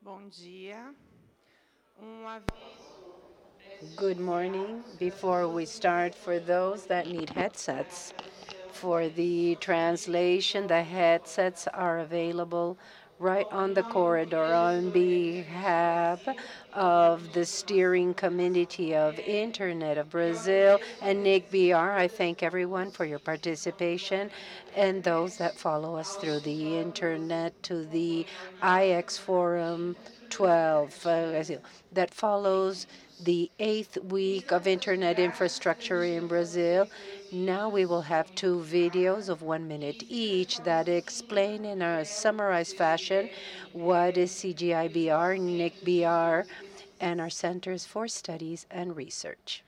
Bom dia. Good morning. Before we start, for those that need headsets, for the translation, the headsets are available right on the corridor on behalf of the steering committee of Internet of Brazil and NIC.br. I thank everyone for your participation and those that follow us through the Internet to the IX Fórum 12 that follows the 8th week of Internet infrastructure in Brazil. Now we will have two videos of 1 minute each that explain in a summarized fashion what is CGIBR, NIC.br, and our Centers for Studies and Research.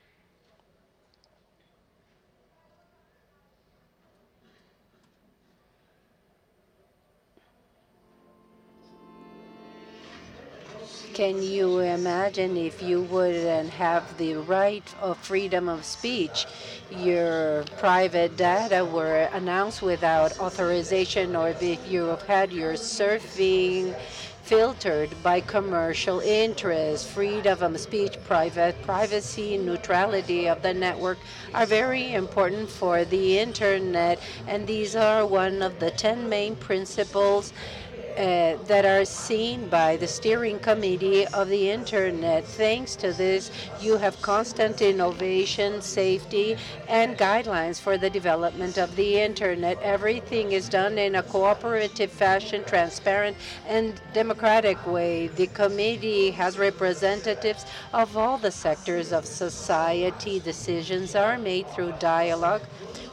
Can you imagine if you wouldn't have the right of freedom of speech? Your private data were announced without authorization, or if you have had your surfing filtered by commercial interests. Freedom of speech, privacy, neutrality of the network are very important for the internet, and these are one of the 10 main principles that are seen by the steering committee of the internet. Thanks to this, you have constant innovation, safety, and guidelines for the development of the internet. Everything is done in a cooperative fashion, transparent and democratic way. The committee has representatives of all the sectors of society. Decisions are made through dialogue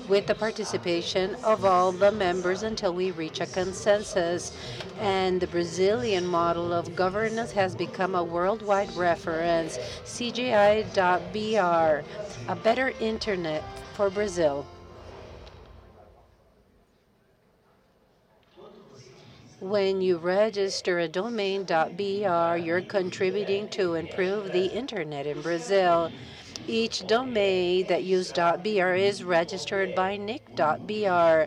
with the participation of all the members until we reach a consensus. And the Brazilian model of governance has become a worldwide reference. CGI.br, a better internet for Brazil. When you register a domain.br, you're contributing to improve the internet in Brazil. Each domain that uses .br is registered by NIC.br,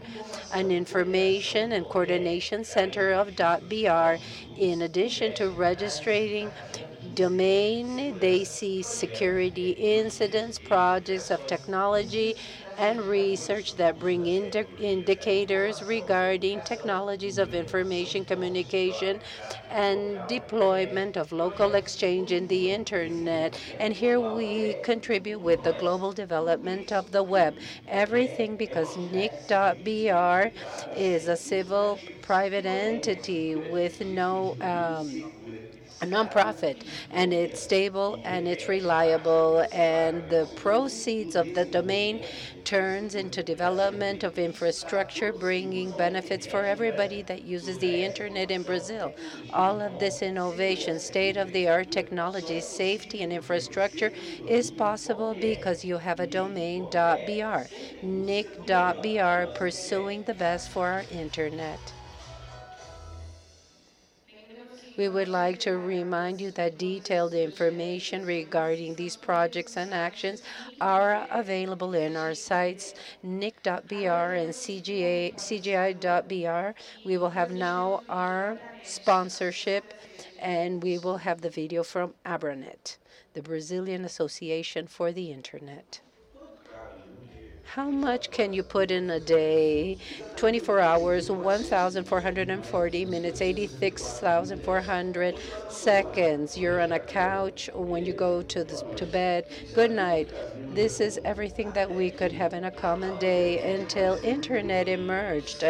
an information and coordination center of .br. In addition to registering domain, they see security incidents, projects of technology, and research that bring indicators regarding technologies of information communication and deployment of local exchange in the internet. And here we contribute with the global development of the web. Everything because NIC.br is a civil private entity with no a nonprofit, and it's stable and it's reliable, and the proceeds of the domain turns into development of infrastructure, bringing benefits for everybody that uses the internet in Brazil. All of this innovation, state-of-the-art technology, safety, and infrastructure is possible because you have a domain.br, nick.br, pursuing the best for our internet. We would like to remind you that detailed information regarding these projects and actions are available in our sites, nick.br and cgi.br. We will have now our sponsorship, and we will have the video from Abranet, the Brazilian Association for the Internet. How much can you put in a day? 24 hours, 1,440 minutes, 86,400 seconds. You're on a couch when you go to bed. Good night. This is everything that we could have in a common day until internet emerged.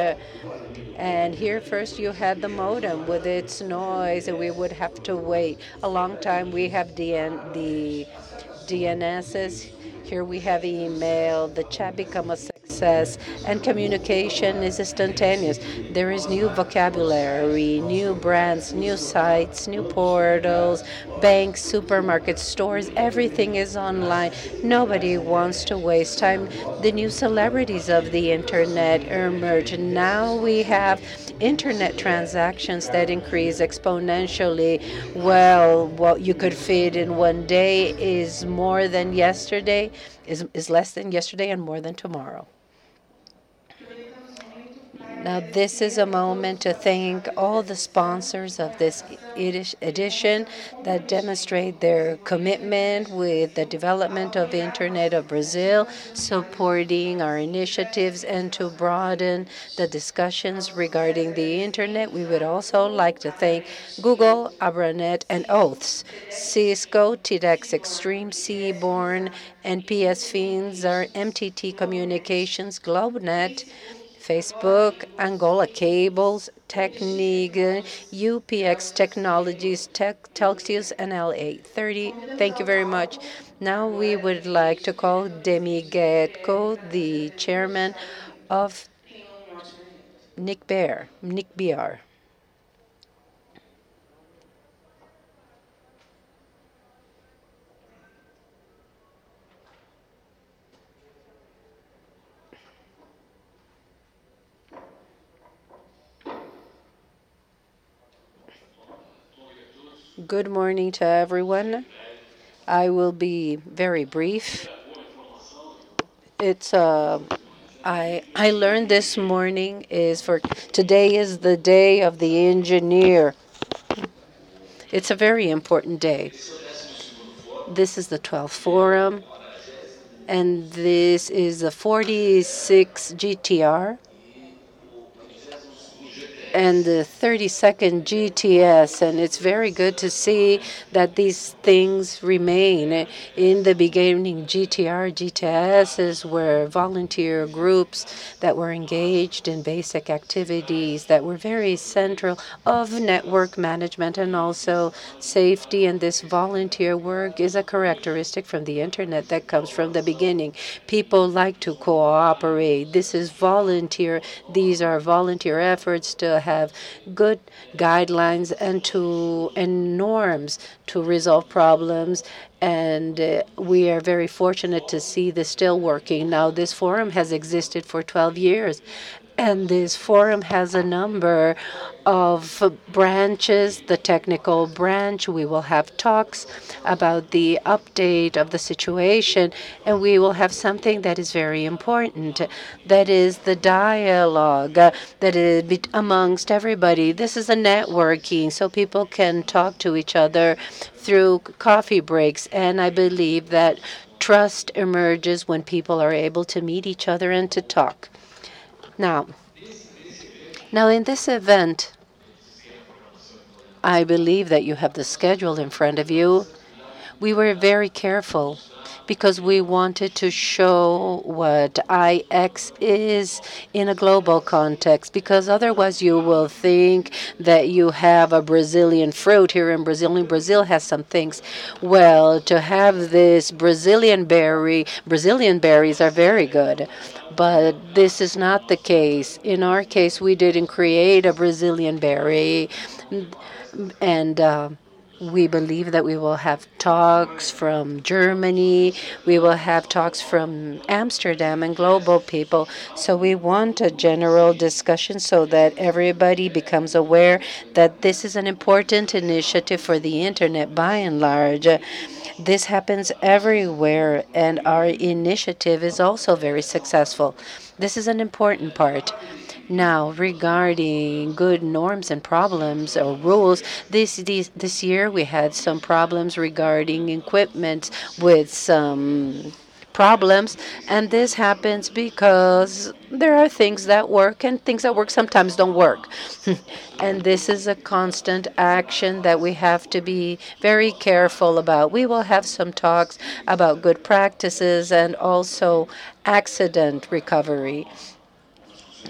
And here first you had the modem with its noise, and we would have to wait a long time. We have the DNSs. Here we have email. The chat become a success, and communication is instantaneous. There is new vocabulary, new brands, new sites, new portals, banks, supermarkets, stores. Everything is online. Nobody wants to waste time. The new celebrities of the internet emerge. Now we have internet transactions that increase exponentially. Well, what you could fit in one day is more than yesterday, is less than yesterday and more than tomorrow. Now, this is a moment to thank all the sponsors of this edition that demonstrate their commitment with the development of Internet of Brazil, supporting our initiatives and to broaden the discussions regarding the Internet. We would also like to thank Google, Abranet, and Oaths, Cisco, TEDx Extreme, Seaborn, and PS Finzar, MTT Communications, GlobeNet, Facebook, Angola Cables, Technique, UPX Technologies, Telxius, and LA30. Thank you very much. Now we would like to call Demi Getko, the chairman of NIC.br. Good morning to everyone. I will be very brief. I learned this morning today is the day of the engineer. It's a very important day. This is the 12th Forum, and this is the 46 GTR and the 32nd GTS, and it's very good to see that these things remain. In the beginning, GTR, GTSs were volunteer groups that were engaged in basic activities that were very central of network management and also safety, and this volunteer work is a characteristic from the Internet that comes from the beginning. People like to cooperate. This is volunteer. These are volunteer efforts to have good guidelines and norms to resolve problems. And we are very fortunate to see this still working. Now, this forum has existed for 12 years. And this forum has a number of branches, the technical branch. We will have talks about the update of the situation, and we will have something that is very important. That is the dialogue that is amongst everybody. This is a networking, so people can talk to each other through coffee breaks. And I believe that trust emerges when people are able to meet each other and to talk. Now, in this event, I believe that you have the schedule in front of you. We were very careful because we wanted to show what IX is in a global context, because otherwise you will think that you have a Brazilian fruit here in Brazil, and Brazil has some things. Well, to have this Brazilian berries are very good, but this is not the case. In our case, we didn't create a Brazilian berry, and we believe that we will have talks from Germany. We will have talks from Amsterdam and global people. So we want a general discussion so that everybody becomes aware that this is an important initiative for the Internet by and large. This happens everywhere, and our initiative is also very successful. This is an important part. Now, regarding good norms and problems or rules, this year we had some problems regarding equipment with some problems, and this happens because there are things that work and things that work sometimes don't work. And this is a constant action that we have to be very careful about. We will have some talks about good practices and also accident recovery.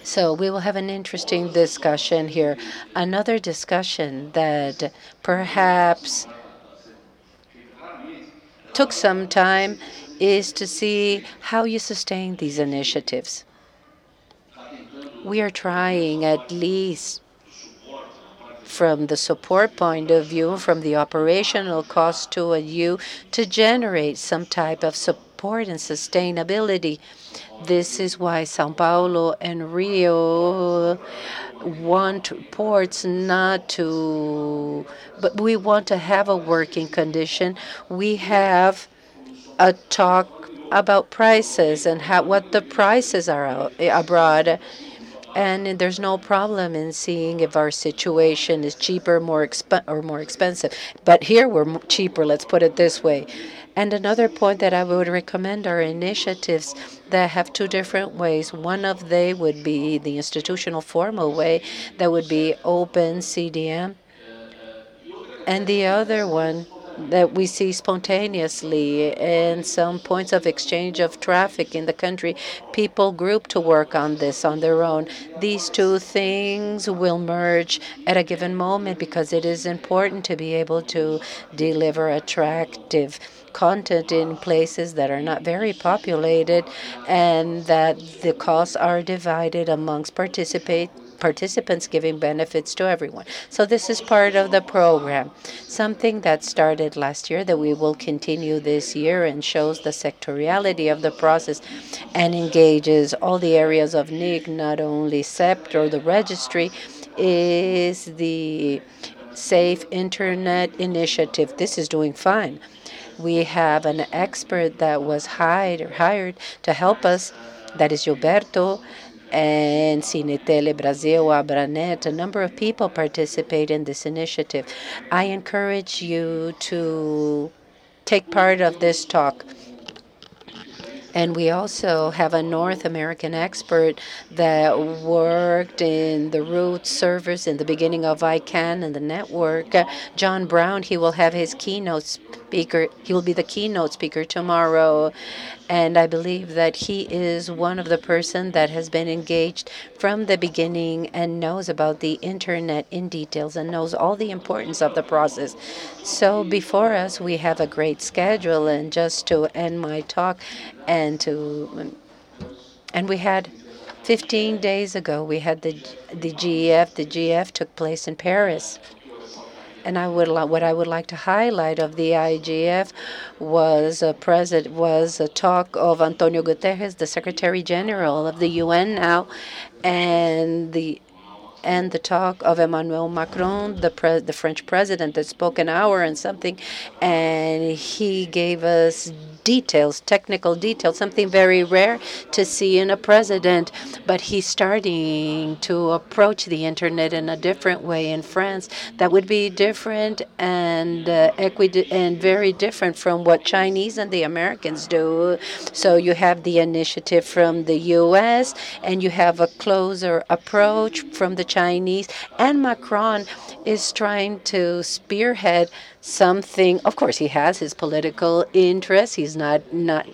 So we will have an interesting discussion here. Another discussion that perhaps took some time is to see how you sustain these initiatives. We are trying, at least from the support point of view, from the operational cost to view, to generate some type of support and sustainability. This is why São Paulo and Rio want ports but we want to have a working condition. We have a talk about prices and what the prices are abroad. And there's no problem in seeing if our situation is cheaper, or more expensive. But here we're cheaper, let's put it this way. And another point that I would recommend are initiatives that have two different ways. One of they would be the institutional formal way, that would be open CDM, and the other one that we see spontaneously in some points of exchange of traffic in the country, people group to work on this on their own. These two things will merge at a given moment because it is important to be able to deliver attractive content in places that are not very populated and that the costs are divided amongst participants, giving benefits to everyone. So this is part of the program, something that started last year that we will continue this year and shows the sectoriality of the process and engages all the areas of NIC, not only CEPT or the registry, is the Safe Internet Initiative. This is doing fine. We have an expert that was hired to help us, that is Gilberto, and Cinetele Brasil, Abranet. A number of people participate in this initiative. I encourage you to take part of this talk. And we also have a North American expert that worked in the root servers in the beginning of ICANN and the network. John Brown, he will have his keynote speaker. He will be the keynote speaker tomorrow. And I believe that he is one of the person that has been engaged from the beginning and knows about the internet in details and knows all the importance of the process. So before us, we have a great schedule. And just to end my talk, and we had 15 days ago, we had the GEF. The GEF took place in Paris. And what I would like to highlight of the IGF was a talk of Antonio Guterres, the Secretary General of the UN now, and the talk of Emmanuel Macron, the French president, that spoke an hour and something, and he gave us technical details, something very rare to see in a president. But he's starting to approach the internet in a different way in France that would be different and and very different from what Chinese and the Americans do. So you have the initiative from the U.S. and you have a closer approach from the Chinese, and Macron is trying to spearhead something. Of course, he has his political interests. He's not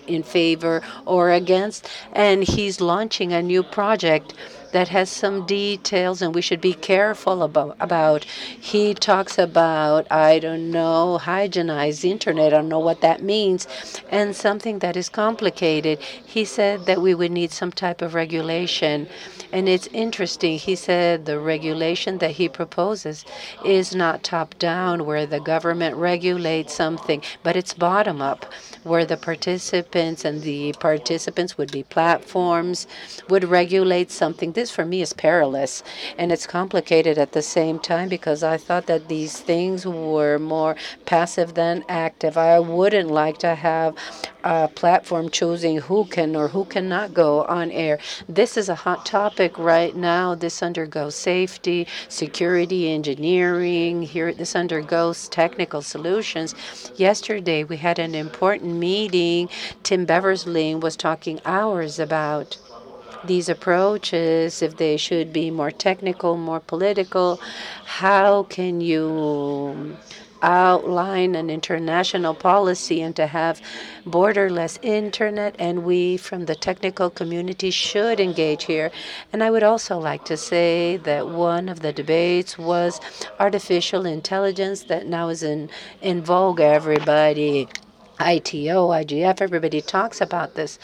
in favor or against, and he's launching a new project that has some details, and we should be careful about. He talks about, I don't know, hygienize the internet. I don't know what that means, and something that is complicated. He said that we would need some type of regulation. And it's interesting. He said the regulation that he proposes is not top-down, where the government regulates something, but it's bottom-up, where the participants would be platforms, would regulate something. This, for me, is perilous, and it's complicated at the same time because I thought that these things were more passive than active. I wouldn't like to have a platform choosing who can or who cannot go on air. This is a hot topic right now. This undergoes safety, security, engineering. Here, this undergoes technical solutions. Yesterday, we had an important meeting. Tim Beversley was talking hours about these approaches, if they should be more technical, more political. How can you outline an international policy and to have borderless internet? And we from the technical community should engage here. And I would also like to say that one of the debates was artificial intelligence, that now is in vogue. Everybody, ITO, IGF, everybody talks about this.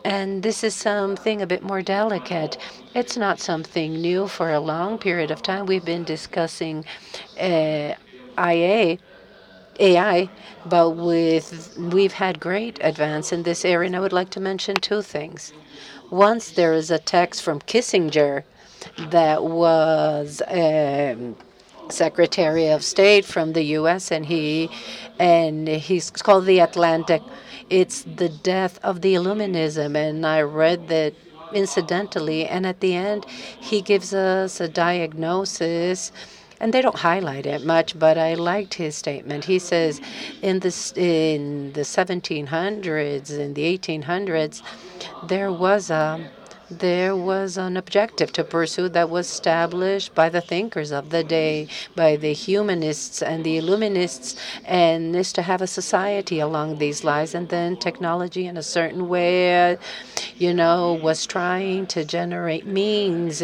And this is something a bit more delicate. It's not something new. For a long period of time, we've been discussing AI, but we've had great advance in this area. And I would like to mention two things. Once there is a text from Kissinger that was Secretary of State from the U.S., and he's called The Atlantic. It's the death of the Illuminism, and I read that incidentally. And at the end, he gives us a diagnosis. And they don't highlight it much, but I liked his statement. He says in the 1700s, in the 1800s, there was an objective to pursue that was established by the thinkers of the day, by the humanists and the illuminists, and is to have a society along these lines. And then technology, in a certain way, was trying to generate means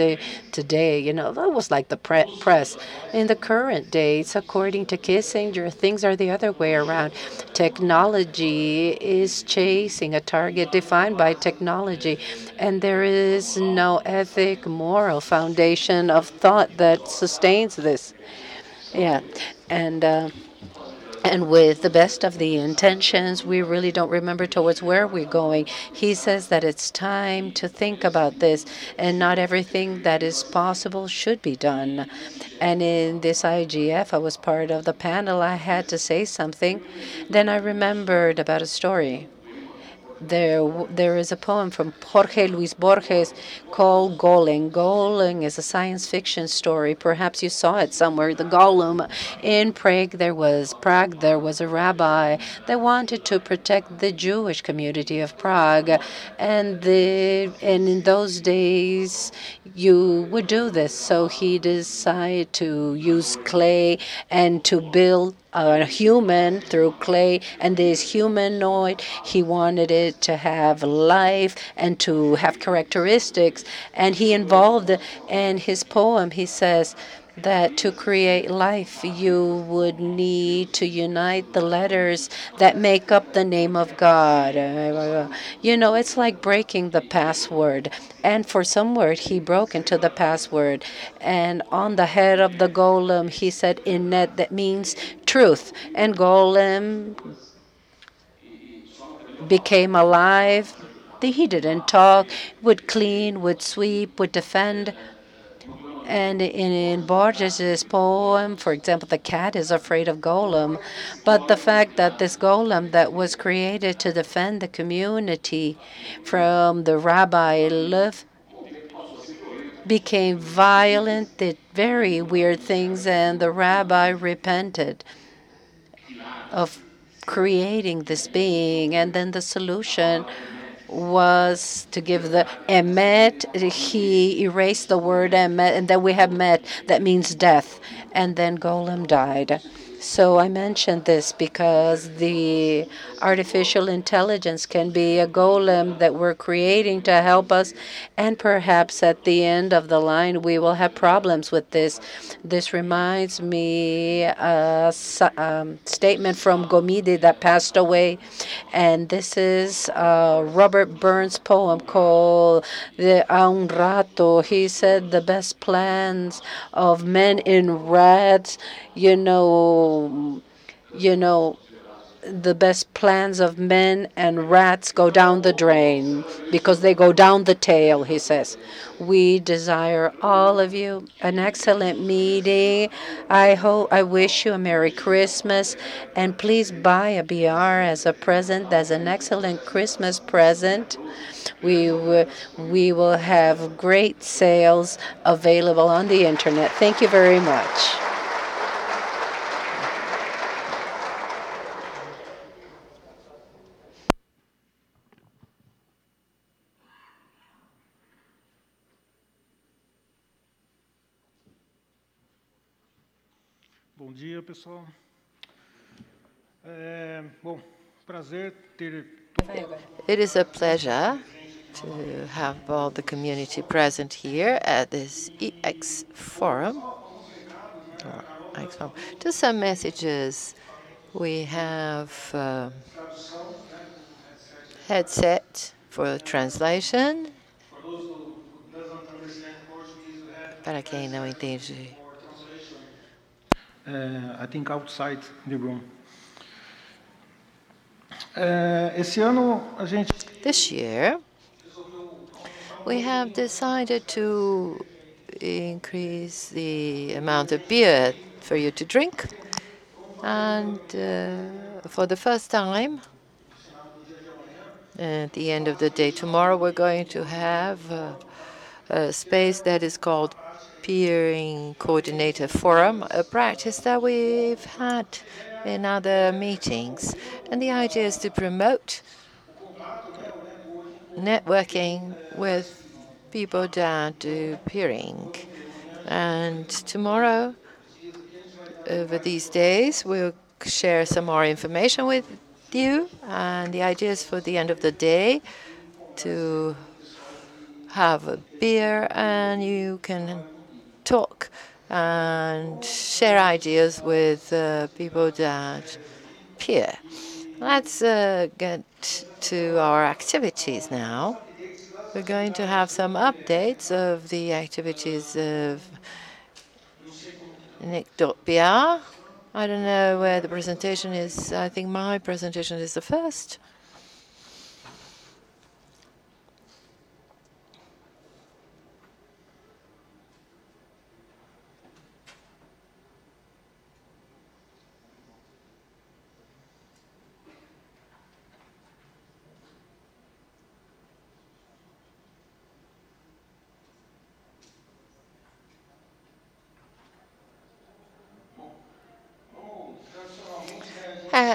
today. That was like the press. In the current days, according to Kissinger, things are the other way around. Technology is chasing a target defined by technology, and there is no ethic, moral foundation of thought that sustains this. Yeah, and with the best of the intentions, we really don't remember towards where we're going. He says that it's time to think about this, and not everything that is possible should be done. And in this IGF, I was part of the panel. I had to say something. Then I remembered about a story. There is a poem from Jorge Luis Borges called Golem. Golem is a science fiction story. Perhaps you saw it somewhere. The Golem in Prague. There was a rabbi that wanted to protect the Jewish community of Prague, and in those days you would do this. So he decided to use clay and to build a human through clay, and this humanoid, he wanted it to have life and to have characteristics, and he involved in his poem. He says that to create life, you would need to unite the letters that make up the name of God. It's like breaking the password. And for some word, he broke into the password. And on the head of the golem, he said Inet, that means truth. And golem became alive. He didn't talk, would clean, would sweep, would defend. And in Borges' poem, for example, the cat is afraid of golem. But the fact that this golem that was created to defend the community from the rabbi Lev became violent, did very weird things, and the rabbi repented of creating this being. And then the solution was to give the emet. He erased the word emet, and then we have met, that means death. And then golem died. So I mentioned this because the artificial intelligence can be a golem that we're creating to help us, and perhaps at the end of the line we will have problems with this. This reminds me a statement from Gomide that passed away, and this is Robert Burns' poem called "A un rato." He said the best plans of men in rats, the best plans of men and rats go down the drain because they go down the tail, he says. We desire all of you an excellent meeting. I wish you a Merry Christmas, and please buy a BR as a present, as an excellent Christmas present. We will have great sales available on the internet. Thank you very much. Bom dia, pessoal. Prazer ter. It is a pleasure to have all the community present here at this IX Fórum. Just some messages. We have headset for translation. Para quem não entende. I think outside the room. Esse ano a gente. This year, we have decided to increase the amount of beer for you to drink, and for the first time, At the end of the day tomorrow, we're going to have a space that is called Peering Coordinator Forum, a practice that we've had in other meetings. And the idea is to promote networking with people that do peering. And tomorrow, over these days, we'll share some more information with you. And the idea is for the end of the day to have a beer and you can talk and share ideas with people that peer. Let's get to our activities now. We're going to have some updates of the activities of NIC.br. I don't know where the presentation is. I think my presentation is the first.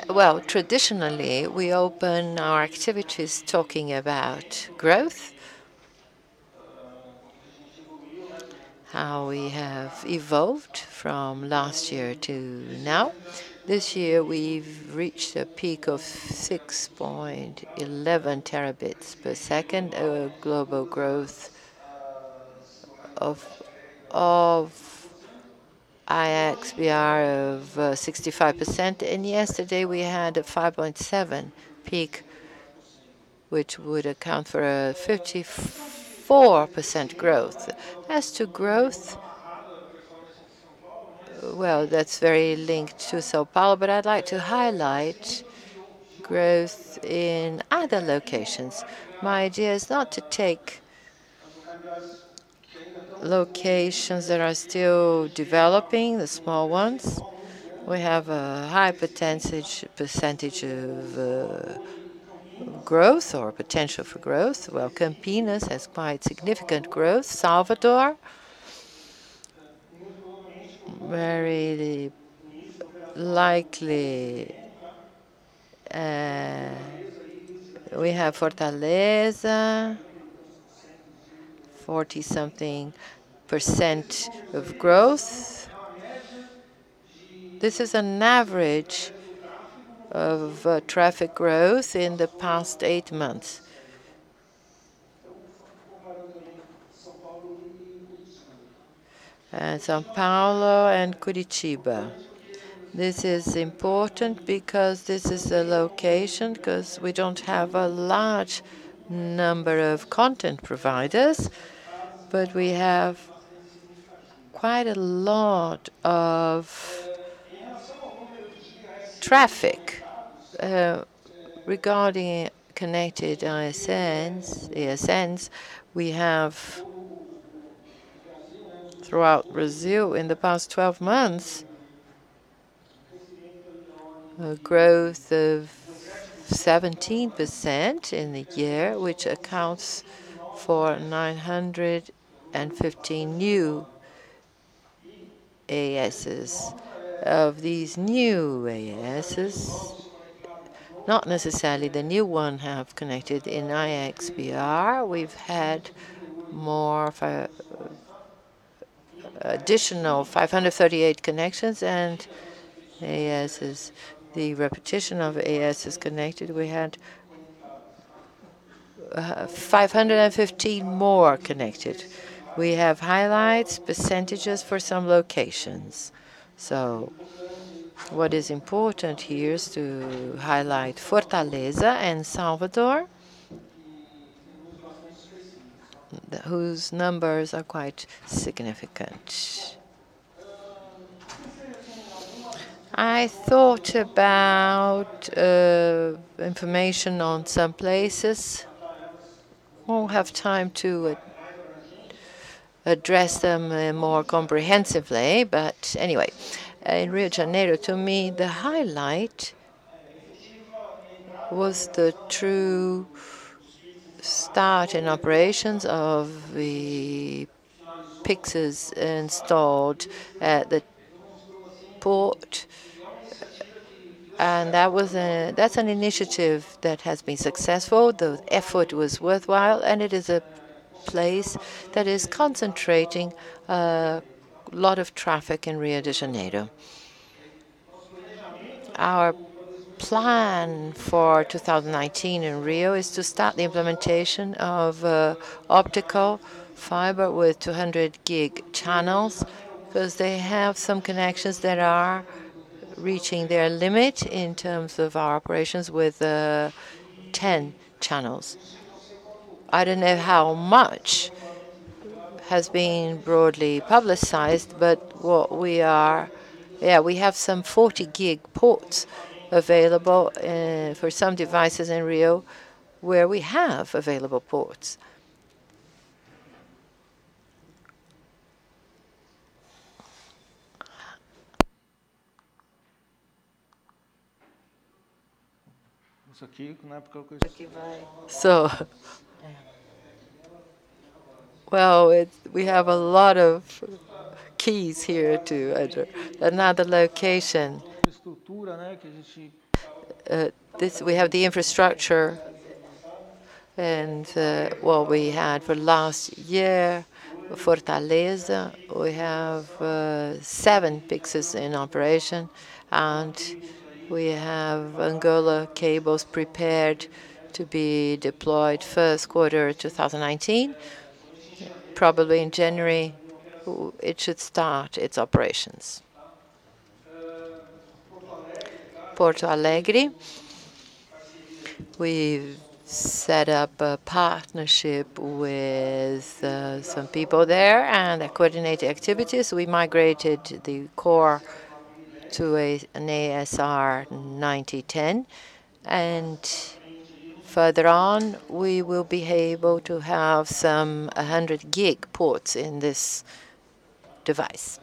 Well, traditionally, we open our activities talking about growth, how we have evolved from last year to now. This year, we've reached a peak of 6.11 terabits per second, a global growth of IX.br of 65%, and yesterday we had a 5.7 peak, which would account for a 54% growth. As to growth, well, that's very linked to São Paulo, but I'd like to highlight growth in other locations. My idea is not to take locations that are still developing, the small ones. We have a high percentage of growth or potential for growth. Well, Campinas has quite significant growth. Salvador, very likely. We have Fortaleza, 40-something% of growth. This is an average of traffic growth in the past 8 months. And São Paulo and Curitiba. This is important because this is a location, because we don't have a large number of content providers, but we have quite a lot of traffic. Regarding connected ASNs, we have throughout Brazil in the past 12 months a growth of 17% in the year, which accounts for 915 new ASs. Of these new ASs, not necessarily the new one have connected in IX.br. We've had more additional 538 connections and ASs. The repetition of ASs connected, we had 515 more connected. We have highlights, percentages for some locations. So what is important here is to highlight Fortaleza and Salvador, whose numbers are quite significant. I thought about information on some places. Won't have time to address them more comprehensively, but anyway, in Rio de Janeiro, to me, the highlight was the true start in operations of the Pixels installed at the port. And that's an initiative that has been successful. The effort was worthwhile, and it is a place that is concentrating a lot of traffic in Rio de Janeiro. Our plan for 2019 in Rio is to start the implementation of optical fiber with 200 gig channels, because they have some connections that are reaching their limit in terms of our operations with 10 channels. I don't know how much has been broadly publicized, but what we have some 40 gig ports available for some devices in Rio where we have available ports. So, well, we have a lot of keys here to enter. Another location. We have the infrastructure, and what we had for last year, Fortaleza, we have 7 Pixels in operation, and we have Angola cables prepared to be deployed first quarter 2019. Probably in January, it should start its operations. Porto Alegre, we've set up a partnership with some people there, and they coordinated activities. We migrated the core to an ASR 9010, and further on, we will be able to have some 100 gig ports in this device.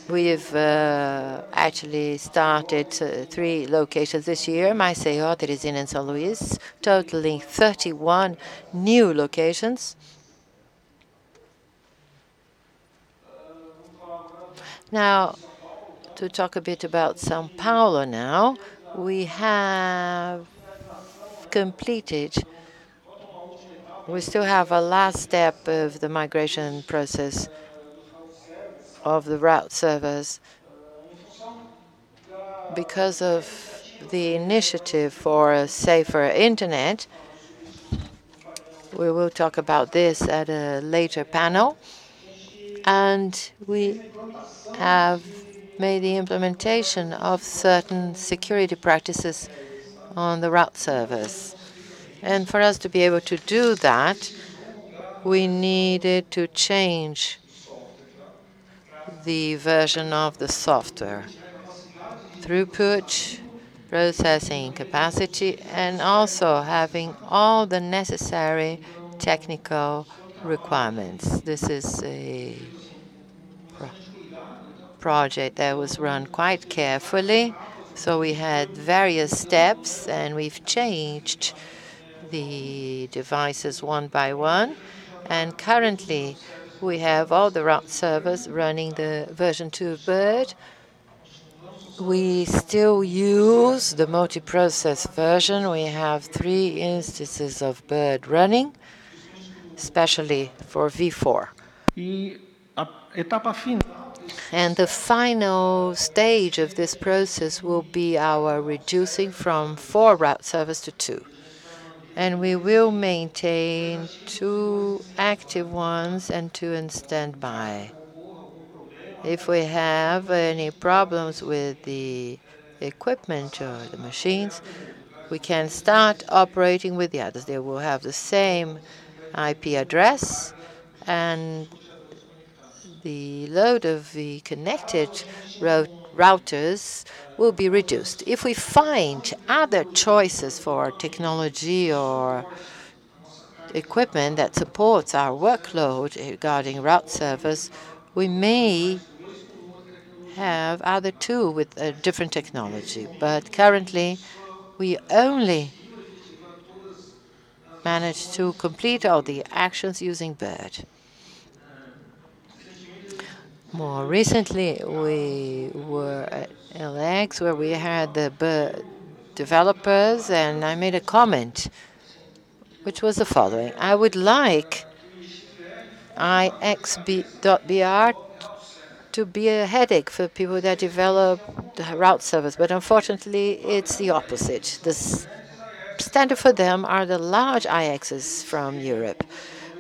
We've actually started 3 locations this year, Maceió, Teresina, and São Luís, totaling 31 new locations. Now, to talk a bit about São Paulo now, we have completed. We still have a last step of the migration process of the route servers. Because of the initiative for a safer internet, we will talk about this at a later panel. And we have made the implementation of certain security practices on the route servers. And for us to be able to do that, we needed to change the version of the software, throughput, processing capacity, and also having all the necessary technical requirements. This is a project that was run quite carefully. So we had various steps, and we've changed the devices one by one. And currently, we have all the route servers running the version 2 of Bird. We still use the multi-process version. We have 3 instances of Bird running, especially for V4. And the final stage of this process will be our reducing from 4 route servers to 2. And we will maintain 2 active ones and 2 in standby. If we have any problems with the equipment or the machines, we can start operating with the others. They will have the same IP address, and the load of the connected routers will be reduced. If we find other choices for technology or equipment that supports our workload regarding route servers, we may have other 2 with a different technology. But currently, we only managed to complete all the actions using Bird. More recently, we were at LX, where we had the Bird developers, and I made a comment, which was the following. I would like IX.br to be a headache for people that develop the route servers, but unfortunately, it's the opposite. The standard for them are the large IXs from Europe,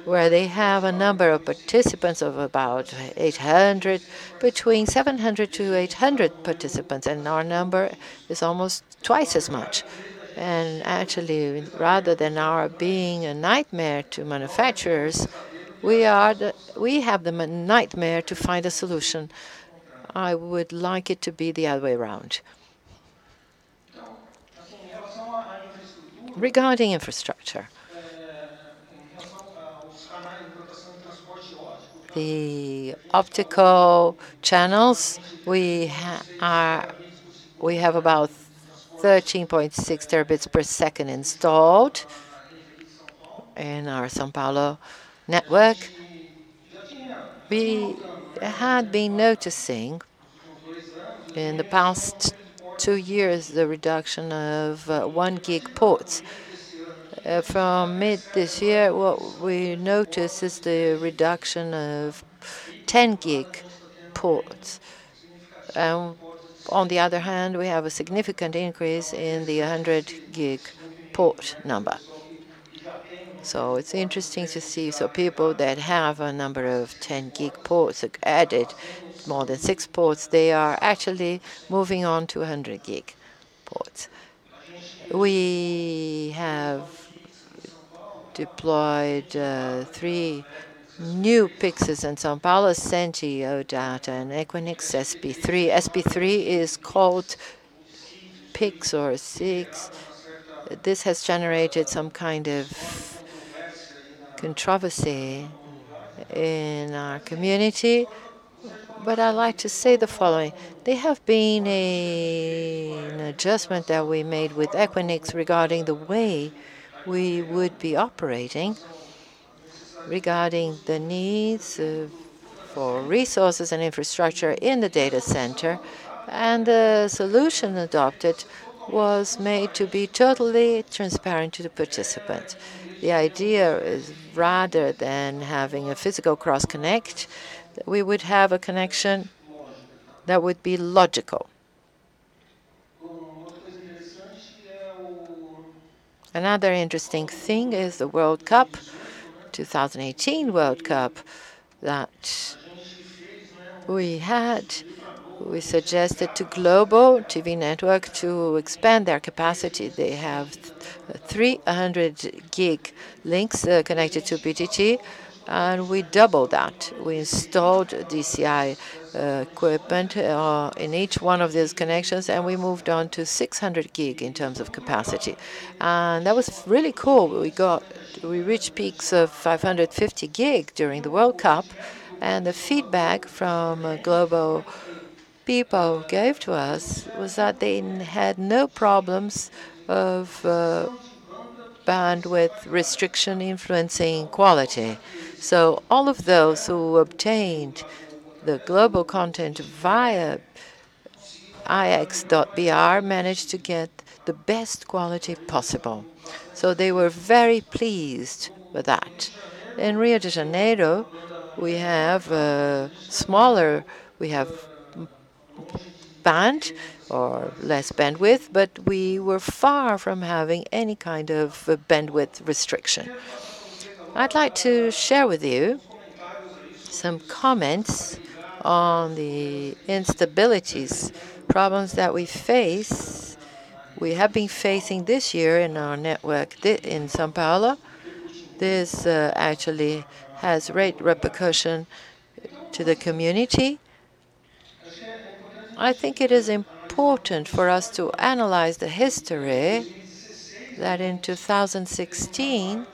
where they have a number of participants of about 800, between 700 to 800 participants, and our number is almost twice as much. And actually, rather than our being a nightmare to manufacturers, we have the nightmare to find a solution. I would like it to be the other way around. Regarding infrastructure, the optical channels, we have about 13.6 terabits per second installed in our São Paulo network. We had been noticing in the past 2 years the reduction of 1 gig ports. From mid this year, what we notice is the reduction of 10 gig ports. On the other hand, we have a significant increase in the 100 gig port number. So it's interesting to see. So people that have a number of 10 gig ports added, more than 6 ports, they are actually moving on to 100 gig ports. We have deployed 3 new PIXs in São Paulo, Senti, OData, and Equinix SP3. SP3 is called PIX or 6. This has generated some kind of controversy in our community, but I'd like to say the following. There have been an adjustment that we made with Equinix regarding the way we would be operating, regarding the needs for resources and infrastructure in the data center, and the solution adopted was made to be totally transparent to the participant. The idea is, rather than having a physical cross-connect, we would have a connection that would be logical. Another interesting thing is the World Cup, 2018 World Cup, that we suggested to Global TV Network to expand their capacity. They have 300 gig links connected to PTT, and we doubled that. We installed DCI equipment in each one of these connections, and we moved on to 600 gig in terms of capacity. And that was really cool. We reached peaks of 550 gig during the World Cup, and the feedback from global people gave to us was that they had no problems of bandwidth restriction influencing quality. So all of those who obtained the global content via IX.br managed to get the best quality possible. So they were very pleased with that. In Rio de Janeiro, we have band or less bandwidth, but we were far from having any kind of bandwidth restriction. I'd like to share with you some comments on the instabilities, problems that we have been facing this year in our network in São Paulo. This actually has great repercussion to the community. I think it is important for us to analyze the history that in 2016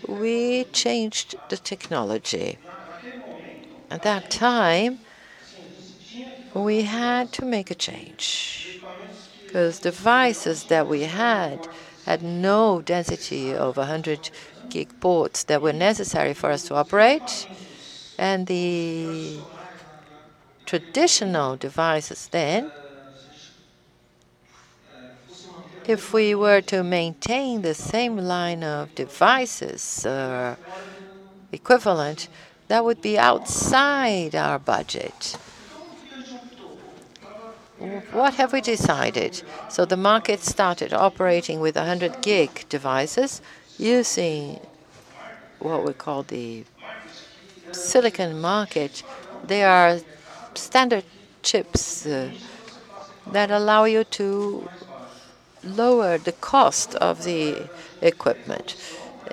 we changed the technology. At that time, we had to make a change. because devices that we had no density of 100 gig ports that were necessary for us to operate. And the traditional devices then, if we were to maintain the same line of devices equivalent, that would be outside our budget. What have we decided? So the market started operating with 100 gig devices using what we call the silicon market. They are standard chips that allow you to lower the cost of the equipment.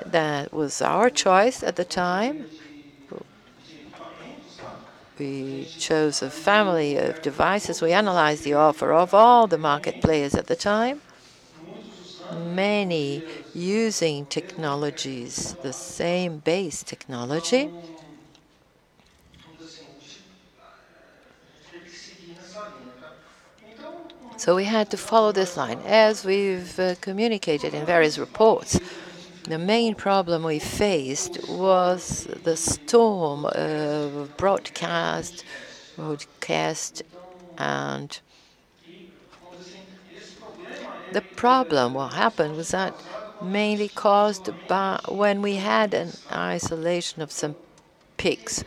That was our choice at the time. We chose a family of devices. We analyzed the offer of all the market players at the time, many using technologies, the same base technology. So we had to follow this line. As we've communicated in various reports, the main problem we faced was the storm of broadcast, and the problem, what happened was that mainly caused by when we had an isolation of some peaks.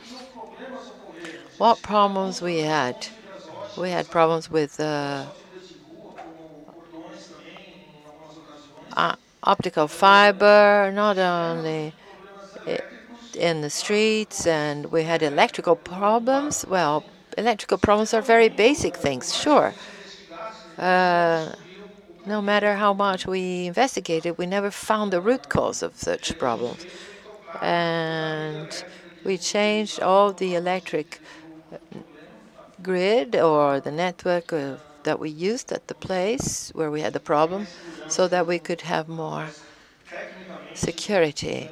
What problems we had? We had problems with optical fiber, not only in the streets, and we had electrical problems. Well, electrical problems are very basic things, sure. No matter how much we investigated, we never found the root cause of such problems. And we changed all the electric grid or the network that we used at the place where we had the problem so that we could have more security.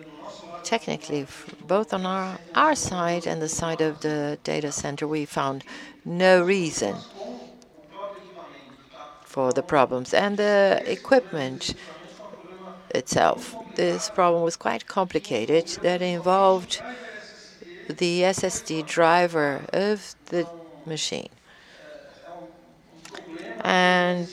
Technically, both on our side and the side of the data center, we found no reason for the problems. And the equipment itself, this problem was quite complicated. That involved the SSD driver of the machine. And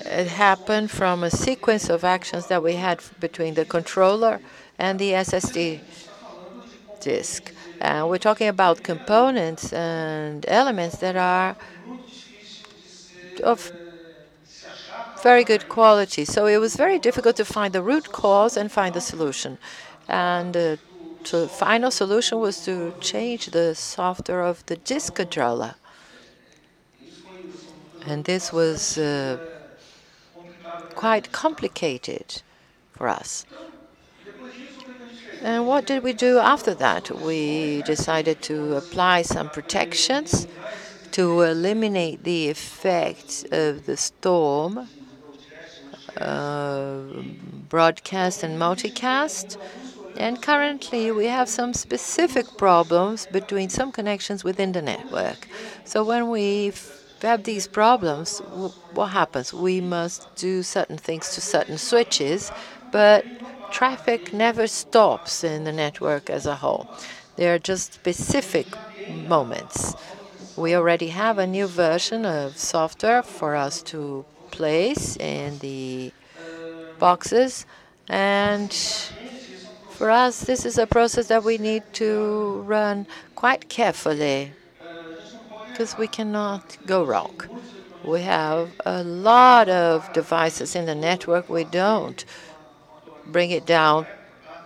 it happened from a sequence of actions that we had between the controller and the SSD disk. We're talking about components and elements that are of very good quality. So it was very difficult to find the root cause and find the solution. And the final solution was to change the software of the disk controller. And this was quite complicated for us. And what did we do after that? We decided to apply some protections to eliminate the effects of the storm, broadcast and multicast. And currently, we have some specific problems between some connections within the network. So when we have these problems, what happens? We must do certain things to certain switches, but traffic never stops in the network as a whole. There are just specific moments. We already have a new version of software for us to place in the boxes, and for us, this is a process that we need to run quite carefully because we cannot go wrong. We have a lot of devices in the network. We don't bring it down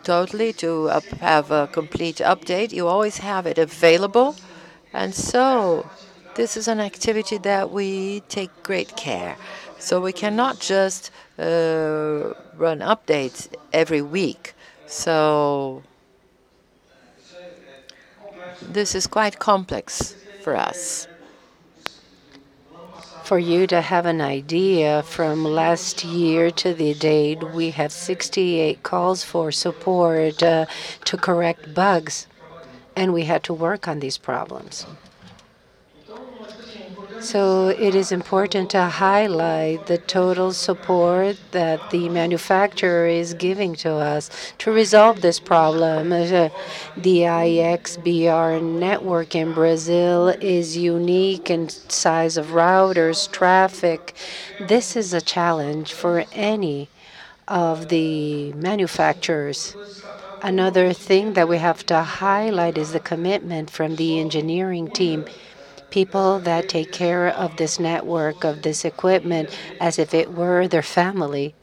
totally to have a complete update. You always have it available. And so this is an activity that we take great care. So we cannot just run updates every week. So this is quite complex for us. For you to have an idea, from last year to the date, we have 68 calls for support to correct bugs, and we had to work on these problems. So it is important to highlight the total support that the manufacturer is giving to us to resolve this problem. The IXBR network in Brazil is unique in size of routers, traffic. This is a challenge for any of the manufacturers. Another thing that we have to highlight is the commitment from the engineering team, people that take care of this network, of this equipment, as if it were their family.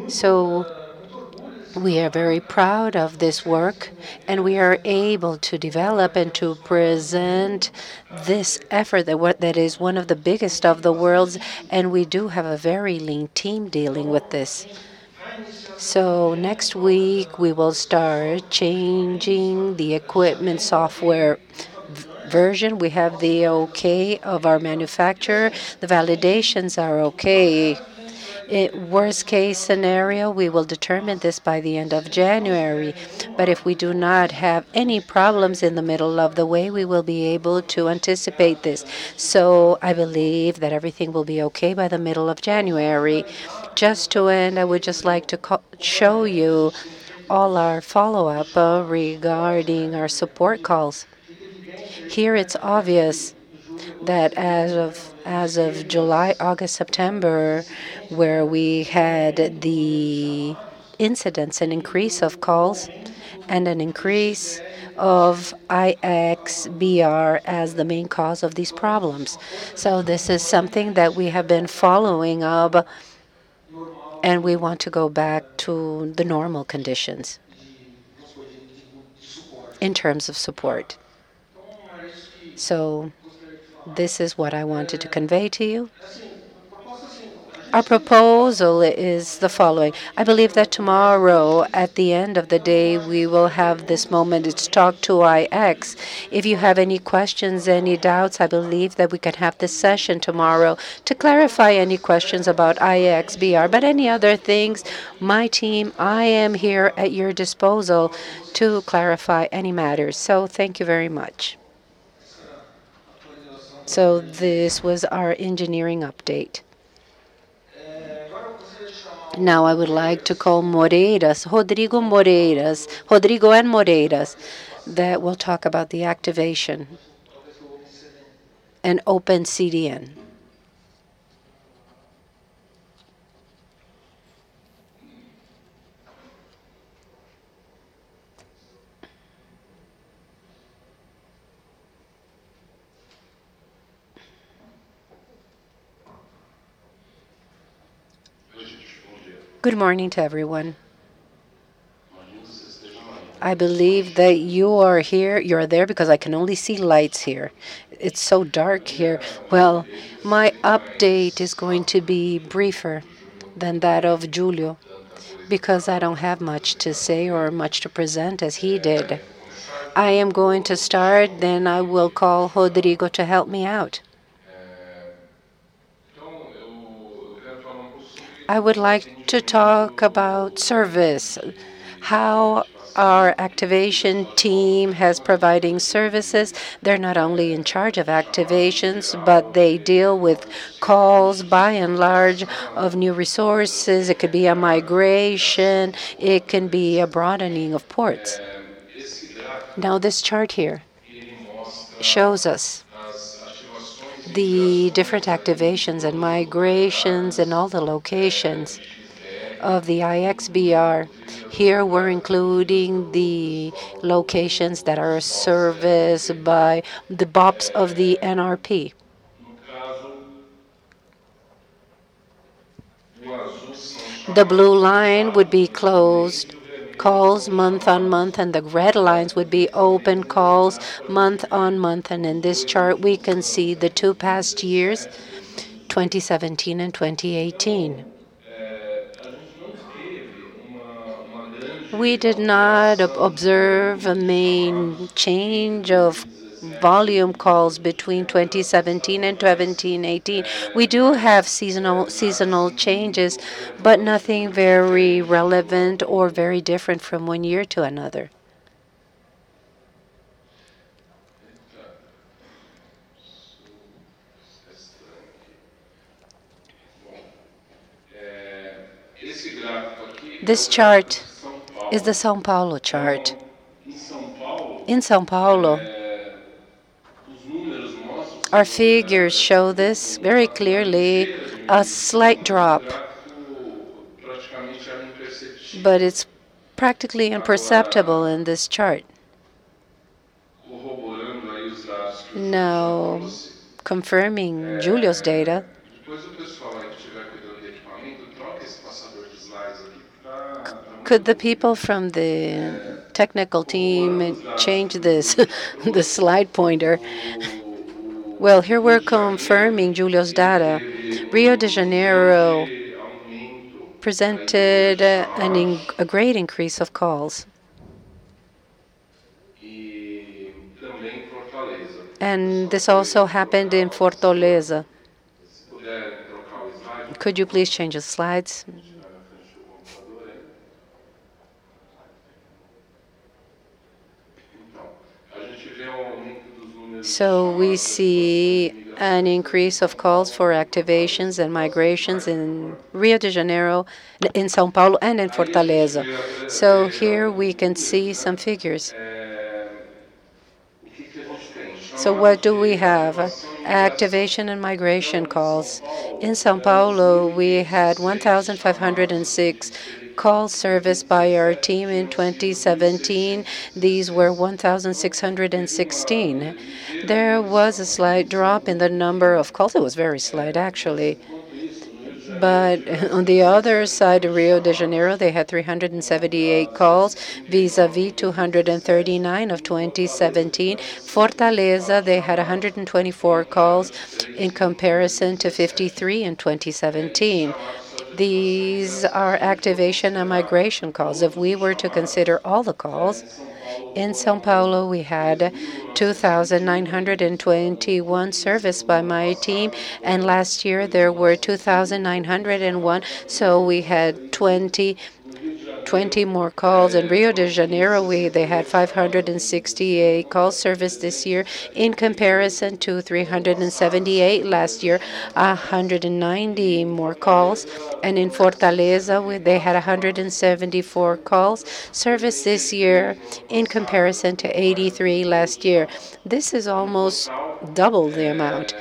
So we are very proud of this work, and we are able to develop and to present this effort that is one of the biggest of the world's, and we do have a very lean team dealing with this. So next week, we will start changing the equipment software version. We have the okay of our manufacturer. The validations are okay. Worst case scenario, we will determine this by the end of January. But if we do not have any problems in the middle of the way, we will be able to anticipate this. So I believe that everything will be okay by the middle of January. Just to end, I would just like to show you all our follow-up regarding our support calls. Here it's obvious that as of July, August, September, where we had the incidents, an increase of calls and an increase of IXBR as the main cause of these problems. So this is something that we have been following up, and we want to go back to the normal conditions in terms of support. So this is what I wanted to convey to you. Our proposal is the following. I believe that tomorrow, at the end of the day, we will have this moment. It's Talk to IX. If you have any questions, any doubts, I believe that we can have this session tomorrow to clarify any questions about IXBR. But any other things, my team, I am here at your disposal to clarify any matters. So thank you very much. So this was our engineering update. Now I would like to call Rodrigo and Moreiras, that will talk about the activation and open CDN. Good morning to everyone. I believe that you are here. You are there because I can only see lights here. It's so dark here. Well, my update is going to be briefer than that of Julio because I don't have much to say or much to present as he did. I am going to start, then I will call Rodrigo to help me out. I would like to talk about service, how our activation team has providing services. They're not only in charge of activations, but they deal with calls by and large of new resources. It could be a migration. It can be a broadening of ports. Now this chart here shows us the different activations and migrations in all the locations of the IXBR. Here we're including the locations that are serviced by the BOPs of the NRP. The blue line would be closed calls month on month, and the red lines would be open calls month on month. And in this chart, we can see the two past years, 2017 and 2018. We did not observe a main change of volume calls between 2017 and 2018. We do have seasonal changes, but nothing very relevant or very different from one year to another. This chart is the São Paulo chart. In São Paulo, our figures show this very clearly, a slight drop, but it's practically imperceptible in this chart. Now, confirming Julio's data, could the people from the technical team change this, the slide pointer? Well, here we're confirming Julio's data. Rio de Janeiro presented a great increase of calls. And this also happened in Fortaleza. Could you please change the slides? So we see an increase of calls for activations and migrations in Rio de Janeiro, in São Paulo, and in Fortaleza. So here we can see some figures. So what do we have? Activation and migration calls. In São Paulo, we had 1,506 calls serviced by our team in 2017. These were 1,616. There was a slight drop in the number of calls. It was very slight, actually. But on the other side of Rio de Janeiro, they had 378 calls, vis-a-vis 239 of 2017. Fortaleza, they had 124 calls in comparison to 53 in 2017. These are activation and migration calls. If we were to consider all the calls, in São Paulo, we had 2,921 serviced by my team, and last year there were 2,901, so we had 20 more calls. In Rio de Janeiro, they had 568 calls serviced this year in comparison to 378 last year, 190 more calls. And in Fortaleza, they had 174 calls serviced this year in comparison to 83 last year. This is almost double the amount.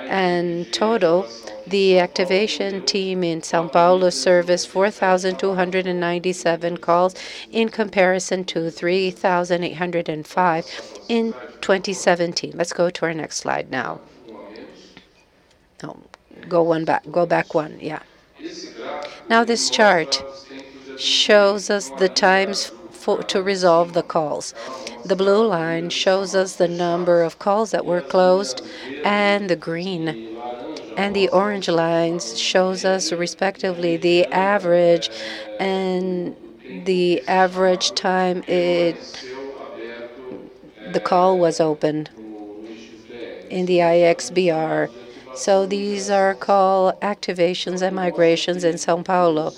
And total, the activation team in São Paulo serviced 4,297 calls in comparison to 3,805 in 2017. Let's go to our next slide now. No, go back one, yeah. Now this chart shows us the times to resolve the calls. The blue line shows us the number of calls that were closed, and the green and the orange lines shows us respectively the average and the average time the call was opened in the IX.br. So these are call activations and migrations in São Paulo.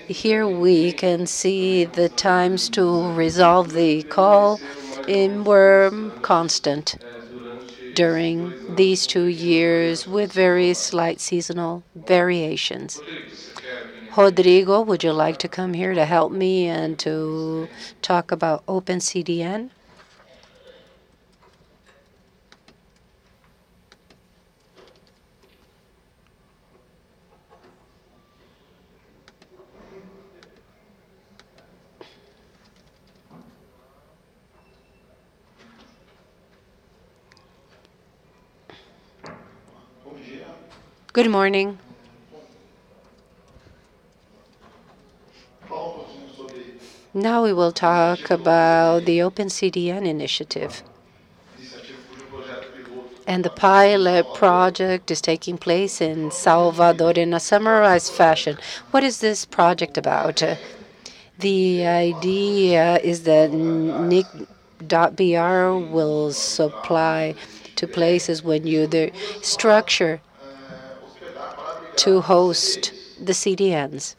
Here we can see the times to resolve the call were constant during these 2 years with very slight seasonal variations. Rodrigo, would you like to come here to help me and to talk about OpenCDN? Good morning. Now we will talk about the OpenCDN initiative. And the pilot project is taking place in Salvador in a summarized fashion. What is this project about? The idea is that NIC.br will supply to places when the structure to host the CDNs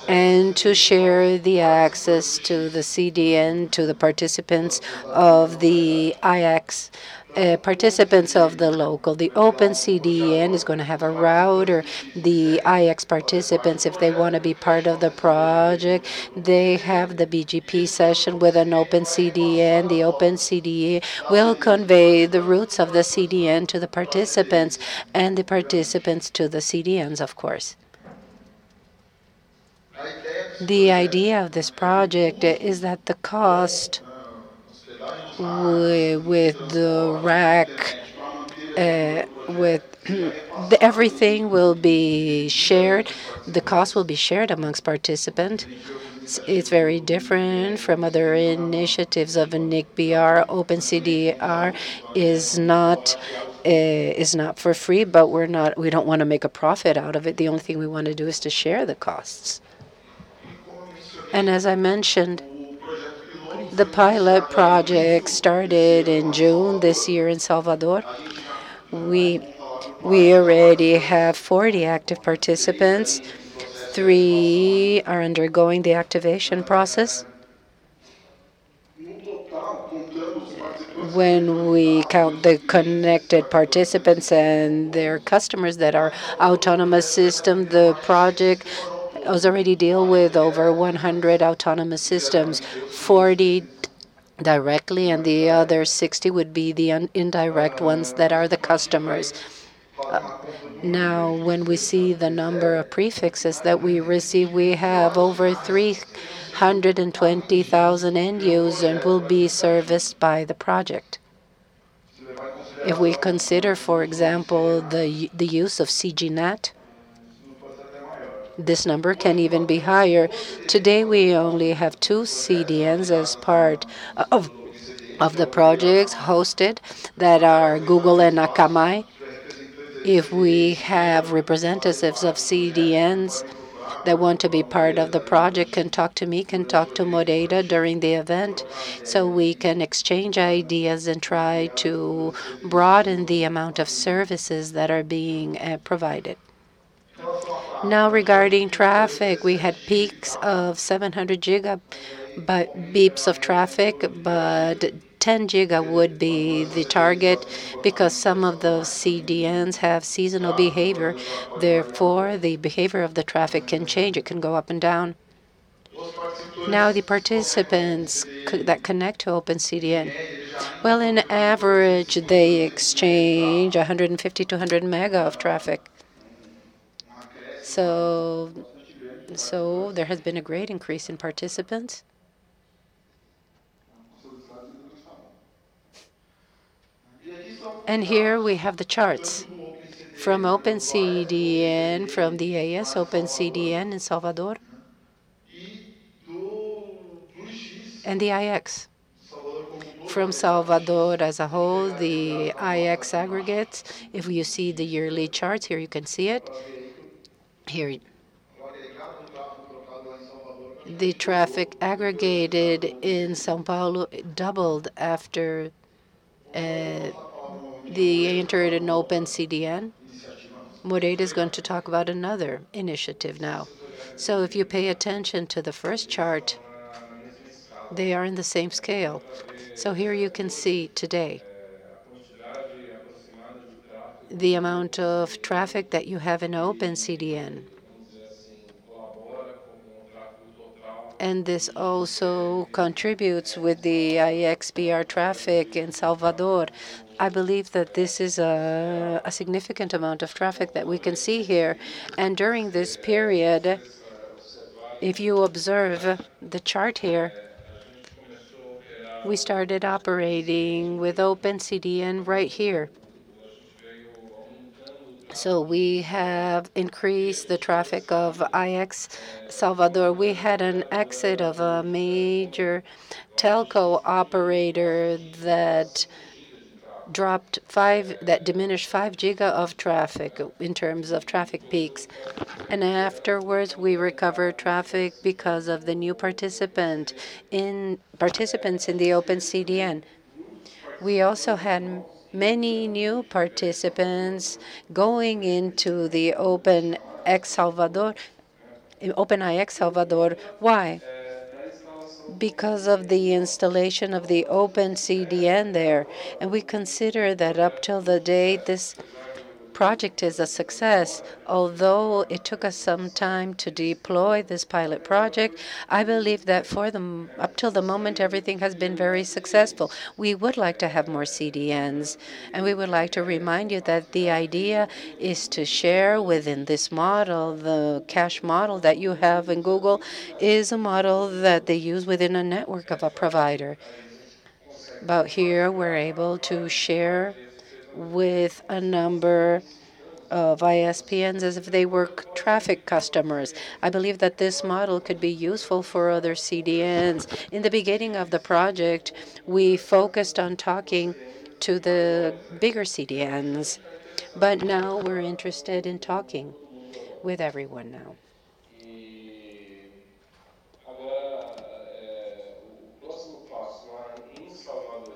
and to share the access to the CDN to the participants of the IX participants of the local. The open CDN is going to have a router. The IX participants, if they want to be part of the project, they have the BGP session with an open CDN. The open CDN will convey the routes of the CDN to the participants and the participants to the CDNs, of course. The idea of this project is that the cost with the rack, with everything will be shared. The cost will be shared amongst participants. It's very different from other initiatives of a NIC.br. OpenCDR is not for free, but we don't want to make a profit out of it. The only thing we want to do is to share the costs. And as I mentioned, the pilot project started in June this year in Salvador. We already have 40 active participants. 3 are undergoing the activation process. When we count the connected participants and their customers that are autonomous system, the project has already deal with over 100 autonomous systems, 40 directly, and the other 60 would be the indirect ones that are the customers. Now, when we see the number of prefixes that we receive, we have over 320,000 end users and will be serviced by the project. If we consider, for example, the use of CGNet, this number can even be higher. Today, we only have 2 CDNs as part of the projects hosted that are Google and Akamai. If we have representatives of CDNs that want to be part of the project, can talk to me, can talk to Moreira during the event, so we can exchange ideas and try to broaden the amount of services that are being provided. Now, regarding traffic, we had peaks of 700 gigabytes of traffic, but 10 giga would be the target because some of those CDNs have seasonal behavior. Therefore, the behavior of the traffic can change. It can go up and down. Now, the participants that connect to OpenCDN, well, in average, they exchange 150 to 100 mega of traffic. So there has been a great increase in participants. And here we have the charts from OpenCDN, from the AS OpenCDN in Salvador, and the IX. From Salvador as a whole, the IX aggregates, if you see the yearly charts, here you can see it. Here, the traffic aggregated in São Paulo doubled after they entered an open CDN. Moreira is going to talk about another initiative now. So if you pay attention to the first chart, they are in the same scale. So here you can see today the amount of traffic that you have in open CDN. And this also contributes with the IXBR traffic in Salvador. I believe that this is a significant amount of traffic that we can see here. And during this period, if you observe the chart here, we started operating with OpenCDN right here. So we have increased the traffic of IX Salvador. We had an exit of a major telco operator that diminished 5 giga of traffic in terms of traffic peaks. And afterwards, we recovered traffic because of the new participants in the open CDN. We also had many new participants going into the Open IX Salvador. Why? because of the installation of the open CDN there. And we consider that up till the date, this project is a success. Although it took us some time to deploy this pilot project, I believe that up till the moment, everything has been very successful. We would like to have more CDNs, and we would like to remind you that the idea is to share within this model. The cache model that you have in Google is a model that they use within a network of a provider. But here we're able to share with a number of ISPNs as if they were traffic customers. I believe that this model could be useful for other CDNs. In the beginning of the project, we focused on talking to the bigger CDNs, but now we're interested in talking with everyone now.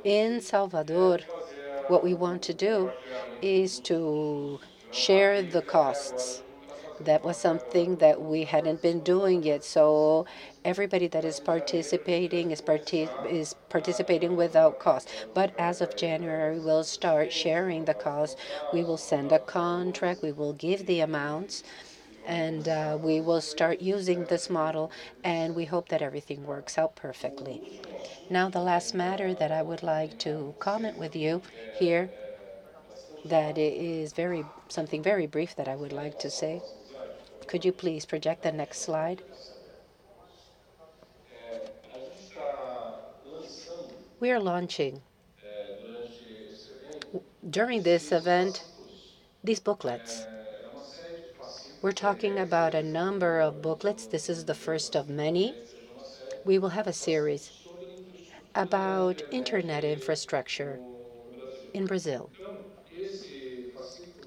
In Salvador, what we want to do is to share the costs. That was something that we hadn't been doing yet. So everybody that is participating is participating without cost. But as of January, we'll start sharing the cost. We will send a contract. We will give the amounts. And we will start using this model. And we hope that everything works out perfectly. Now, the last matter that I would like to comment with you here, that is something very brief that I would like to say. Could you please project the next slide? We are launching, during this event, these booklets. We're talking about a number of booklets. This is the first of many. We will have a series about internet infrastructure in Brazil.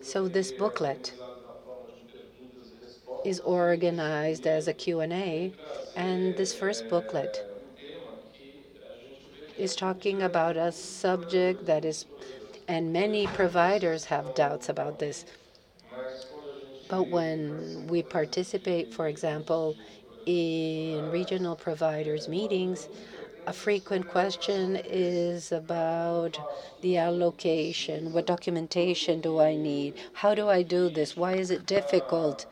So this booklet is organized as a Q&A, and this first booklet is talking about a subject that is, and many providers have doubts about this. But when we participate, for example, in regional providers meetings, a frequent question is about the allocation. What documentation do I need? How do I do this? Why is it difficult?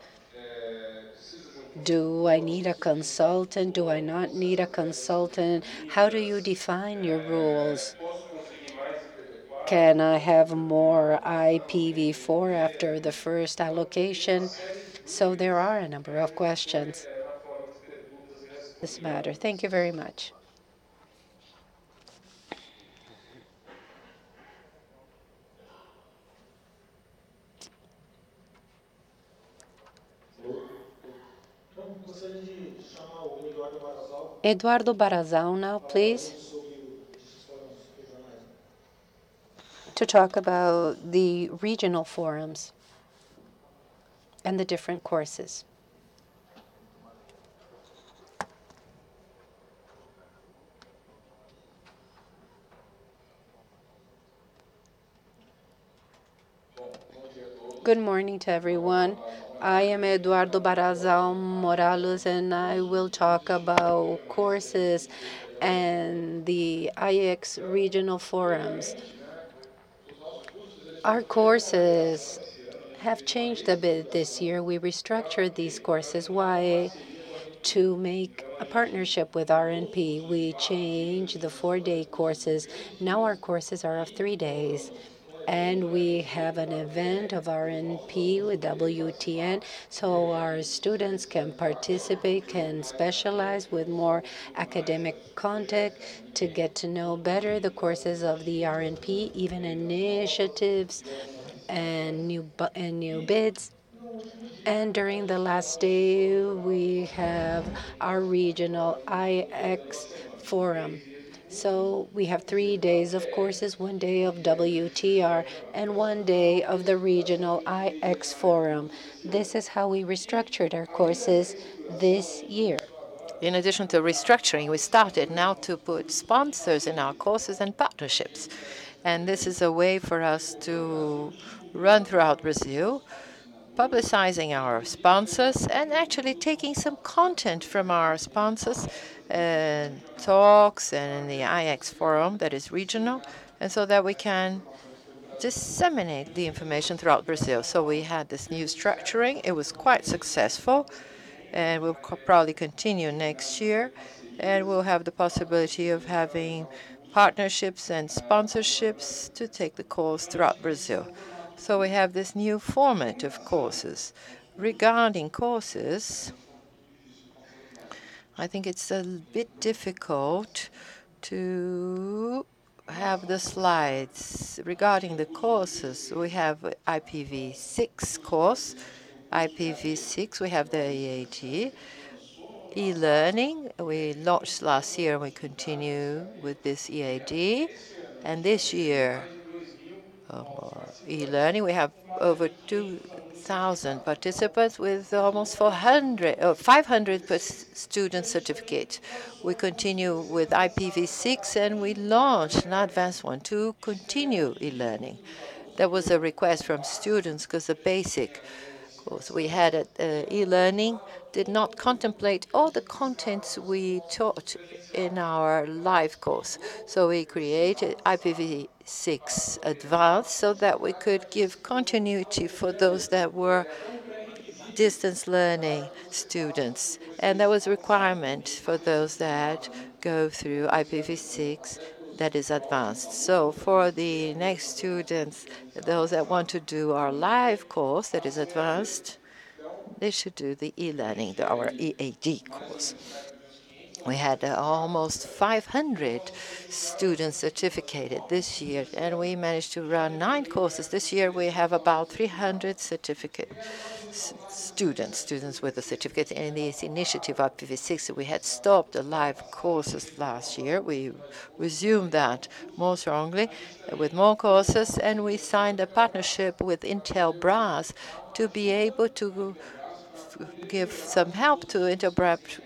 Do I need a consultant? Do I not need a consultant? How do you define your rules? Can I have more IPv4 after the first allocation? So there are a number of questions. This matter. Thank you very much. Eduardo Barazal now, please, to talk about the regional forums and the different courses. Good morning to everyone. I am Eduardo Barazal Morales, and I will talk about courses and the IX regional forums. Our courses have changed a bit this year. We restructured these courses. Why? To make a partnership with RNP. We changed the 4-day courses. Now our courses are of 3 days. And we have an event of RNP with WTN, so our students can participate, can specialize with more academic content to get to know better the courses of the RNP, even initiatives and new bids. And during the last day, we have our regional IX Fórum. So we have 3 days of courses, 1 day of WTR, and 1 day of the regional IX Fórum. This is how we restructured our courses this year. In addition to restructuring, we started now to put sponsors in our courses and partnerships. And this is a way for us to run throughout Brazil, publicizing our sponsors and actually taking some content from our sponsors and talks and the IX Fórum that is regional, and so that we can disseminate the information throughout Brazil. So we had this new structuring. It was quite successful, and we'll probably continue next year. And we'll have the possibility of having partnerships and sponsorships to take the course throughout Brazil. So we have this new format of courses. Regarding courses, I think it's a bit difficult to have the slides. Regarding the courses, we have IPv6 course. IPv6, we have the EAD. E-learning, we launched last year, and we continue with this EAD. And this year, e-learning, we have over 2,000 participants with almost 500 student certificates. We continue with IPv6, and we launched an advanced one to continue e-learning. There was a request from students because the basic course we had at e-learning did not contemplate all the contents we taught in our live course. So we created IPv6 Advanced so that we could give continuity for those that were distance learning students. And there was a requirement for those that go through IPv6 that is advanced. So for the next students, those that want to do our live course that is advanced, they should do the e-learning, our EAD course. We had almost 500 students certificated this year, and we managed to run 9 courses. This year we have about 300 certificate students with a certificate. In this initiative of IPv6, we had stopped the live courses last year. We resumed that more strongly with more courses, and we signed a partnership with Intelbras to be able to give some help to Intelbras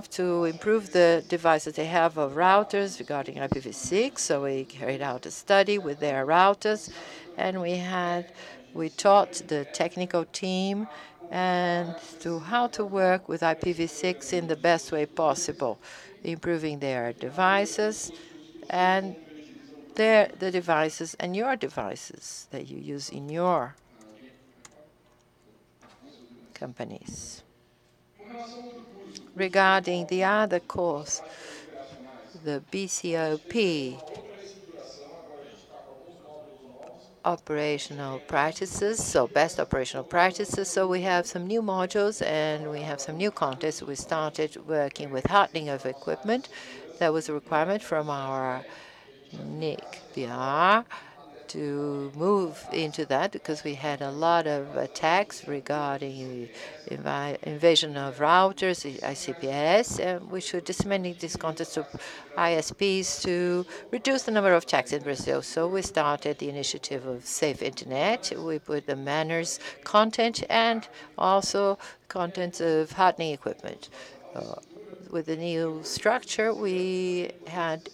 to improve the devices they have of routers regarding IPv6. So we carried out a study with their routers, and we taught the technical team and to how to work with IPv6 in the best way possible, improving their devices and the devices and your devices that you use in your companies. Regarding the other course, the BCOP, operational practices, so best operational practices. So we have some new modules and we have some new contests. We started working with hardening of equipment. That was a requirement from our NIC.br to move into that because we had a lot of attacks regarding invasion of routers, ICPS, and we should disseminate this content to ISPs to reduce the number of attacks in Brazil. So we started the initiative of Safe Internet. We put the manners content and also contents of hardening equipment. With the new structure, we had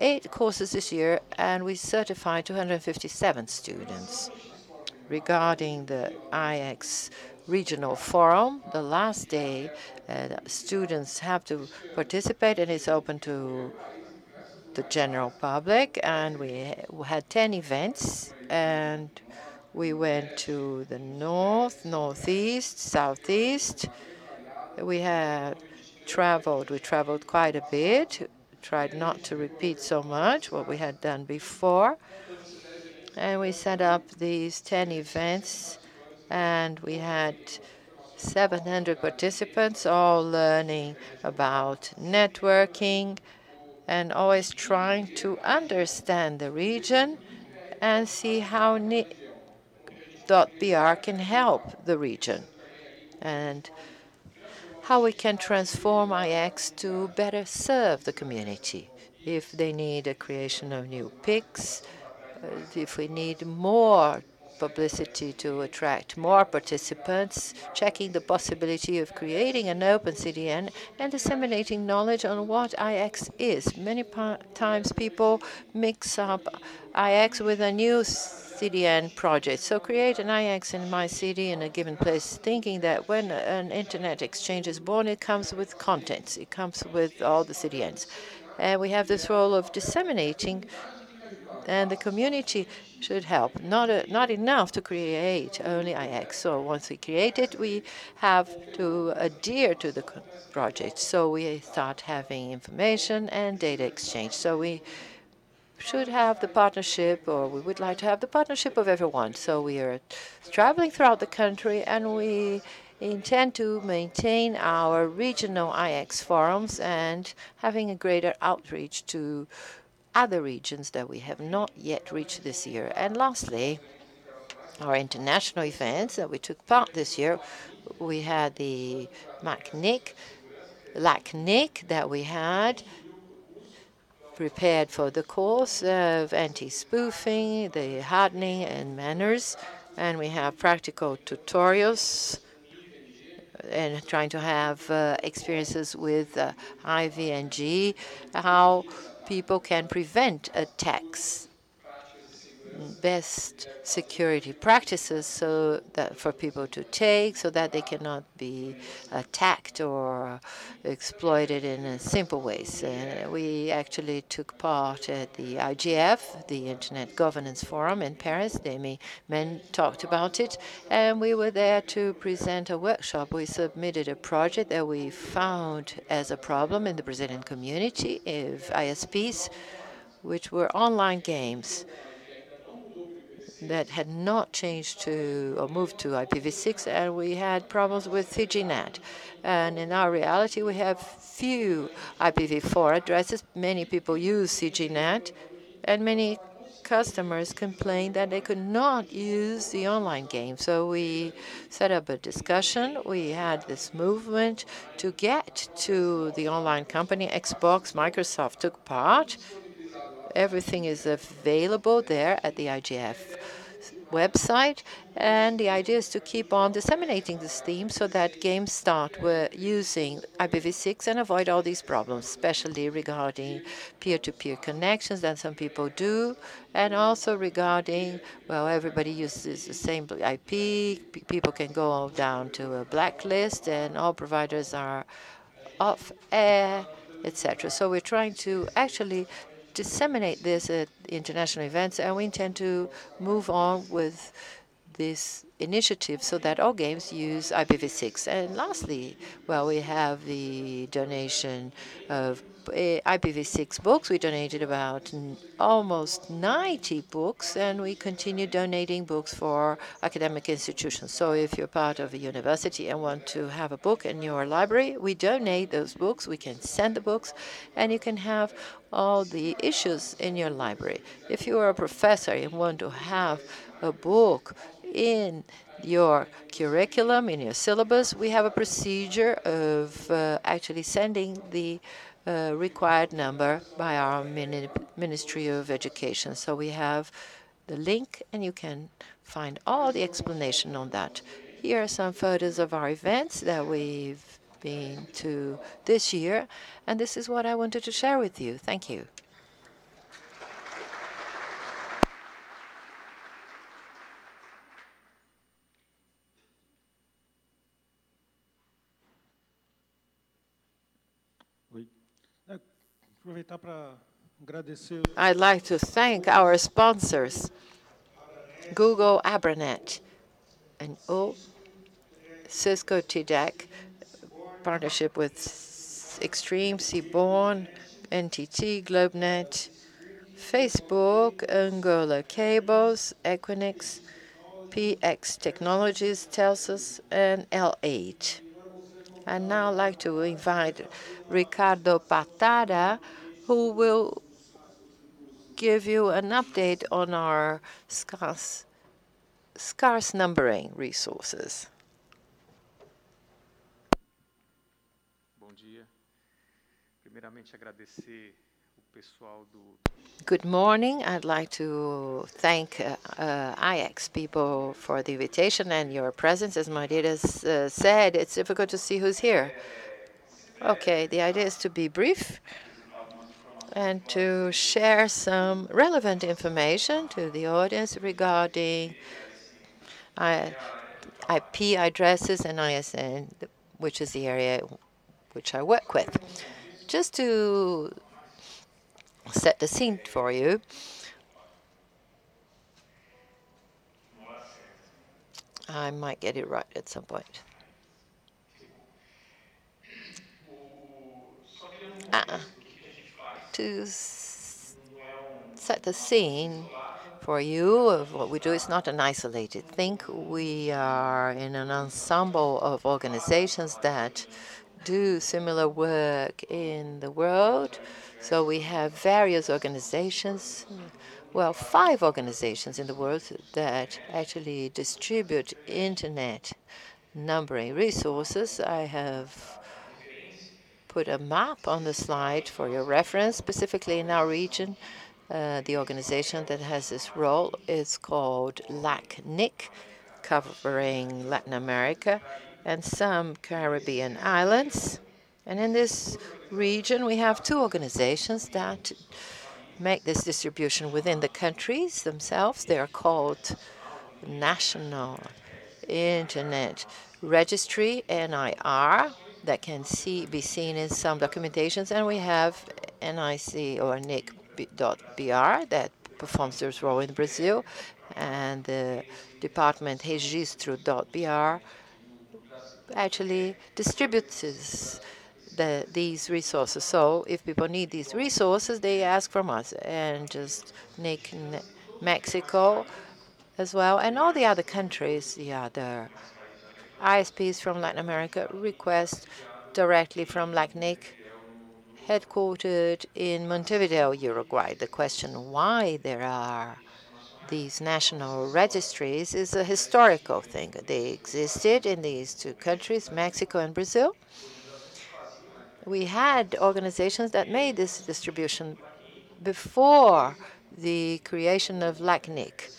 8 courses this year, and we certified 257 students. Regarding the IX Regional Forum, the last day, students have to participate, and it's open to the general public. And we had 10 events, and we went to the north, northeast, southeast. We traveled quite a bit. Tried not to repeat so much what we had done before. And we set up these 10 events, and we had 700 participants, all learning about networking and always trying to understand the region and see how NIC.br can help the region and how we can transform IX to better serve the community. If they need a creation of new PICs, if we need more publicity to attract more participants, checking the possibility of creating an open CDN and disseminating knowledge on what IX is. Many times people mix up IX with a new CDN projects. So create an IX in my city in a given place, thinking that when an internet exchange is born, it comes with contents. It comes with all the CDNs. And we have this role of disseminating, and the community should help. Not enough to create only IX. So once we create it, we have to adhere to the project. So we start having information and data exchange. So we should have the partnership, or we would like to have the partnership of everyone. So we are traveling throughout the country, and we intend to maintain our regional IX forums and having a greater outreach to other regions that we have not yet reached this year. And lastly, our international events that we took part this year. We had the LACNIC that we had prepared for the course of anti-spoofing, the hardening and manners, and we have practical tutorials and trying to have experiences with IVNG, how people can prevent attacks, best security practices so that for people to take so that they cannot be attacked or exploited in simple ways. We actually took part at the IGF, the Internet Governance Forum in Paris. Demi Men talked about it, and we were there to present a workshop. We submitted a project that we found as a problem in the Brazilian community of ISPs, which were online games that had not changed to or moved to IPv6, and we had problems with 3GNet. And in our reality, we have few IPv4 addresses. Many people use 3GNet, and many customers complained that they could not use the online game. So we set up a discussion. We had this movement to get to the online company. Xbox, Microsoft took part. Everything is available there at the IGF website, and the idea is to keep on disseminating this theme so that games start using IPv6 and avoid all these problems, especially regarding peer-to-peer connections that some people do, and also regarding, well, everybody uses the same IP, people can go down to a blacklist, and all providers are off air, etc. So we're trying to actually disseminate this at international events, and we intend to move on with this initiative so that all games use IPv6. And lastly, well, we have the donation of IPv6 books. We donated about almost 90 books, and we continue donating books for academic institutions. So if you're part of a university and want to have a book in your library, we donate those books. We can send the books, and you can have all the issues in your library. If you are a professor and want to have a book in your curriculum, in your syllabus, we have a procedure of actually sending the required number by our Ministry of Education. So we have the link, and you can find all the explanation on that. Here are some photos of our events that we've been to this year, and this is what I wanted to share with you. Thank you. I'd like to thank our sponsors, Google, Abranet, and Cisco TDEC, partnership with Extreme, Seaborn, NTT, GlobeNet, Facebook, Angola Cables, Equinix, PX Technologies, Telsus, and L8. I'd now like to invite Ricardo Patada, who will give you an update on our scarce numbering resources. Good morning. I'd like to thank IX people for the invitation and your presence. As Maria said, it's difficult to see who's here. Okay, the idea is to be brief. and to share some relevant information to the audience regarding IP addresses and ISN, which is the area which I work with. Just to set the scene for you, I might get it right at some point. To set the scene for you of what we do, it's not an isolated thing. We are in an ensemble of organizations that do similar work in the world. So we have various organizations, well, 5 organizations in the world that actually distribute internet numbering resources. I have put a map on the slide for your reference. Specifically in our region, the organization that has this role is called NIC, covering Latin America and some Caribbean islands. And in this region, we have 2 organizations that make this distribution within the countries themselves. They are called National Internet Registry, NIR, that can be seen in some documentations. And we have NIC or NIC.br that performs this role in Brazil. And the department registro.br actually distributes these resources. So if people need these resources, they ask from us. And just NIC Mexico as well, and all the other countries, the other ISPs from Latin America request directly from LACNIC, headquartered in Montevideo, Uruguay. The question why there are these national registries is a historical thing. They existed in these 2 countries, Mexico and Brazil. We had organizations that made this distribution before the creation of LACNIC,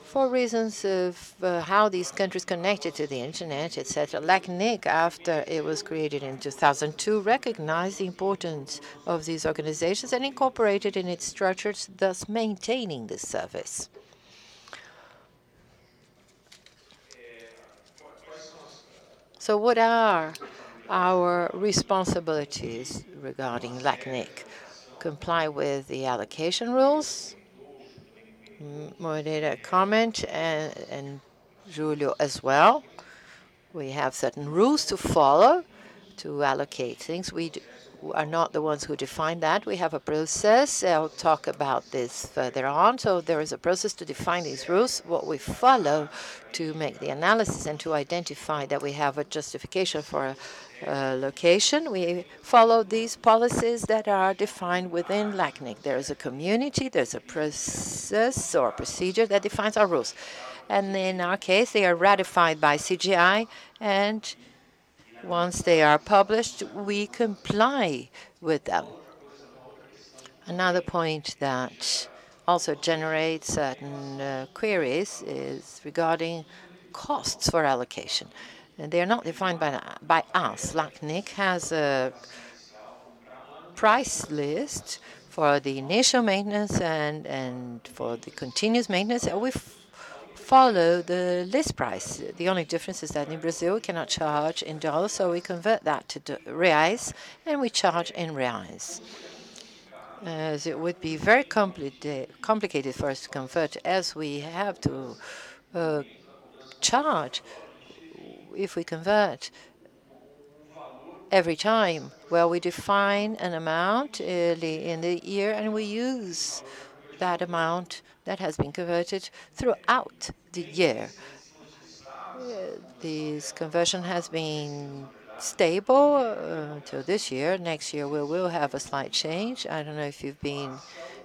for reasons of how these countries connected to the internet, etc. LACNIC, after it was created in 2002, recognized the importance of these organizations and incorporated in its structures, thus maintaining this service. So what are our responsibilities regarding LACNIC? Comply with the allocation rules, Moreira comment, and Julio as well. We have certain rules to follow to allocate things. We are not the ones who define that. We have a process. I'll talk about this further on. So there is a process to define these rules, what we follow to make the analysis and to identify that we have a justification for a location. We follow these policies that are defined within LACNIC. There is a community, there's a process or procedure that defines our rules. And in our case, they are ratified by CGI, and once they are published, we comply with them. Another point that also generates certain queries is regarding costs for allocation. And they are not defined by us. LACNIC has a price list for the initial maintenance and for the continuous maintenance. And we follow the list price. The only difference is that in Brazil we cannot charge in dollars, so we convert that to reais, and we charge in reais. As it would be very complicated for us to convert, as we have to charge if we convert every time. Well, we define an amount early in the year, and we use that amount that has been converted throughout the year. This conversion has been stable until this year. Next year we will have a slight change. I don't know if you've been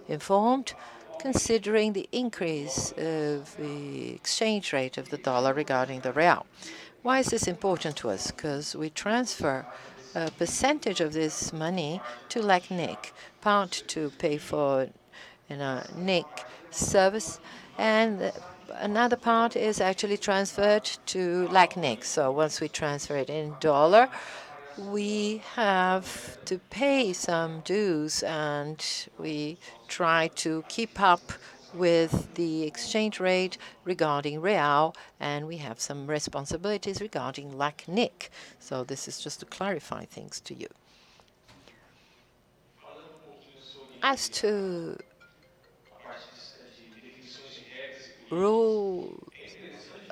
informed, considering the increase of the exchange rate of the dollar regarding the real. Why is this important to us? Because we transfer a percentage of this money to LACNIC, part to pay for NIC service, and another part is actually transferred to LACNIC. So once we transfer it in dollar, we have to pay some dues, and we try to keep up with the exchange rate regarding real, and we have some responsibilities regarding NIC. So this is just to clarify things to you. As to rule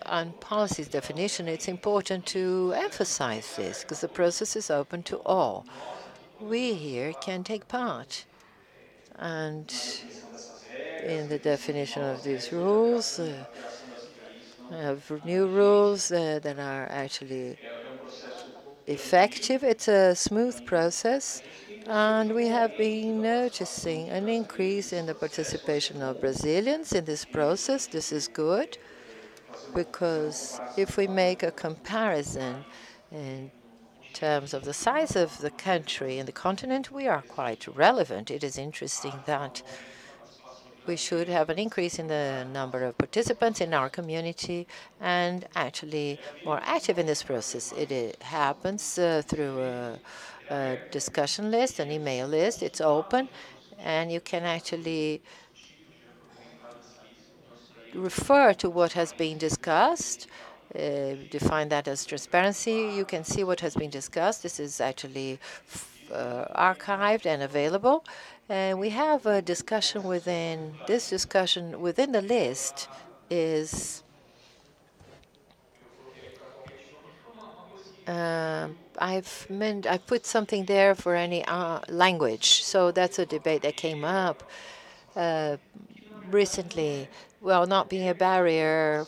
and policies definition, it's important to emphasize this because the process is open to all. We here can take part. And in the definition of these rules, have new rules that are actually effective. It's a smooth process, and we have been noticing an increase in the participation of Brazilians in this process. This is good, because if we make a comparison in terms of the size of the country and the continent, we are quite relevant. It is interesting that we should have an increase in the number of participants in our community and actually more active in this process. It happens through a discussion list, an email list. It's open, and you can actually refer to what has been discussed. Define that as transparency. You can see what has been discussed. This is actually archived and available. And we have a discussion within this discussion within the list is I've put something there for any language. So that's a debate that came up recently. Well, not being a barrier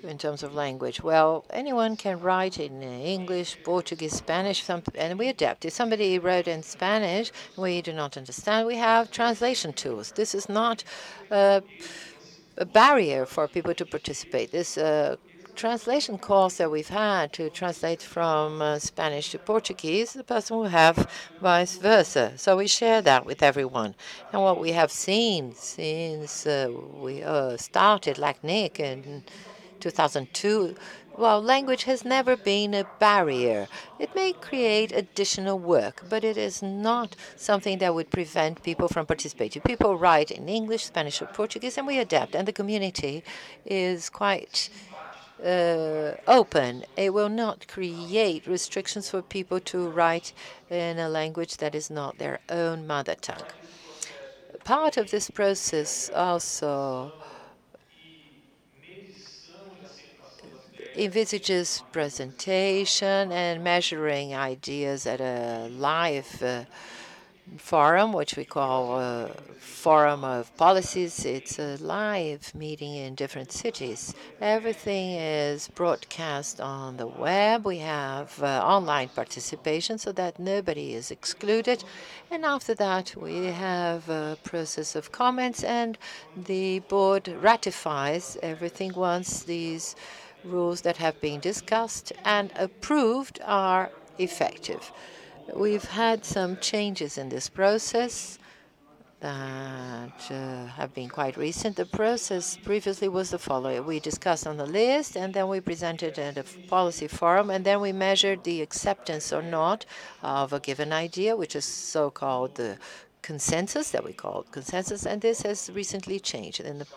in terms of language. Well, anyone can write in English, Portuguese, Spanish, and we adapt. If somebody wrote in Spanish, we do not understand, we have translation tools. This is not a barrier for people to participate. This translation course that we've had to translate from Spanish to Portuguese, the person will have vice versa. So we share that with everyone. And what we have seen since we started NIC in 2002, well, language has never been a barrier. It may create additional work, but it is not something that would prevent people from participating. People write in English, Spanish, or Portuguese, and we adapt. And the community is quite open. It will not create restrictions for people to write in a language that is not their own mother tongue. Part of this process also envisages presentation and measuring ideas at a live forum, which we call a forum of policies. It's a live meeting in different cities. Everything is broadcast on the web. We have online participation so that nobody is excluded. And after that, we have a process of comments, and the board ratifies everything once these rules that have been discussed and approved are effective. We've had some changes in this process that have been quite recent. The process previously was the following. We discussed on the list, and then we presented at a policy forum, and then we measured the acceptance or not of a given idea, which is so-called the consensus, that we call consensus, and this has recently changed. In the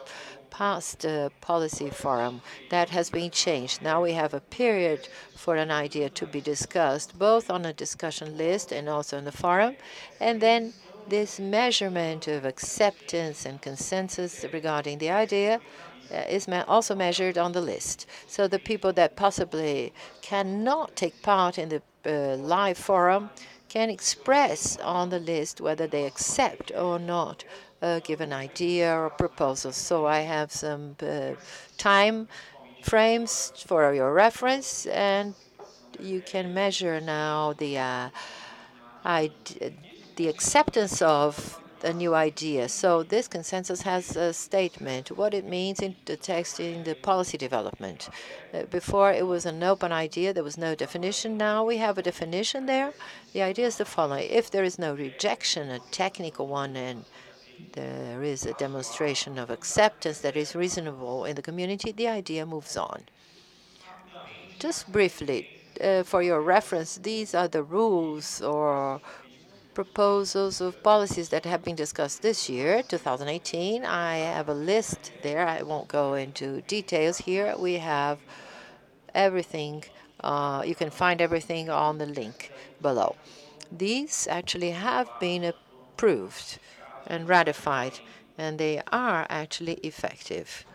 past policy forum, that has been changed. Now we have a period for an idea to be discussed, both on a discussion list and also in the forum, and then this measurement of acceptance and consensus regarding the idea is also measured on the list. So the people that possibly cannot take part in the live forum can express on the list whether they accept or not a given idea or proposal. So I have some time frames for your reference, and you can measure now the acceptance of a new idea. So this consensus has a statement, what it means in the text in the policy development. Before it was an open idea, there was no definition. Now we have a definition there. The idea is the following. If there is no rejection, a technical one, and there is a demonstration of acceptance that is reasonable in the community, the idea moves on. Just briefly, for your reference, these are the rules or proposals of policies that have been discussed this year, 2018. I have a list there. I won't go into details here. We have everything. You can find everything on the link below. These actually have been approved and ratified, and they are actually effective.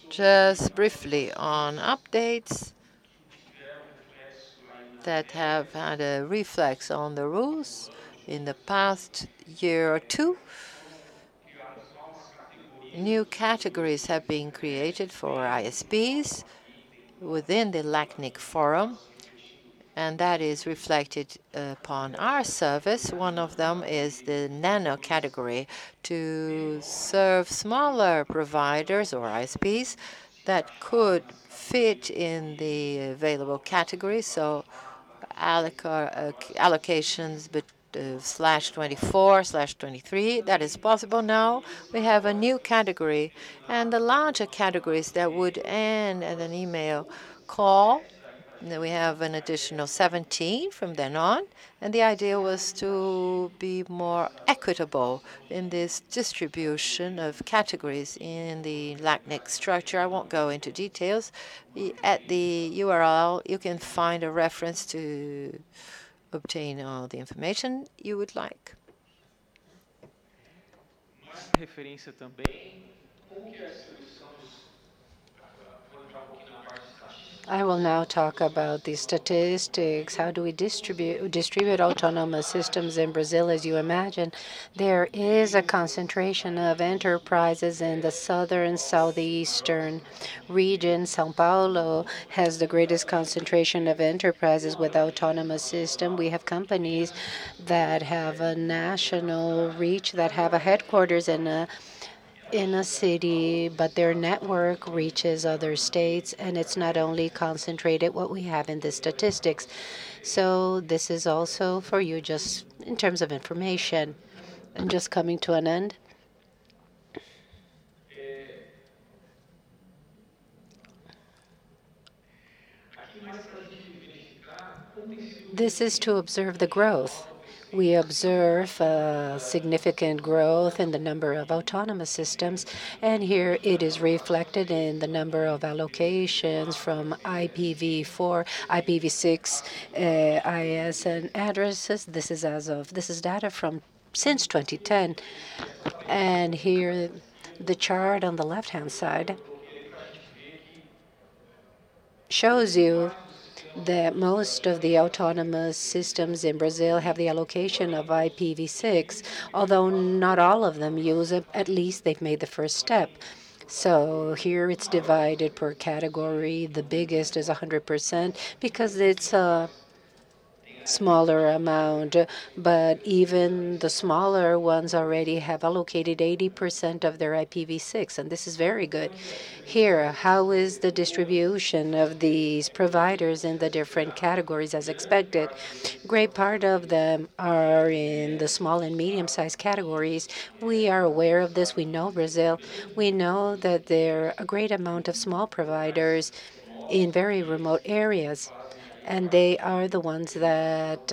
Just briefly on updates that have had a reflex on the rules in the past year or two. New categories have been created for ISPs within the IX Fórum, and that is reflected upon our service. One of them is the nano category to serve smaller providers or ISPs that could fit in the available categories. So allocations /24/23, that is possible now. We have a new category, and the larger categories that would end at an email call. And then we have an additional 17 from then on, and the idea was to be more equitable in this distribution of categories in the LACNIC structure. I won't go into details. At the URL, you can find a reference to obtain all the information you would like. Referência também. I will now talk about the statistics. How do we distribute autonomous systems in Brazil? As you imagine, there is a concentration of enterprises in the southern, southeastern region. São Paulo has the greatest concentration of enterprises with autonomous system. We have companies that have a national reach, that have a headquarters in a city, but their network reaches other states, and it's not only concentrated what we have in the statistics. So this is also for you just in terms of information. I'm just coming to an end. This is to observe the growth. We observe significant growth in the number of autonomous systems, and here it is reflected in the number of allocations from IPv4, IPv6, IS, and addresses. This is data from since 2010, and here the chart on the left-hand side shows you that most of the autonomous systems in Brazil have the allocation of IPv6, although not all of them use it. At least they've made the first step. So here it's divided per category. The biggest is 100% because it's a smaller amount, but even the smaller ones already have allocated 80% of their IPv6, and this is very good. Here, how is the distribution of these providers in the different categories as expected? Great part of them are in the small and medium-sized categories. We are aware of this. We know Brazil. We know that there are a great amount of small providers in very remote areas, and they are the ones that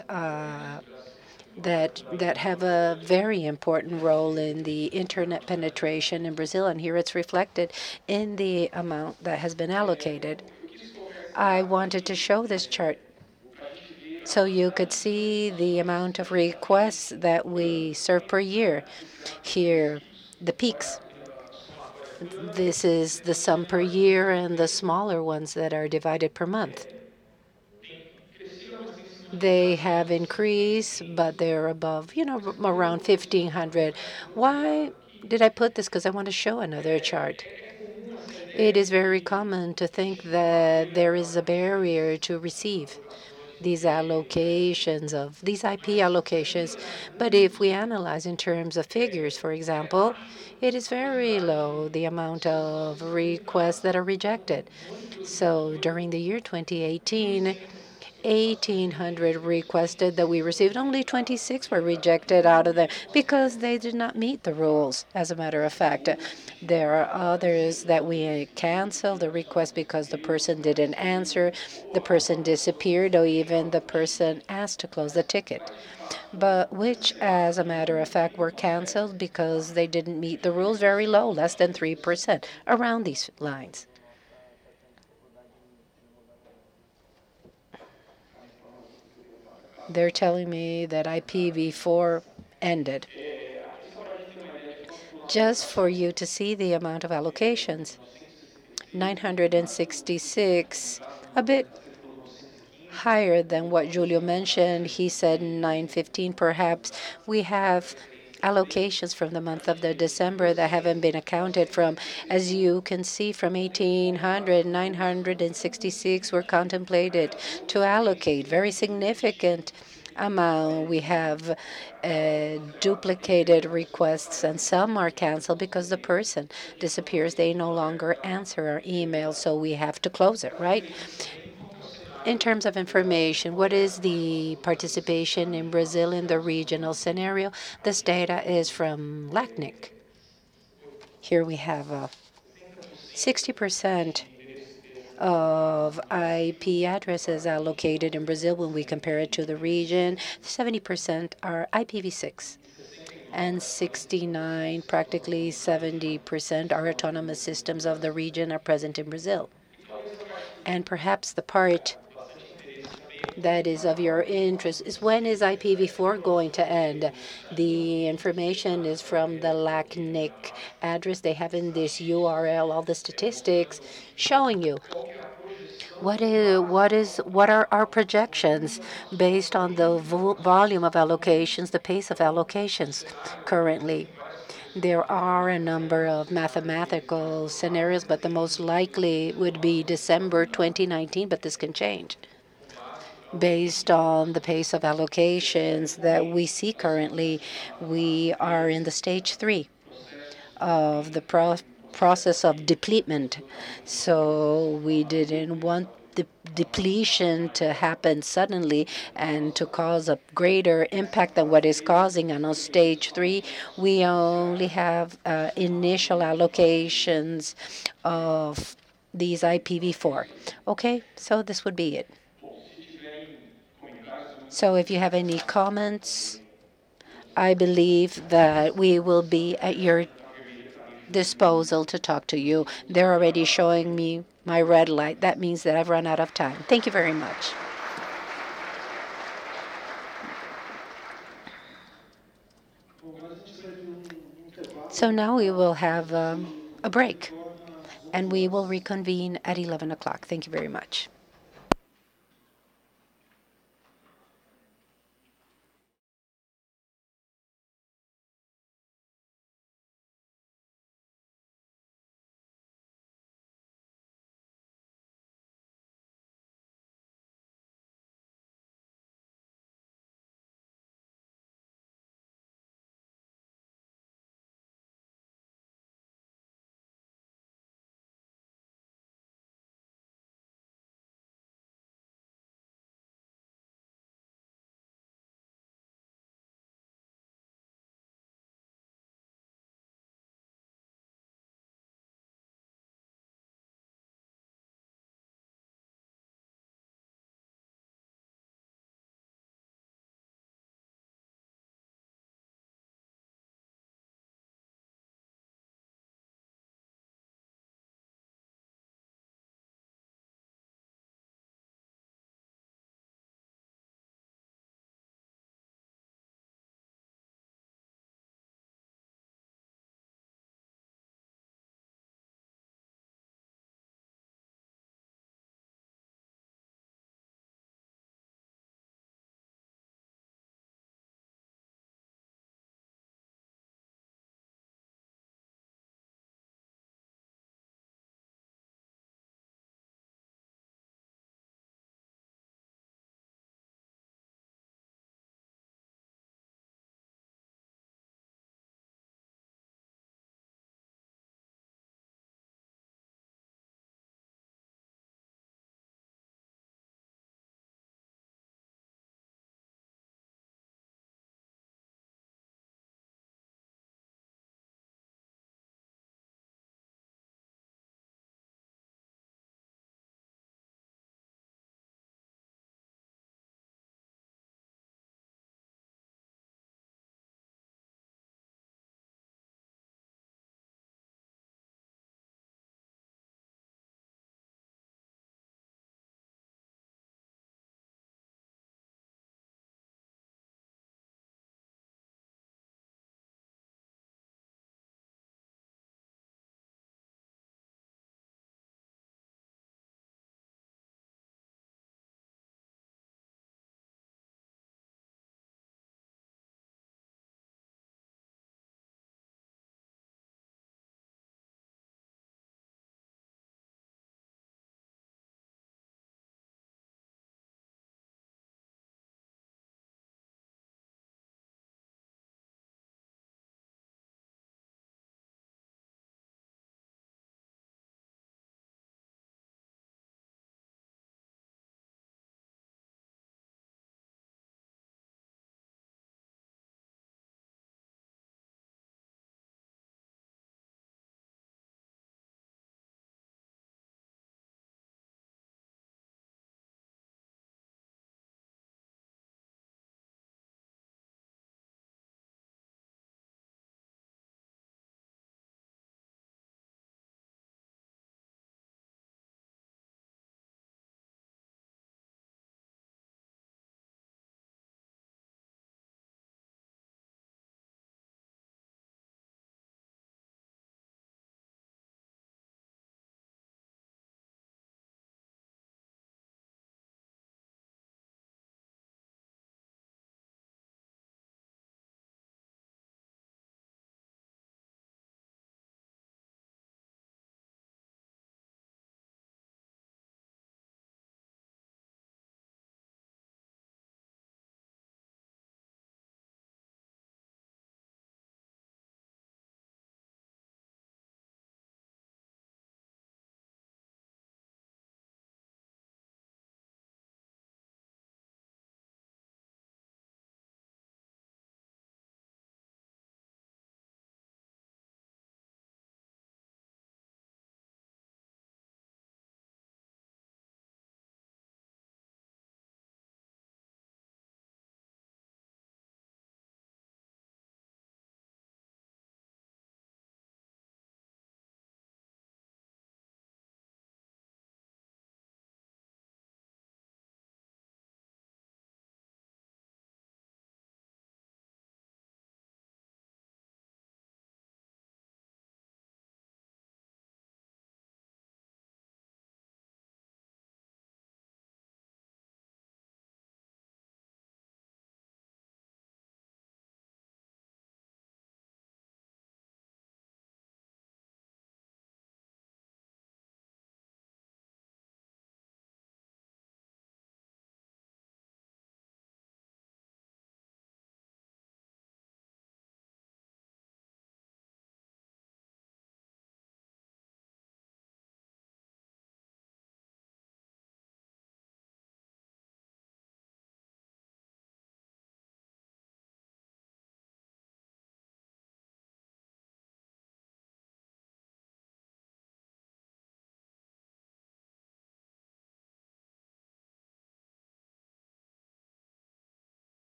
have a very important role in the internet penetration in Brazil, and here it's reflected in the amount that has been allocated. I wanted to show this chart so you could see the amount of requests that we serve per year. Here, the peaks. This is the sum per year and the smaller ones that are divided per month. They have increased, but they're above, around 1,500. Why did I put this? Because I want to show another chart. It is very common to think that there is a barrier to receive these allocations of these IP allocations. But if we analyze in terms of figures, for example, it is very low, the amount of requests that are rejected. So during the year 2018, 1,800 requested that we received. Only 26 were rejected out of them because they did not meet the rules. As a matter of fact, there are others that we canceled the request because the person didn't answer, the person disappeared, or even the person asked to close the ticket. But which, as a matter of fact, were canceled because they didn't meet the rules, very low, less than 3%, around these lines. They're telling me that IPv4 ended. Just for you to see the amount of allocations, 966, a bit higher than what Julio mentioned. He said 915. Perhaps we have allocations from the month of December that haven't been accounted from. As you can see, from 1,800, 966 were contemplated to allocate. Very significant amount. We have duplicated requests, and some are canceled because the person disappears. They no longer answer our emails, so we have to close it, right? In terms of information, what is the participation in Brazil in the regional scenario? This data is from LACNIC. Here we have 60% of IP addresses allocated in Brazil when we compare it to the region. 70% are IPv6, and 69, practically 70%, are autonomous systems of the region are present in Brazil. And perhaps the part that is of your interest is, when is IPv4 going to end? The information is from the LACNIC address. They have in this URL all the statistics showing you what are our projections based on the volume of allocations, the pace of allocations currently. There are a number of mathematical scenarios, but the most likely would be December 2019, but this can change based on the pace of allocations that we see currently. We are in the stage 3 of the process of depletion. So we didn't want the depletion to happen suddenly and to cause a greater impact than what is causing. And on stage 3, we only have initial allocations of these IPv4. Okay, so this would be it. So if you have any comments, I believe that we will be at your disposal to talk to you. They're already showing me my red light. That means that I've run out of time. Thank you very much. So now we will have a break, and we will reconvene at 11 o'clock. Thank you very much.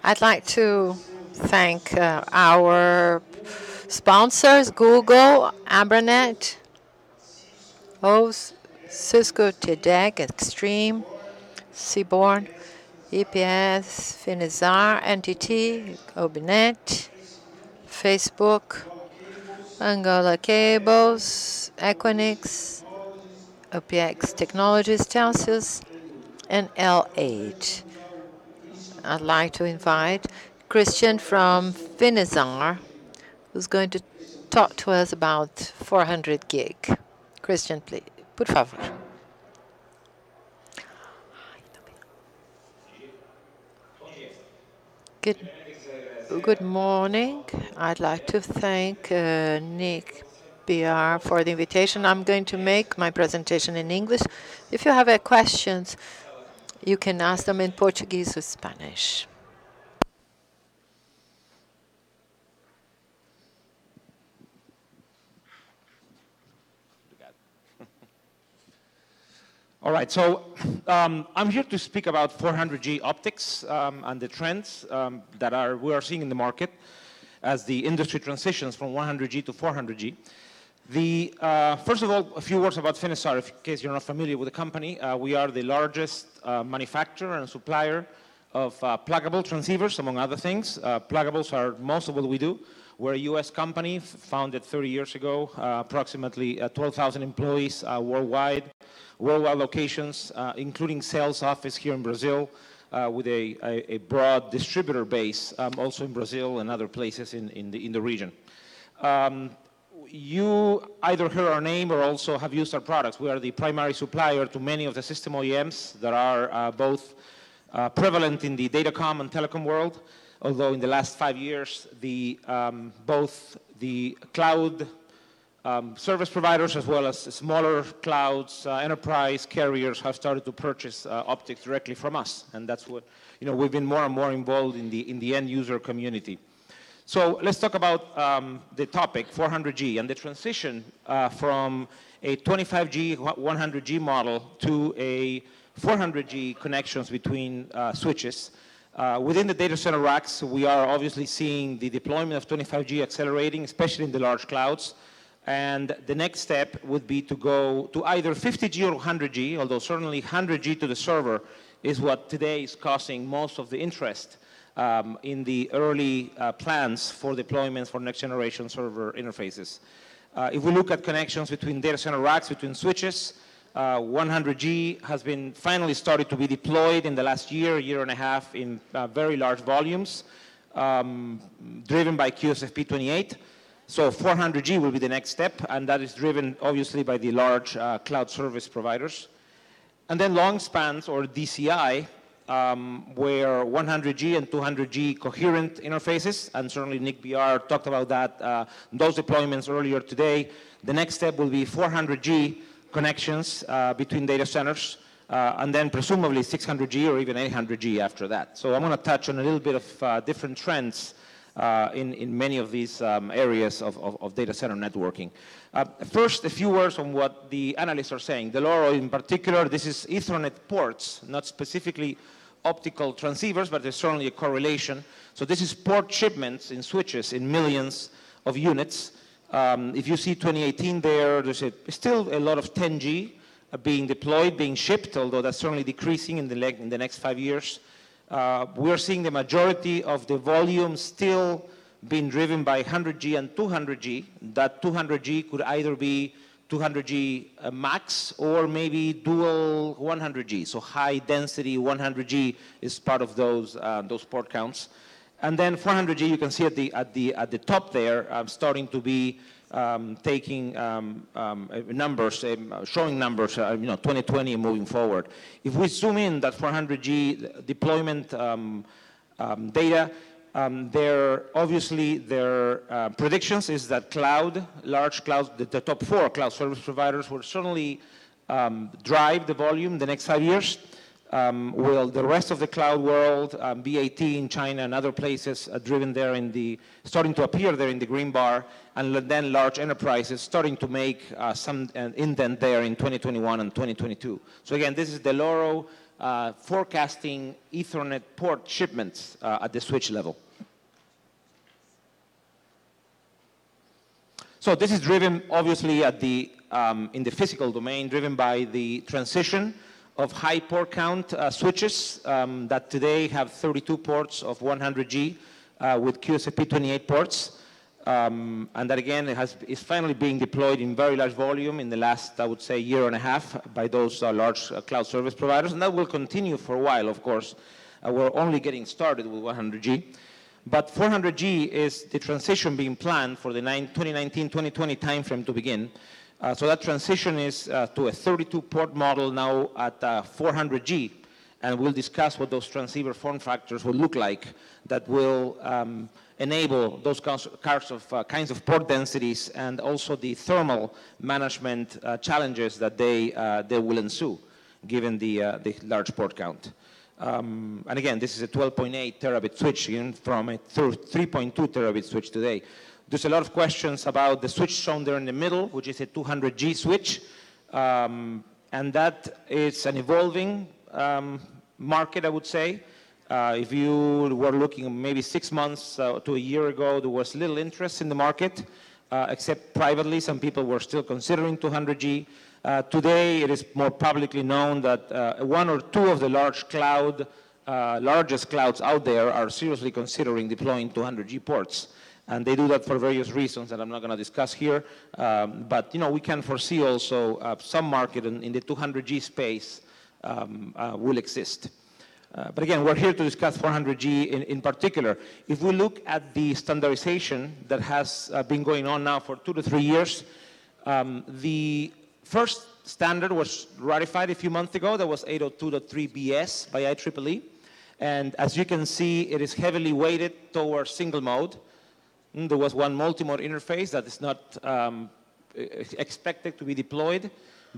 I'd like to thank our sponsors, Google, Abranet, OS, Cisco, TEDx, Extreme, Seaborn, EPS, Finizar, NTT, Obinet, Facebook, Angola Cables, Equinix, OPX Technologies, Telsius, and L8. I'd like to invite Christian from Finizar, who's going to talk to us about 400 gig. Christian, please, por favor. Good morning. I'd like to thank NIC.br for the invitation. I'm going to make my presentation in English. If you have questions, you can ask them in Portuguese or Spanish. All right, so I'm here to speak about 400G optics and the trends that we are seeing in the market as the industry transitions from 100G to 400G. First of all, a few words about Finizar, in case you're not familiar with the company. We are the largest manufacturer and supplier of pluggable transceivers, among other things. Pluggables are most of what we do. We're a US company founded 30 years ago, approximately 12,000 employees worldwide locations, including sales office here in Brazil, with a broad distributor base, also in Brazil and other places in the region. You either heard our name or also have used our products. We are the primary supplier to many of the system OEMs that are both prevalent in the datacom and telecom world, although in the last 5 years, both the cloud service providers as well as smaller clouds, enterprise carriers have started to purchase optics directly from us. And that's what, we've been more and more involved in the end user community. So let's talk about the topic, 400G, and the transition from a 25G, 100G model to a 400G connections between switches. Within the data center racks, we are obviously seeing the deployment of 25G accelerating, especially in the large clouds. And the next step would be to go to either 50G or 100G, although certainly 100G to the server is what today is causing most of the interest in the early plans for deployments for next generation server interfaces. If we look at connections between data center racks, between switches, 100G has been finally started to be deployed in the last year and a half in very large volumes, driven by QSFP28. So 400G will be the next step, and that is driven obviously by the large cloud service providers. And then long spans, or DCI, where 100G and 200G coherent interfaces, and certainly NIC.br talked about that, those deployments earlier today. The next step will be 400G connections between data centers, and then presumably 600G or even 800G after that. So I'm going to touch on a little bit of different trends in many of these areas of data center networking. First, a few words on what the analysts are saying. Deloro in particular, this is Ethernet ports, not specifically optical transceivers, but there's certainly a correlation. So this is port shipments in switches in millions of units. If you see 2018 there's still a lot of 10G being deployed, being shipped, although that's certainly decreasing in the next 5 years. We're seeing the majority of the volume still being driven by 100G and 200G. That 200G could either be 200G max or maybe dual 100G. So high density 100G is part of those port counts. And then 400G, you can see at the top there, starting to be taking numbers, showing numbers, 2020 and moving forward. If we zoom in that 400G deployment data, their predictions is that large clouds, the top 4 cloud service providers will certainly drive the volume the next 5 years. Will the rest of the cloud world, VIII in China and other places, driven there starting to appear there in the green bar, and then large enterprises starting to make some indent there in 2021 and 2022. So again, this is Deloro forecasting Ethernet port shipments at the switch level. So this is driven, obviously, at the, in the physical domain, driven by the transition of high port count switches that today have 32 ports of 100G with QSFP28 ports. And that, again, is finally being deployed in very large volume in the last, I would say, year and a half by those large cloud service providers. And that will continue for a while, of course. We're only getting started with 100G. But 400G is the transition being planned for the 2019-2020 timeframe to begin. So that transition is to a 32-port model now at 400G. And we'll discuss what those transceiver form factors will look like that will enable those kinds of port densities and also the thermal management challenges that they will ensue, given the large port count. And again, this is a 12.8 terabit switch from a 3.2 terabit switch today. There's a lot of questions about the switch shown there in the middle, which is a 200G switch. And that is an evolving market, I would say. If you were looking maybe 6 months to a year ago, there was little interest in the market, except privately. Some people were still considering 200G. Today, it is more publicly known that one or two of the largest clouds out there are seriously considering deploying 200G ports. And they do that for various reasons that I'm not going to discuss here. But we can foresee also some market in the 200G space will exist. But again, we're here to discuss 400G in particular. If we look at the standardization that has been going on now for 2 to 3 years, the first standard was ratified a few months ago. That was 802.3bs by IEEE. And as you can see, it is heavily weighted towards single mode. There was one multi-mode interface that is not expected to be deployed.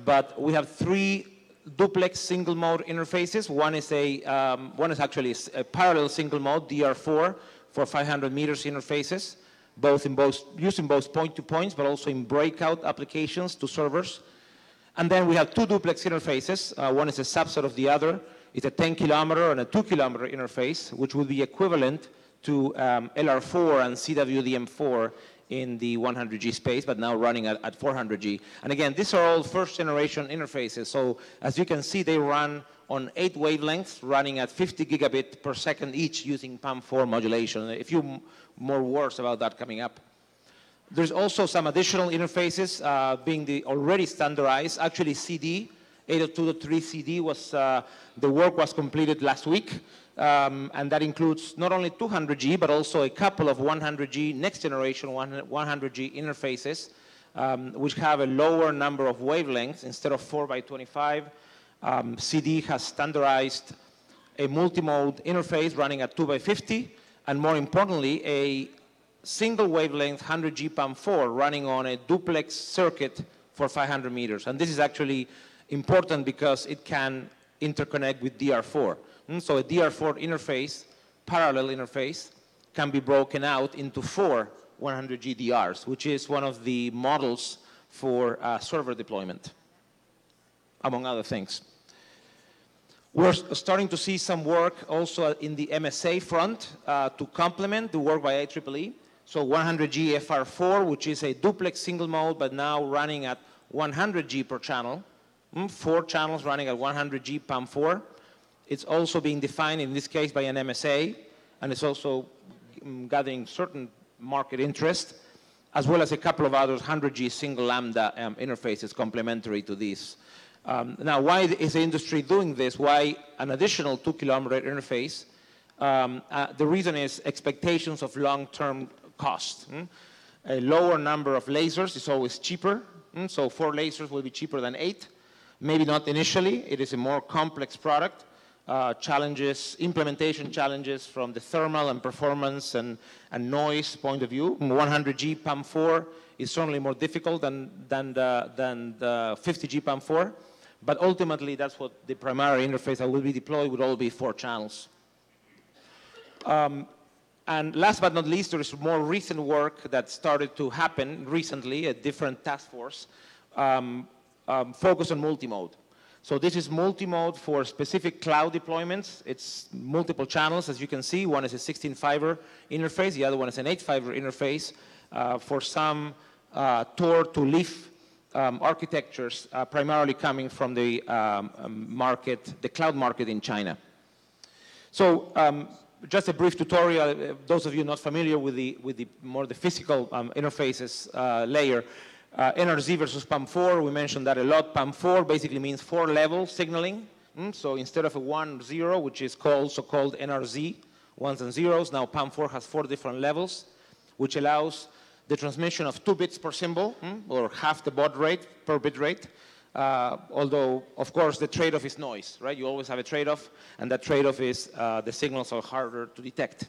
But we have 3 duplex single mode interfaces. One is actually a parallel single mode, DR4, for 500 meters interfaces, using both point-to-points, but also in breakout applications to servers. And then we have 2 duplex interfaces. One is a subset of the other. It's a 10-kilometer and a 2-kilometer interface, which would be equivalent to LR4 and CWDM4 in the 100G space, but now running at 400G. And again, these are all first-generation interfaces. So as you can see, they run on 8 wavelengths, running at 50 gigabit per second each using PAM4 modulation. A few more words about that coming up. There's also some additional interfaces being already standardized. Actually, CD, 802.3 CD, the work was completed last week. And that includes not only 200G, but also a couple of 100G, next generation 100G interfaces, which have a lower number of wavelengths instead of 4x25. CD has standardized a multi-mode interface running at 2x50, and more importantly, a single wavelength 100G PAM4 running on a duplex circuit for 500 meters. And this is actually important because it can interconnect with DR4. So a DR4 interface, parallel interface, can be broken out into 4 100G DRs, which is one of the models for server deployment, among other things. We're starting to see some work also in the MSA front to complement the work by IEEE. So 100G FR4, which is a duplex single mode, but now running at 100G per channel. 4 channels running at 100G PAM4. It's also being defined, in this case, by an MSA, and it's also gathering certain market interest, as well as a couple of other 100G single lambda interfaces complementary to these. Now, why is the industry doing this? Why an additional 2-kilometer interface? The reason is expectations of long-term cost. A lower number of lasers is always cheaper. So 4 lasers will be cheaper than 8. Maybe not initially. It is a more complex product. Implementation challenges from the thermal and performance and noise point of view. 100G PAM4 is certainly more difficult than the 50G PAM4. But ultimately, that's what the primary interface that will be deployed would all be 4 channels. And last but not least, there is more recent work that started to happen recently, a different task force, focused on multimode. So this is multi-mode for specific cloud deployments. It's multiple channels, as you can see. One is a 16-fiber interface. The other one is an 8-fiber interface for some Tor to Leaf architectures, primarily coming from the market, the cloud market in China. So just a brief tutorial. Those of you not familiar with the more the physical interfaces layer, NRZ versus PAM4, we mentioned that a lot. PAM4 basically means 4-level signaling. So instead of a 1, 0, which is also called NRZ, ones and zeros, now PAM4 has 4 different levels, which allows the transmission of 2 bits per symbol, or half the baud rate per bit rate. Although, of course, the trade-off is noise, right? You always have a trade-off, and that trade-off is the signals are harder to detect.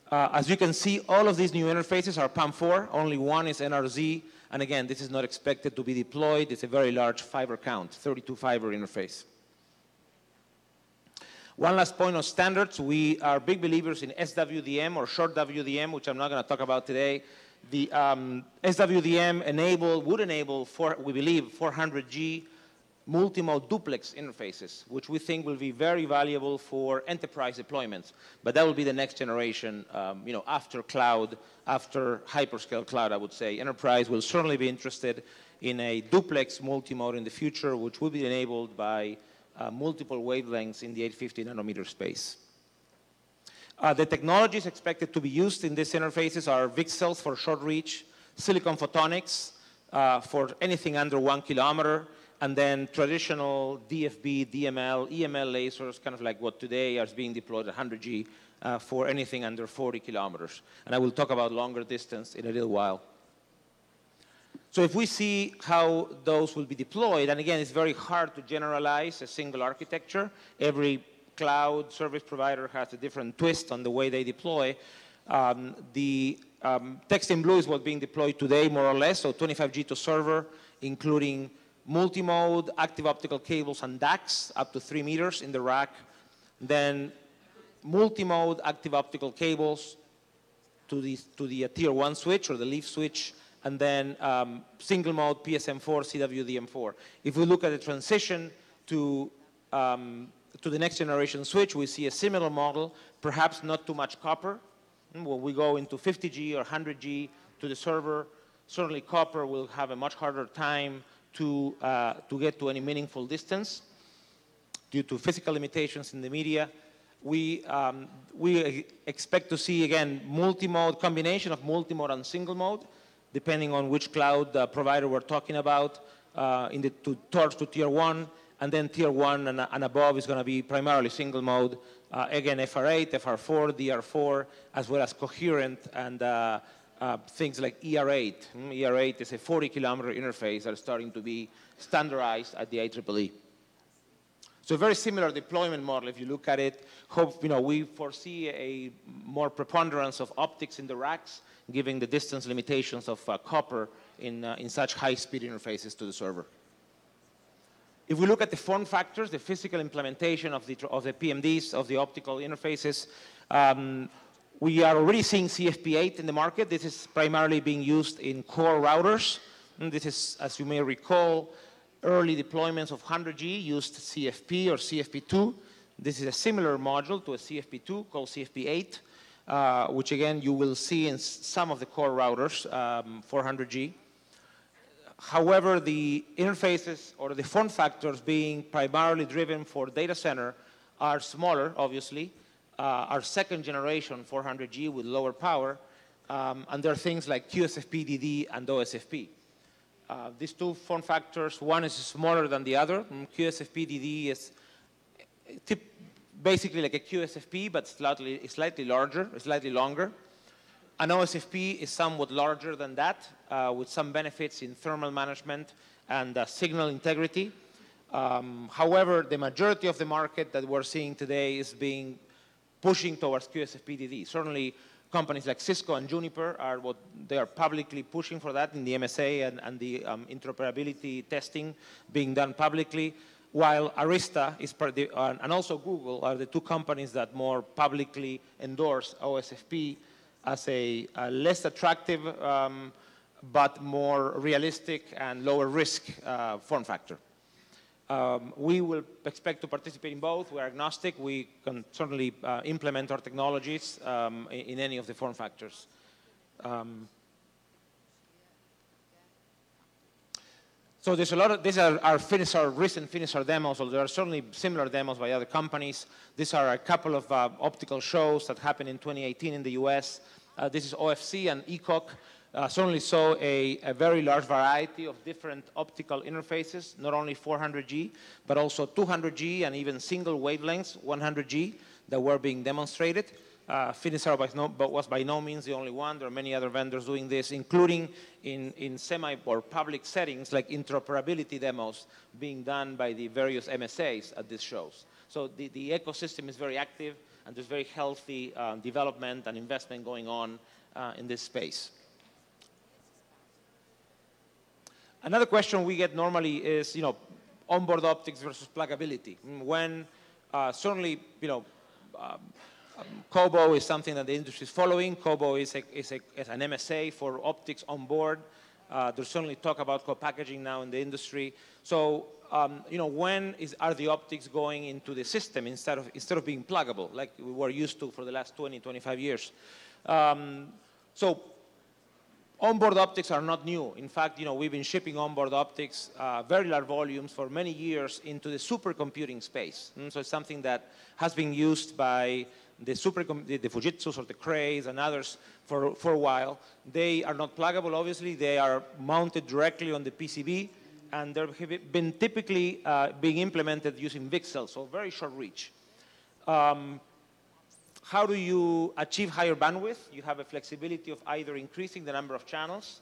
As you can see, all of these new interfaces are PAM4. Only one is NRZ. And again, this is not expected to be deployed. It's a very large fiber count, 32-fiber interface. One last point on standards. We are big believers in SWDM or short WDM, which I'm not going to talk about today. The SWDM would enable, we believe, 400G multi-mode duplex interfaces, which we think will be very valuable for enterprise deployments. But that will be the next generation, after cloud, after hyperscale cloud, I would say. Enterprise will certainly be interested in a duplex multi-mode in the future, which will be enabled by multiple wavelengths in the 850 nanometer space. The technologies expected to be used in these interfaces are VCSELs for short reach, silicon photonics for anything under 1 kilometer, and then traditional DFB, DML, EML lasers, kind of like what today is being deployed at 100G for anything under 40 kilometers. And I will talk about longer distance in a little while. So if we see how those will be deployed, and again, it's very hard to generalize a single architecture. Every cloud service provider has a different twist on the way they deploy. Text in blue is what's being deployed today, more or less, so 25G to server, including multi-mode, active optical cables, and DACs up to 3 meters in the rack. Then multi-mode active optical cables to the tier 1 switch or the leaf switch, and then single-mode PSM4, CWDM4. If we look at the transition to the next generation switch, we see a similar model, perhaps not too much copper. When we go into 50G or 100G to the server, certainly copper will have a much harder time to get to any meaningful distance due to physical limitations in the media. We expect to see, again, multi-mode, combination of multi-mode and single mode, depending on which cloud provider we're talking about, towards to tier 1, and then tier 1 and above is going to be primarily single mode. Again, FR8, FR4, DR4, as well as coherent and things like ER8. ER8 is a 40-kilometer interface that is starting to be standardized at the IEEE. So a very similar deployment model, if you look at it. We foresee a more preponderance of optics in the racks, given the distance limitations of copper in such high-speed interfaces to the server. If we look at the form factors, the physical implementation of the PMDs, of the optical interfaces, we are already seeing CFP8 in the market. This is primarily being used in core routers. And this is, as you may recall, early deployments of 100G used CFP or CFP2. This is a similar module to a CFP2 called CFP8, which again you will see in some of the core routers for 100G. However, the interfaces or the form factors being primarily driven for data center are smaller, obviously. Our second generation 400G with lower power, and there are things like QSFP-DD and OSFP. These two form factors, one is smaller than the other. QSFP-DD is basically like a QSFP, but slightly larger, slightly longer. An OSFP is somewhat larger than that, with some benefits in thermal management and signal integrity. However, the majority of the market that we're seeing today is pushing towards QSFP-DD. Certainly, companies like Cisco and Juniper they are publicly pushing for that in the MSA and the interoperability testing being done publicly, while Arista and also Google are the two companies that more publicly endorse OSFP as a less attractive but more realistic and lower risk form factor. We will expect to participate in both. We're agnostic. We can certainly implement our technologies in any of the form factors. So there's a lot of, these are our recent finisher demos, although there are certainly similar demos by other companies. These are a couple of optical shows that happened in 2018 in the US. This is OFC and ECOC. Certainly saw a very large variety of different optical interfaces, not only 400G, but also 200G and even single wavelengths, 100G, that were being demonstrated. Finisar was by no means the only one. There are many other vendors doing this, including in semi or public settings like interoperability demos being done by the various MSAs at these shows. So the ecosystem is very active, and there's very healthy development and investment going on in this space. Another question we get normally is, onboard optics versus pluggability. When certainly, COBO is something that the industry is following. COBO is an MSA for optics on board. There's certainly talk about co-packaging now in the industry. So, when are the optics going into the system instead of being pluggable, like we were used to for the last 20, 25 years? So, onboard optics are not new. In fact, we've been shipping onboard optics, very large volumes for many years into the supercomputing space. So it's something that has been used by the Fujitsus or the Crays and others for a while. They are not pluggable, obviously. They are mounted directly on the PCB, and they've been typically being implemented using VCSELs, so very short reach. How do you achieve higher bandwidth? You have a flexibility of either increasing the number of channels.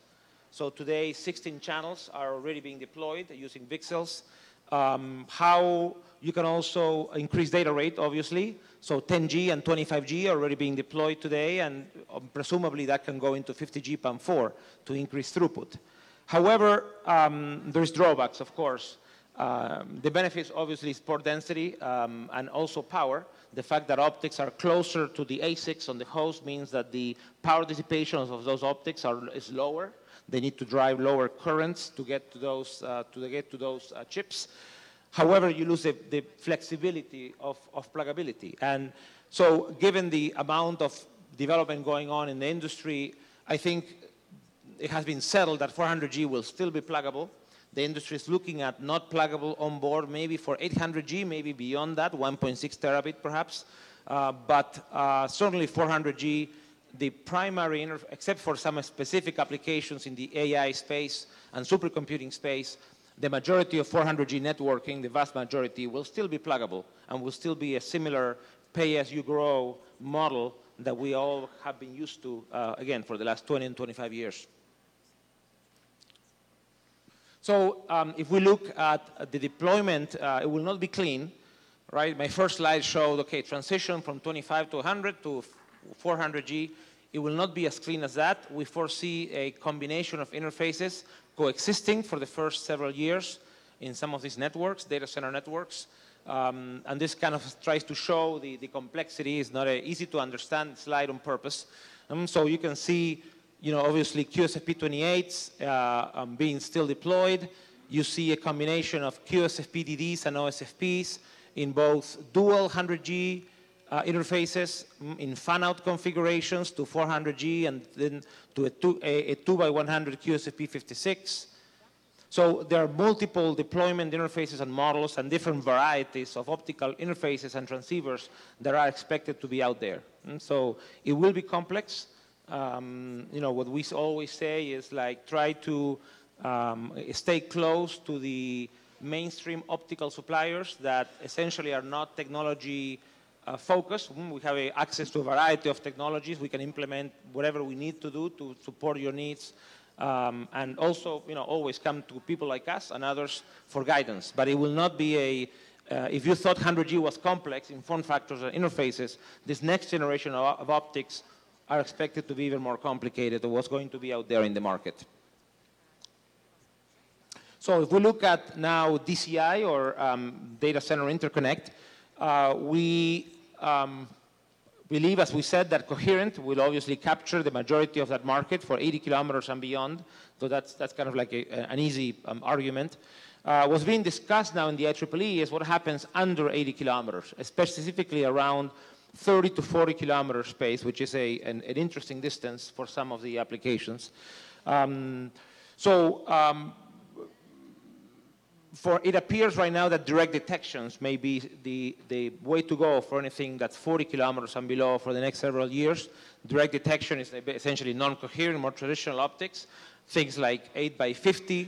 So today, 16 channels are already being deployed using VCSELs. How you can also increase data rate, obviously. So 10G and 25G are already being deployed today, and presumably that can go into 50G PAM4 to increase throughput. However, there's drawbacks, of course. The benefits, obviously, is port density and also power. The fact that optics are closer to the ASICs on the host means that the power dissipation of those optics is lower. They need to drive lower currents to get to those chips. However, you lose the flexibility of pluggability. And so given the amount of development going on in the industry, I think it has been settled that 400G will still be pluggable. The industry is looking at not pluggable on board, maybe for 800G, maybe beyond that, 1.6 terabit perhaps. But certainly 400G, the primary, except for some specific applications in the AI space and supercomputing space, the majority of 400G networking, the vast majority, will still be pluggable and will still be a similar pay-as-you-grow model that we all have been used to, again, for the last 20 and 25 years. So if we look at the deployment, it will not be clean, right? My first slide showed, okay, transition from 25 to 100 to 400G. It will not be as clean as that. We foresee a combination of interfaces coexisting for the first several years in some of these networks, data center networks. And this kind of tries to show the complexity. It's not an easy to understand slide on purpose. So you can see, obviously QSFP28s being still deployed. You see a combination of QSFP-DDs and OSFPs in both dual 100G interfaces, in fan-out configurations to 400G and then to a 2x100 QSFP56. So there are multiple deployment interfaces and models and different varieties of optical interfaces and transceivers that are expected to be out there. And so it will be complex. What we always say is like try to stay close to the mainstream optical suppliers that essentially are not technology focused. We have access to a variety of technologies. We can implement whatever we need to do to support your needs. And also, always come to people like us and others for guidance. But it will not be if you thought 100G was complex in form factors and interfaces, this next generation of optics are expected to be even more complicated than what's going to be out there in the market. So if we look at now DCI or data center interconnect, we believe, as we said, that coherent will obviously capture the majority of that market for 80 kilometers and beyond. So that's kind of like an easy argument. What's being discussed now in the IEEE is what happens under 80 kilometers, specifically around 30 to 40 kilometer space, which is an interesting distance for some of the applications. It appears right now that direct detections may be the way to go for anything that's 40 kilometers and below for the next several years. Direct detection is essentially non-coherent, more traditional optics, things like 8x50,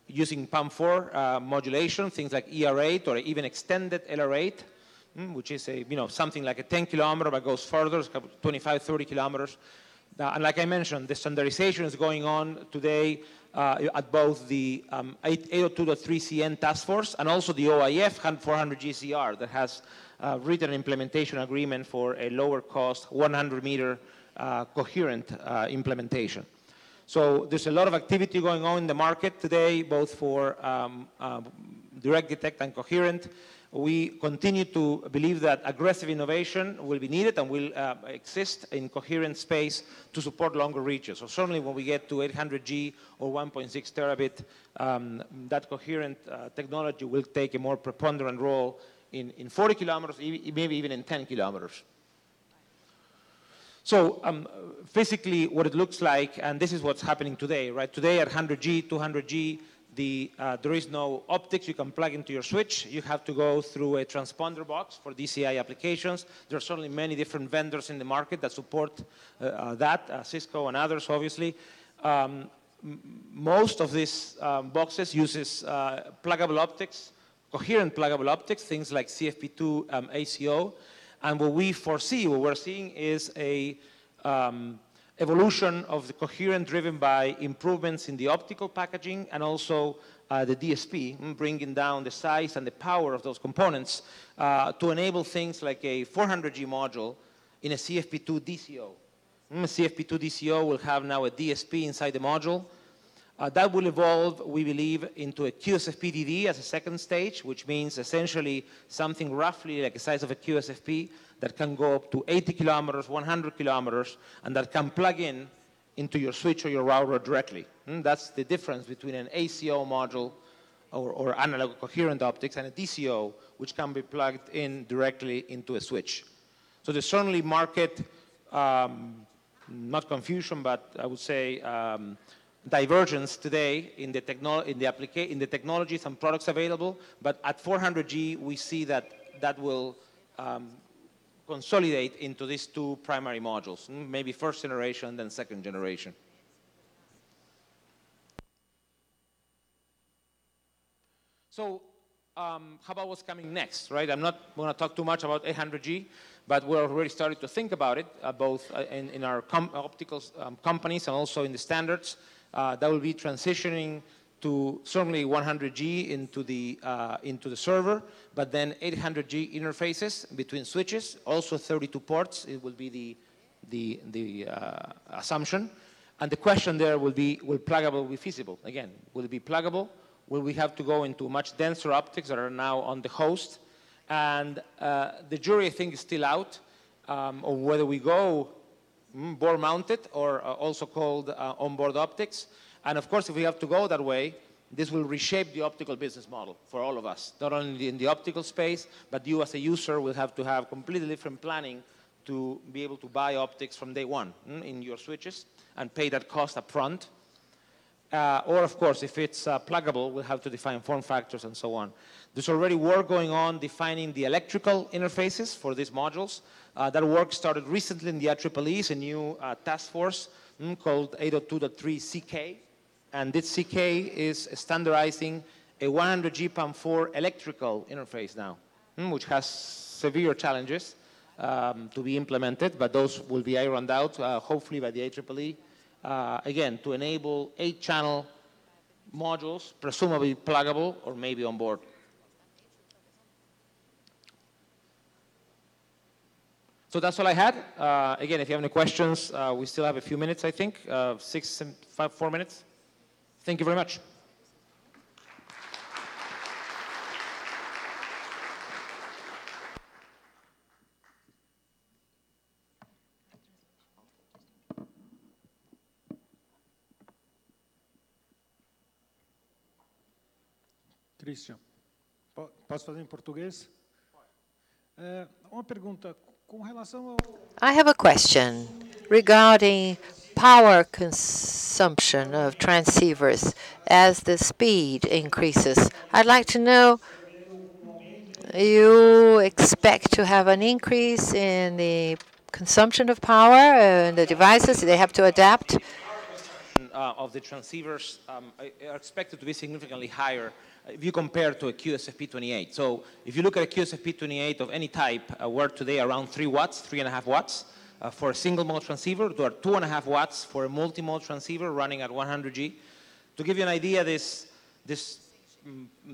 using PAM4 modulation, things like ER8 or even extended LR8, which is something like a 10 kilometer but goes further, 25, 30 kilometers. And like I mentioned, the standardization is going on today at both the 802.3CN task force and also the OIF 400GCR that has written an implementation agreement for a lower cost 100 meter coherent implementation. So there's a lot of activity going on in the market today, both for direct detect and coherent. We continue to believe that aggressive innovation will be needed and will exist in coherent space to support longer reaches. So certainly when we get to 800G or 1.6 terabit, that coherent technology will take a more preponderant role in 40 kilometers, maybe even in 10 kilometers. So physically what it looks like, and this is what's happening today, right? Today at 100G, 200G, there is no optics you can plug into your switch. You have to go through a transponder box for DCI applications. There are certainly many different vendors in the market that support that, Cisco and others, obviously. Most of these boxes uses pluggable optics, coherent pluggable optics, things like CFP2 ACO. And what we foresee, what we're seeing is a evolution of the coherent driven by improvements in the optical packaging and also the DSP, bringing down the size and the power of those components to enable things like a 400G module in a CFP2 DCO. CFP2 DCO will have now a DSP inside the module. That will evolve, we believe, into a QSFP DD as a second stage, which means essentially something roughly like the size of a QSFP that can go up to 80 kilometers, 100 kilometers, and that can plug in into your switch or your router directly. That's the difference between an ACO module or analog coherent optics and a DCO, which can be plugged in directly into a switch. So there's certainly market, not confusion, but I would say divergence today in the technologies and products available. But at 400G, we see that will consolidate into these two primary modules, maybe first generation, then second generation. So how about what's coming next, right? I'm not going to talk too much about 800G, but we're already starting to think about it, both in our optical companies and also in the standards. That will be transitioning to certainly 100G into the server, but then 800G interfaces between switches, also 32 ports. It will be the assumption. And the question there will be, will pluggable be feasible? Again, will it be pluggable? Will we have to go into much denser optics that are now on the host? And the jury, I think, is still out on whether we go board mounted or also called onboard optics. And of course, if we have to go that way, this will reshape the optical business model for all of us, not only in the optical space, but you as a user will have to have completely different planning to be able to buy optics from day one in your switches and pay that cost up front. Or of course, if it's pluggable, we'll have to define form factors and so on. There's already work going on defining the electrical interfaces for these modules. That work started recently in the IEEE. It's a new task force called 802.3CK. And this CK is standardizing a 100G PAM4 electrical interface now, which has severe challenges to be implemented, but those will be ironed out, hopefully by the IEEE. Again, to enable 8-channel modules, presumably pluggable or maybe on board. So that's all I had. Again, if you have any questions, we still have a few minutes, I think, 4 minutes. Thank you very much. Christian. Posso fazer em português? Uma pergunta com relação ao... I have a question regarding power consumption of transceivers as the speed increases. I'd like to know, you expect to have an increase in the consumption of power in the devices? They have to adapt? Of the transceivers are expected to be significantly higher if you compare to a QSFP28. So if you look at a QSFP28 of any type, we're today around 3 watts, 3.5 watts. For a single mode transceiver, there are 2.5 watts for a multi-mode transceiver running at 100G. To give you an idea, this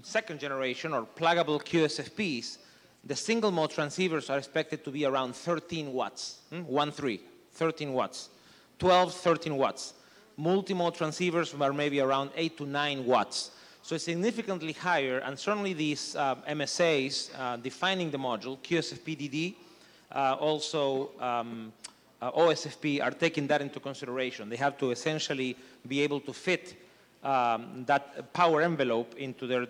second generation or pluggable QSFPs, the single mode transceivers are expected to be around 13 watts, 13 watts, 12, 13 watts. Multi-mode transceivers are maybe around 8 to 9 watts. So it's significantly higher, and certainly these MSAs defining the module, QSFP-DD, also OSFP, are taking that into consideration. They have to essentially be able to fit that power envelope into their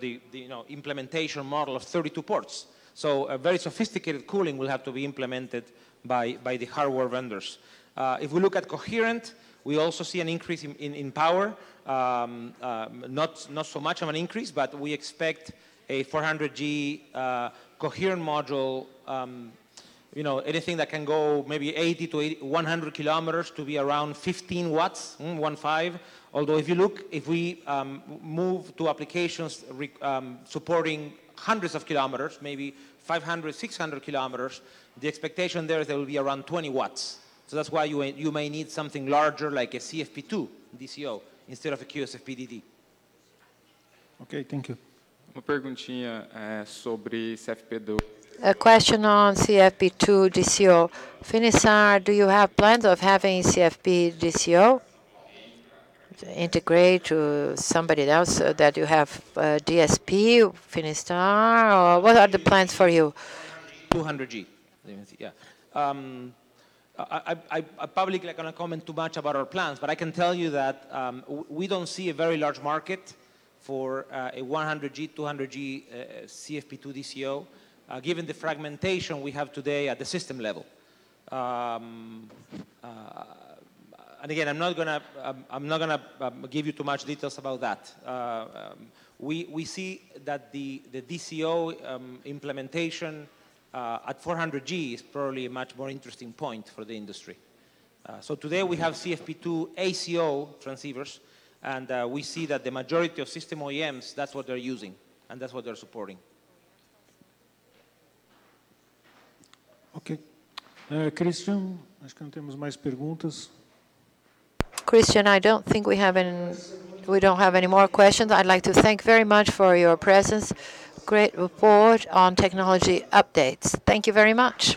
implementation model of 32 ports. So a very sophisticated cooling will have to be implemented by the hardware vendors. If we look at coherent, we also see an increase in power, not so much of an increase, but we expect a 400G coherent module, anything that can go maybe 80 to 100 kilometers to be around 15 watts, 1.5. Although if we move to applications supporting hundreds of kilometers, maybe 500, 600 kilometers, the expectation there is there will be around 20 watts. So that's why you may need something larger like a CFP2 DCO instead of a QSFP-DD. Okay, thank you. Uma perguntinha sobre CFP2. A question on CFP2 DCO. Finisar, do you have plans of having CFP DCO? Integrate to somebody else so that you have DSP, Finisar, or what are the plans for you? 200G, yeah. I publicly cannot comment too much about our plans, but I can tell you that we don't see a very large market for a 100G, 200G CFP2 DCO, given the fragmentation we have today at the system level. And again, I'm not gonna give you too much details about that. We see that the DCO implementation at 400G is probably a much more interesting point for the industry. So today we have CFP2 ACO transceivers, and we see that the majority of system OEMs, that's what they're using, and that's what they're supporting. Ok. Christian, acho que não temos mais perguntas. Christian, I don't think we don't have any more questions. I'd like to thank very much for your presence. Great report on technology updates. Thank you very much.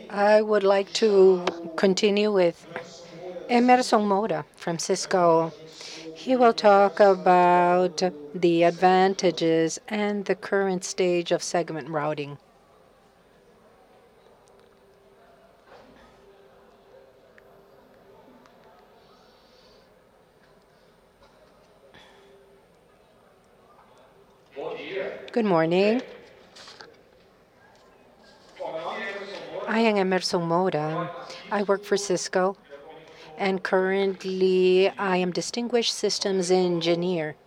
I would like to continue with Emerson Moura from Cisco. He will talk about the advantages and the current stage of segment routing. Good morning. I am Emerson Moura. I work for Cisco, and currently I am Distinguished Systems Engineer.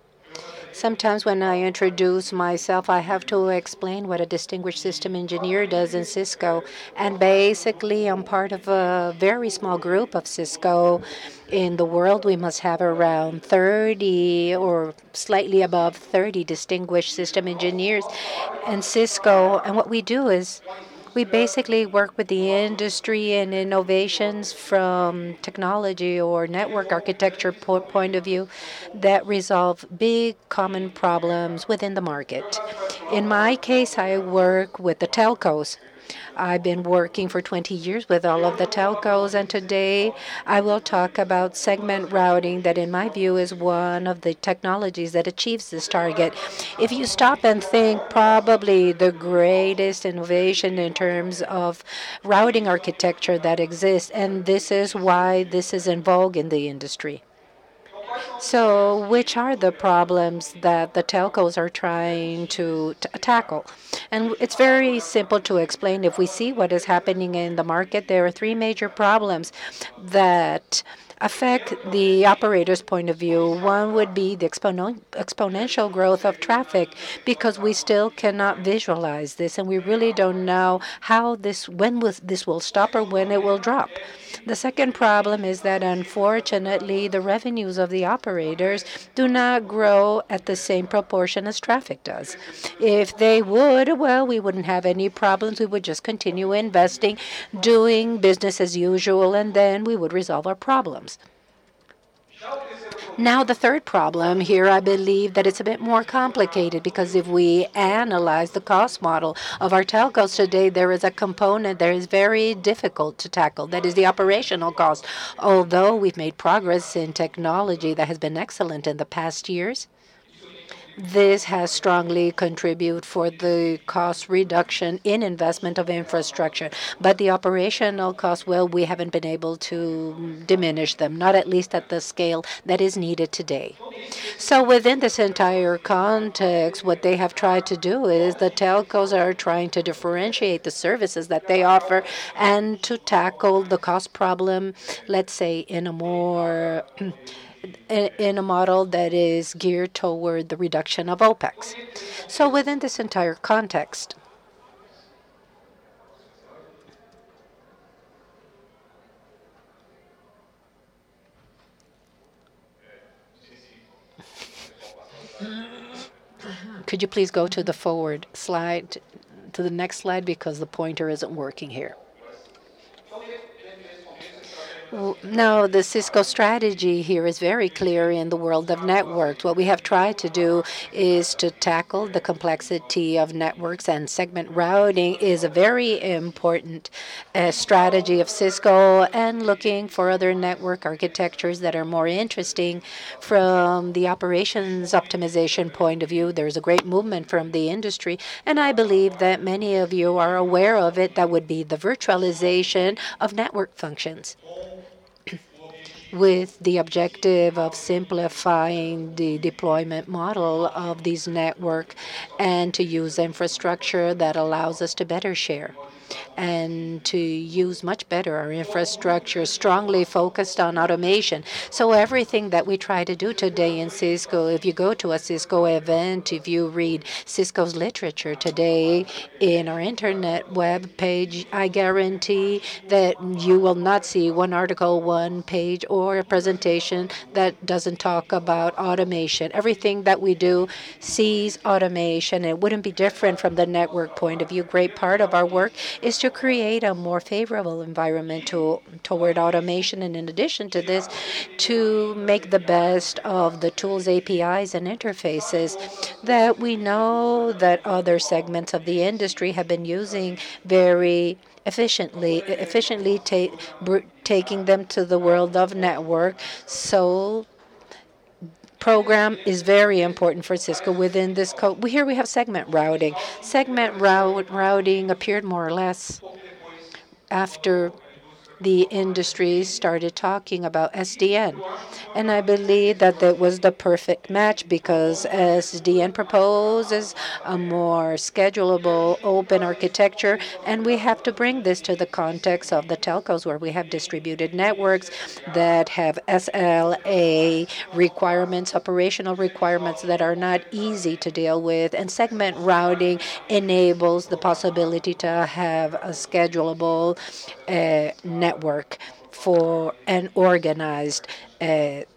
Sometimes when I introduce myself, I have to explain what a distinguished system engineer does in Cisco. And basically, I'm part of a very small group of Cisco. In the world, we must have around 30 or slightly above 30 distinguished system engineers in Cisco. And what we do is we basically work with the industry and innovations from technology or network architecture point of view that resolve big common problems within the market. In my case, I work with the telcos. I've been working for 20 years with all of the telcos, and today I will talk about segment routing that, in my view, is one of the technologies that achieves this target. If you stop and think, probably the greatest innovation in terms of routing architecture that exists, and this is why this is in vogue in the industry. So which are the problems that the telcos are trying to tackle? And it's very simple to explain. If we see what is happening in the market, there are three major problems that affect the operator's point of view. One would be the exponential growth of traffic, because we still cannot visualize this, and we really don't know how this will stop or when it will drop. The second problem is that, unfortunately, the revenues of the operators do not grow at the same proportion as traffic does. If they would, well, we wouldn't have any problems. We would just continue investing, doing business as usual, and then we would resolve our problems. Now, the third problem here, I believe that it's a bit more complicated, because if we analyze the cost model of our telcos today, there is a component that is very difficult to tackle. That is the operational cost. Although we've made progress in technology that has been excellent in the past years, this has strongly contributed for the cost reduction in investment of infrastructure. But the operational costs, well, we haven't been able to diminish them, not at least at the scale that is needed today. So within this entire context, what they have tried to do is the telcos are trying to differentiate the services that they offer and to tackle the cost problem, let's say, in a more in a model that is geared toward the reduction of OPEX. So within this entire context, could you please go to the forward slide, to the next slide, because the pointer isn't working here. Now, the Cisco strategy here is very clear in the world of networks. What we have tried to do is to tackle the complexity of networks, and segment routing is a very important strategy of Cisco, and looking for other network architectures that are more interesting from the operations optimization point of view. There's a great movement from the industry, and I believe that many of you are aware of it. That would be the virtualization of network functions, with the objective of simplifying the deployment model of these networks and to use infrastructure that allows us to better share and to use much better our infrastructure, strongly focused on automation. So everything that we try to do today in Cisco, if you go to a Cisco event, if you read Cisco's literature today in our internet web page, I guarantee that you will not see one article, one page, or a presentation that doesn't talk about automation. Everything that we do sees automation. It wouldn't be different from the network point of view. Great part of our work is to create a more favorable environment toward automation, and in addition to this, to make the best of the tools, APIs, and interfaces that we know that other segments of the industry have been using very efficiently taking them to the world of network. So program is very important for Cisco. Within this code, here we have segment routing. Segment routing appeared more or less after the industry started talking about SDN. And I believe that that was the perfect match, because SDN proposes a more schedulable open architecture, and we have to bring this to the context of the telcos, where we have distributed networks that have SLA requirements, operational requirements that are not easy to deal with, and segment routing enables the possibility to have a schedulable network for an organized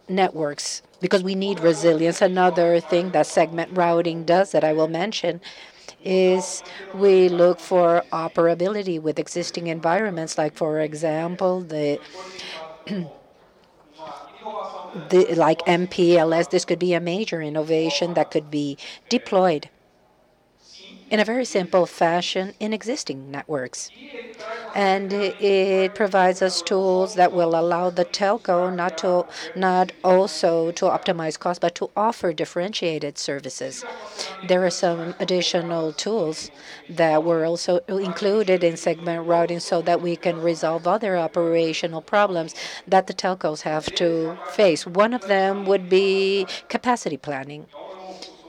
networks, because we need resilience. Another thing that segment routing does that I will mention is we look for operability with existing environments, like, for example, like MPLS. This could be a major innovation that could be deployed in a very simple fashion in existing networks. And it provides us tools that will allow the telco not also to optimize costs, but to offer differentiated services. There are some additional tools that were also included in segment routing so that we can resolve other operational problems that the telcos have to face. One of them would be capacity planning.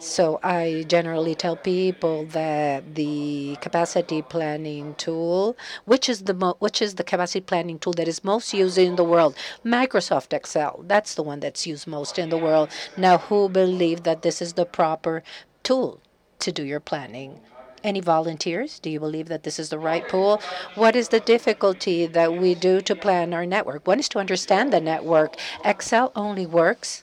So I generally tell people that the capacity planning tool, which is the capacity planning tool that is most used in the world, Microsoft Excel. That's the one that's used most in the world. Now, who believe that this is the proper tool to do your planning? Any volunteers? Do you believe that this is the right tool? What is the difficulty that we do to plan our network? One is to understand the network. Excel only works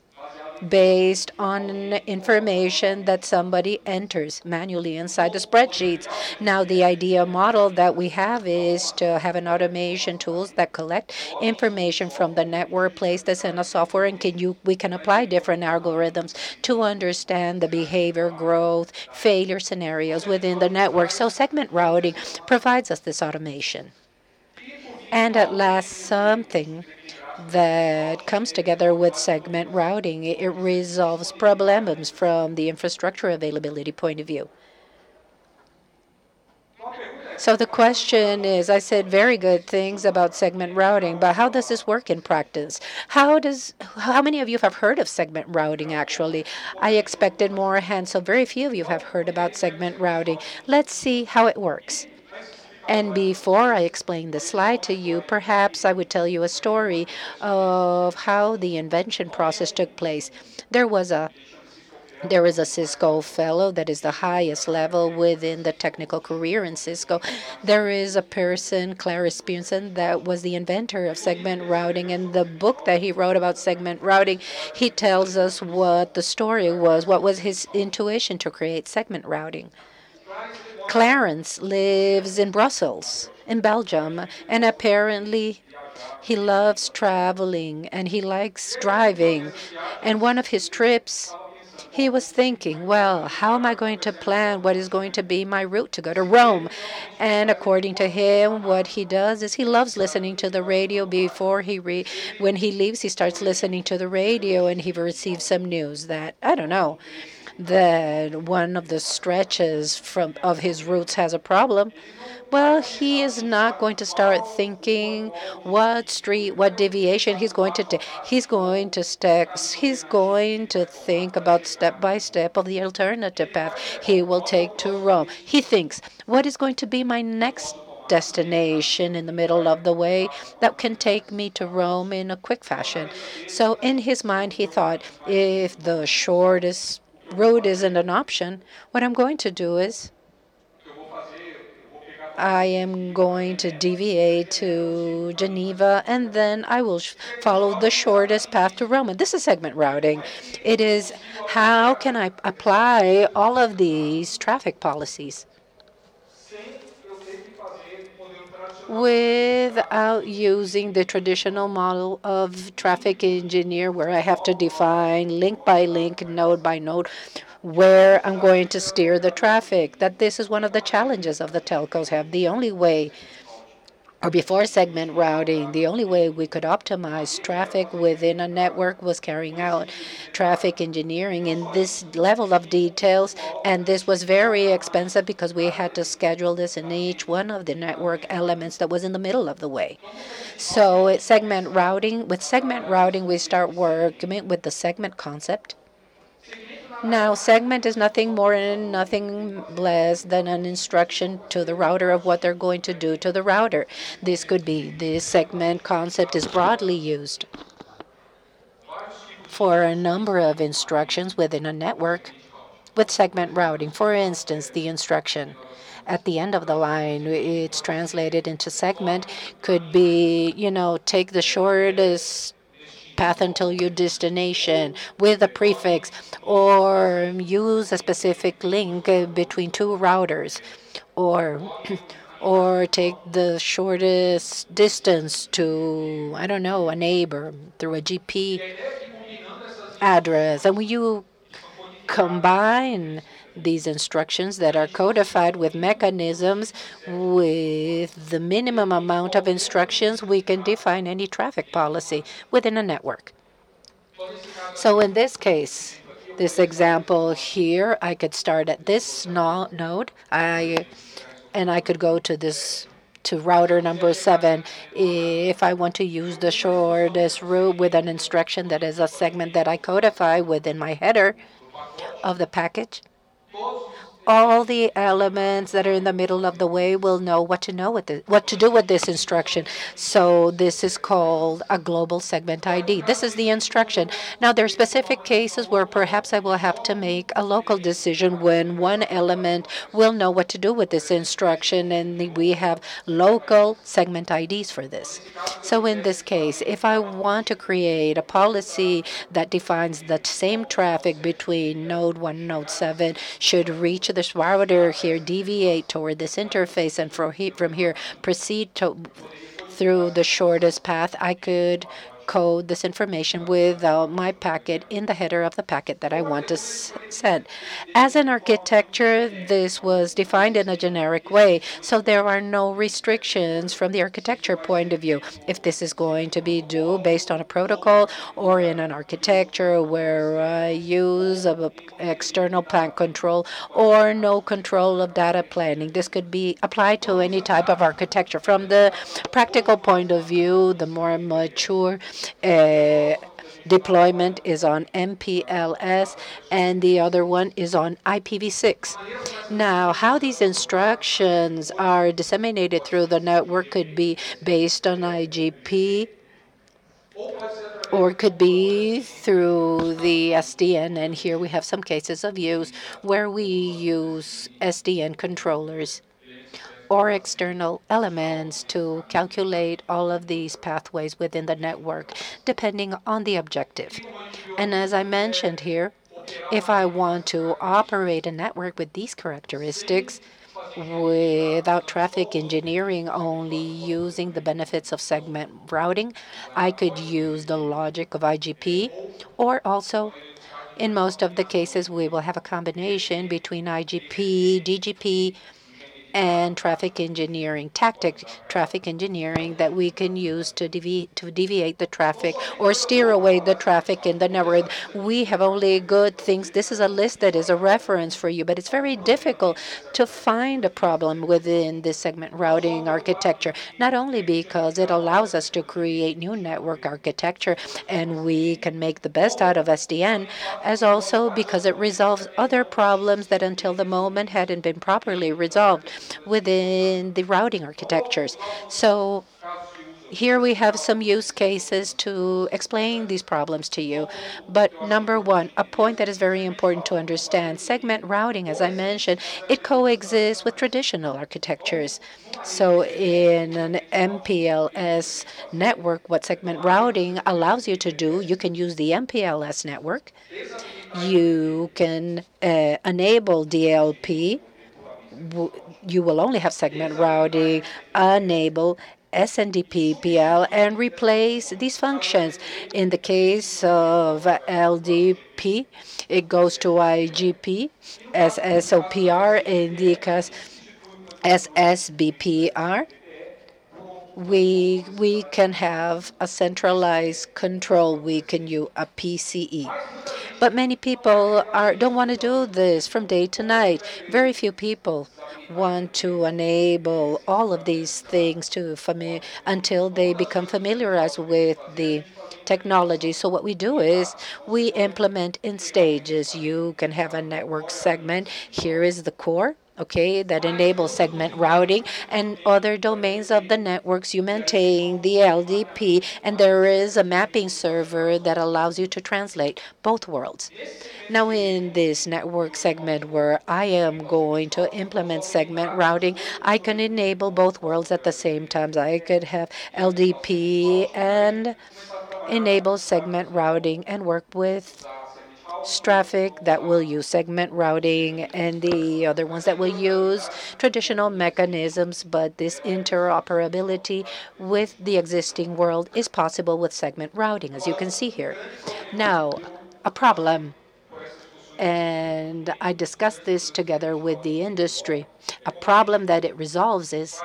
based on information that somebody enters manually inside the spreadsheets. Now, the idea model that we have is to have an automation tools that collect information from the network, place this in a software, and we can apply different algorithms to understand the behavior, growth, failure scenarios within the network. So segment routing provides us this automation. And at last, something that comes together with segment routing. It resolves problems from the infrastructure availability point of view. So the question is, I said very good things about segment routing, but how does this work in practice? How many of you have heard of segment routing, actually? I expected more hands, so very few of you have heard about segment routing. Let's see how it works. And before I explain the slide to you, perhaps I would tell you a story of how the invention process took place. There is a Cisco fellow that is the highest level within the technical career in Cisco. There is a person, Clarence Pearson, that was the inventor of segment routing. And the book that he wrote about segment routing, he tells us what the story was, what was his intuition to create segment routing. Clarence lives in Brussels, in Belgium, and apparently he loves traveling and he likes driving. And one of his trips, he was thinking, well, how am I going to plan what is going to be my route to go to Rome? And according to him, what he does is he loves listening to the radio before when he leaves, he starts listening to the radio and he receives some news that, I don't know, that one of the stretches of his routes has a problem. Well, he is not going to start thinking what street, what deviation he's going to take. He's going to think about step by step of the alternative path he will take to Rome. He thinks, what is going to be my next destination in the middle of the way that can take me to Rome in a quick fashion? So in his mind, he thought, if the shortest road isn't an option, what I'm going to do is I am going to deviate to Geneva, and then I will follow the shortest path to Rome. And this is segment routing. It is how can I apply all of these traffic policies without using the traditional model of traffic engineer, where I have to define link by link, node by node, where I'm going to steer the traffic. That this is one of the challenges of the telcos have. The only way, or before segment routing, the only way we could optimize traffic within a network was carrying out traffic engineering in this level of details, and this was very expensive because we had to schedule this in each one of the network elements that was in the middle of the way. So with segment routing, we start working with the segment concept. Now, segment is nothing more and nothing less than an instruction to the router of what they're going to do to the router. This segment concept is broadly used for a number of instructions within a network with segment routing. For instance, the instruction at the end of the line, it's translated into segment, could be, take the shortest path until your destination with a prefix, or use a specific link between two routers, or take the shortest distance to, I don't know, a neighbor through a GP address. And when you combine these instructions that are codified with mechanisms. With the minimum amount of instructions, we can define any traffic policy within a network. So in this case, this example here, I could start at this node, and I could go to router number 7 if I want to use the shortest route with an instruction that is a segment that I codify within my header of the package. All the elements that are in the middle of the way will know what to do with this instruction. So this is called a global segment ID. This is the instruction. Now there are specific cases where perhaps I will have to make a local decision when one element will know what to do with this instruction, and we have local segment IDs for this. So in this case, if I want to create a policy that defines the same traffic between node 1 and node 7 should reach this router here, deviate toward this interface, and from here proceed through the shortest path, I could code this information with my packet in the header of the packet that I want to send. As an architecture, this was defined in a generic way, so there are no restrictions from the architecture point of view. If this is going to be due based on a protocol or in an architecture where I use of external plant control or no control of data planning, this could be applied to any type of architecture. From the practical point of view, the more mature deployment is on MPLS, and the other one is on IPv6. Now, how these instructions are disseminated through the network could be based on IGP, or could be through the SDN, and here we have some cases of use where we use SDN controllers or external elements to calculate all of these pathways within the network, depending on the objective. And as I mentioned here, if I want to operate a network with these characteristics, without traffic engineering, only using the benefits of segment routing, I could use the logic of IGP, or also, in most of the cases, we will have a combination between IGP, DGP, and traffic engineering, traffic engineering that we can use to deviate the traffic or steer away the traffic in the network. We have only good things. This is a list that is a reference for you, but it's very difficult to find a problem within this segment routing architecture, not only because it allows us to create new network architecture and we can make the best out of SDN, as also because it resolves other problems that until the moment hadn't been properly resolved within the routing architectures. So here we have some use cases to explain these problems to you. But number one, a point that is very important to understand, segment routing, as I mentioned, it coexists with traditional architectures. So in an MPLS network, what segment routing allows you to do, you can use the MPLS network. You can enable DLP. You will only have segment routing, enable SNDP-PL, and replace these functions. In the case of LDP, it goes to IGP, SSOPR, in the case SSBPR. We can have a centralized control. We can use a PCE. But many people don't want to do this from day to night. Very few people want to enable all of these things until they become familiarized with the technology. So what we do is we implement in stages. You can have a network segment. Here is the core, okay, that enables segment routing, and other domains of the networks you maintain the LDP, and there is a mapping server that allows you to translate both worlds. Now in this network segment where I am going to implement segment routing, I can enable both worlds at the same time. I could have LDP and enable segment routing and work with traffic that will use segment routing and the other ones that will use traditional mechanisms, but this interoperability with the existing world is possible with segment routing, as you can see here. Now, a problem And I discussed this together with the industry. A problem that it resolves is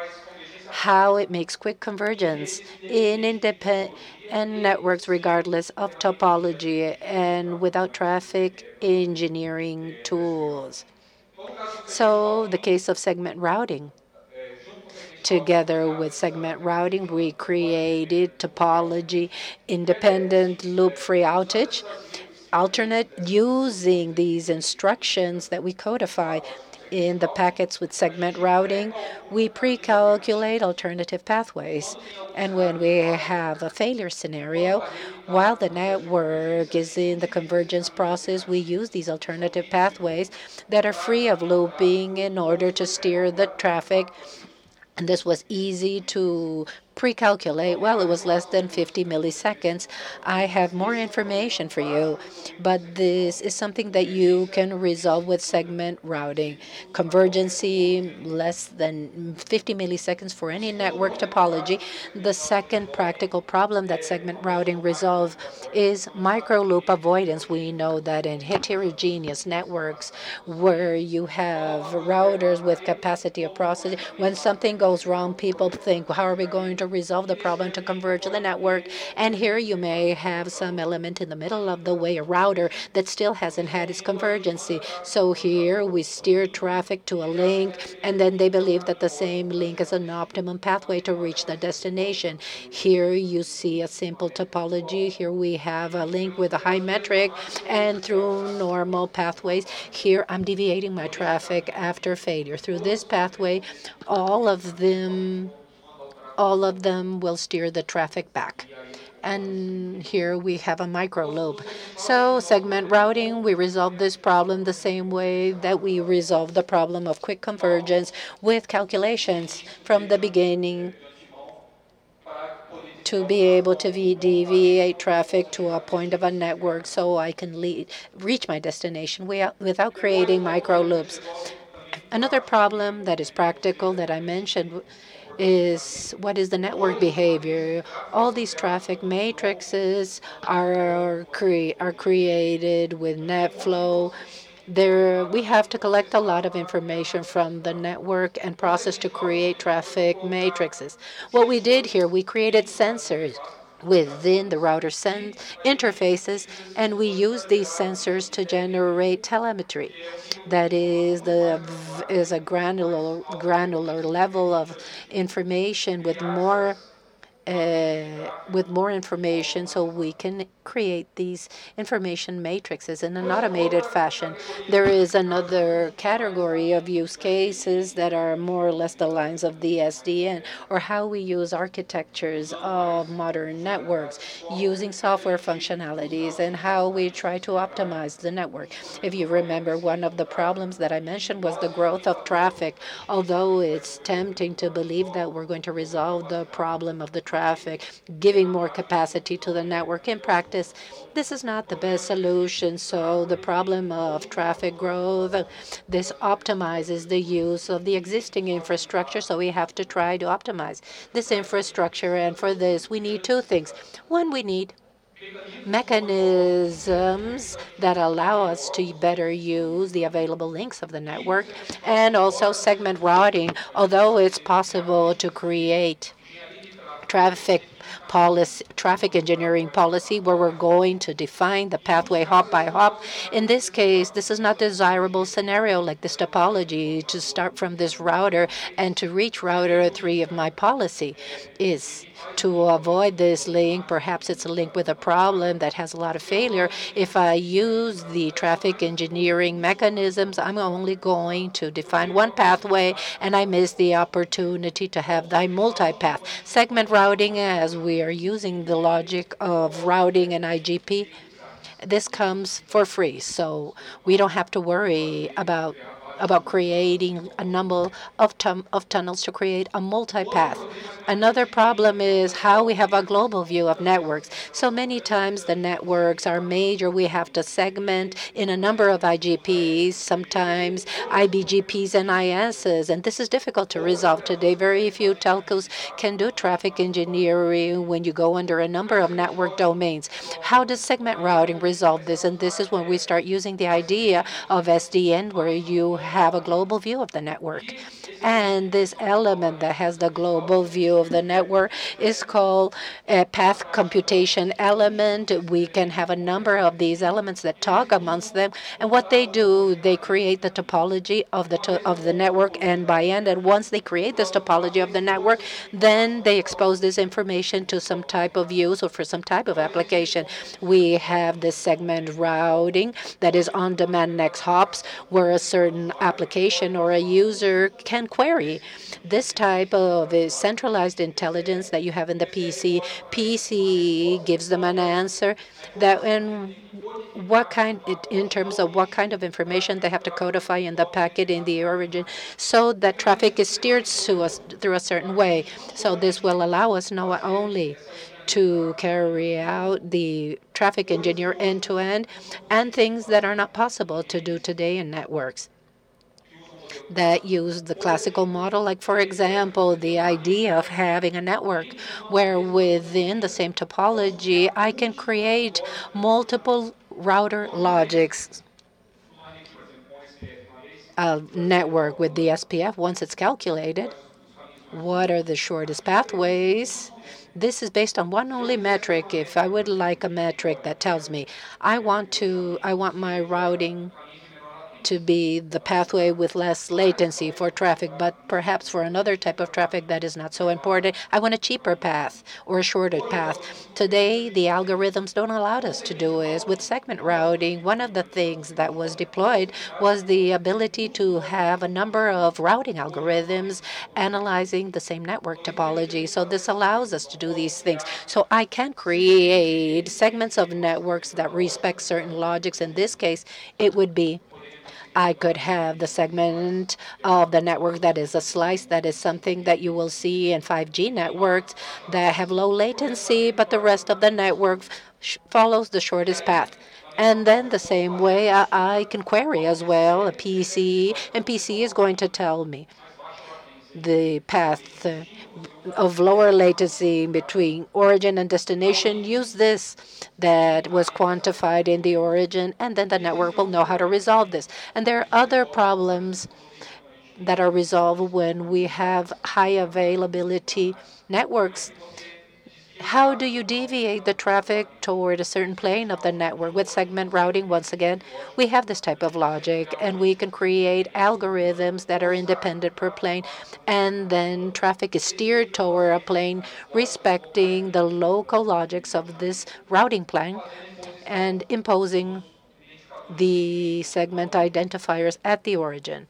how it makes quick convergence in independent networks regardless of topology and without traffic engineering tools. So the case of segment routing. Together with segment routing, we created topology independent loop-free outage alternate using these instructions that we codify in the packets with segment routing. We pre-calculate alternative pathways. And when we have a failure scenario, while the network is in the convergence process, we use these alternative pathways that are free of looping in order to steer the traffic. And this was easy to pre-calculate. Well, it was less than 50 milliseconds. I have more information for you, but this is something that you can resolve with segment routing. Convergency, less than 50 milliseconds for any network topology. The second practical problem that segment routing resolves is micro loop avoidance. We know that in heterogeneous networks where you have routers with capacity of processing, when something goes wrong, people think, how are we going to resolve the problem to converge the network? And here you may have some element in the middle of the way, a router that still hasn't had its convergency. So here we steer traffic to a link, and then they believe that the same link is an optimum pathway to reach the destination. Here you see a simple topology. Here we have a link with a high metric, and through normal pathways, here I'm deviating my traffic after failure. Through this pathway, all of them will steer the traffic back. And here we have a micro loop. So segment routing, we resolve this problem the same way that we resolve the problem of quick convergence with calculations from the beginning to be able to deviate traffic to a point of a network so I can reach my destination without creating micro loops. Another problem that is practical that I mentioned is what is the network behavior. All these traffic matrices are created with net flow. We have to collect a lot of information from the network and process to create traffic matrices. What we did here, we created sensors within the router interfaces, and we use these sensors to generate telemetry. That is a granular level of information with more information, so we can create these information matrices in an automated fashion. There is another category of use cases that are more or less the lines of the SDN, or how we use architectures of modern networks using software functionalities, and how we try to optimize the network. If you remember, one of the problems that I mentioned was the growth of traffic. Although it's tempting to believe that we're going to resolve the problem of the traffic, giving more capacity to the network, in practice, this is not the best solution. So the problem of traffic growth, this optimizes the use of the existing infrastructure. So we have to try to optimize this infrastructure. And for this, we need two things. One, we need mechanisms that allow us to better use the available links of the network, and also segment routing. Although it's possible to create traffic engineering policy where we're going to define the pathway hop by hop. In this case, this is not a desirable scenario like this topology to start from this router and to reach router 3 of my policy is to avoid this link. Perhaps it's a link with a problem that has a lot of failure. If I use the traffic engineering mechanisms, I'm only going to define one pathway, and I miss the opportunity to have the multipath. Segment routing, as we are using the logic of routing and IGP, this comes for free, so we don't have to worry about about creating a number of tunnels to create a multipath. Another problem is how we have a global view of networks. So many times the networks are major. We have to segment in a number of IGPs, sometimes IBGPs and ISs, and this is difficult to resolve today. Very few telcos can do traffic engineering when you go under a number of network domains. How does segment routing resolve this? And this is when we start using the idea of SDN, where you have a global view of the network. And this element that has the global view of the network is called a path computation element. We can have a number of these elements that talk amongst them. And what they do, they create the topology of the network and by end. And once they create this topology of the network, then they expose this information to some type of use or for some type of application. We have this segment routing that is on-demand next hops, where a certain application or a user can query. This type of centralized intelligence that you have in the PC. PC gives them an answer that in terms of what kind of information they have to codify in the packet in the origin, so that traffic is steered to us through a certain way. So this will allow us not only to carry out the traffic engineer end-to-end and things that are not possible to do today in networks that use the classical model, like, for example, the idea of having a network where within the same topology, I can create multiple router logics. A network with the SPF, once it's calculated, what are the shortest pathways? This is based on one only metric. If I would like a metric that tells me I want my routing to be the pathway with less latency for traffic, but perhaps for another type of traffic that is not so important, I want a cheaper path or a shorter path. Today, the algorithms don't allow us to do this. With segment routing, one of the things that was deployed was the ability to have a number of routing algorithms analyzing the same network topology. So this allows us to do these things. So I can create segments of networks that respect certain logics. In this case, it would be I could have the segment of the network that is a slice, that is something that you will see in 5G networks that have low latency, but the rest of the network follows the shortest path. And then the same way, I can query as well a PC, and PC is going to tell me the path of lower latency between origin and destination. Use this that was quantified in the origin, and then the network will know how to resolve this. And there are other problems that are resolved when we have high availability networks. How do you deviate the traffic toward a certain plane of the network? With segment routing, once again, we have this type of logic, and we can create algorithms that are independent per plane, and then traffic is steered toward a plane respecting the local logics of this routing plane and imposing the segment identifiers at the origin.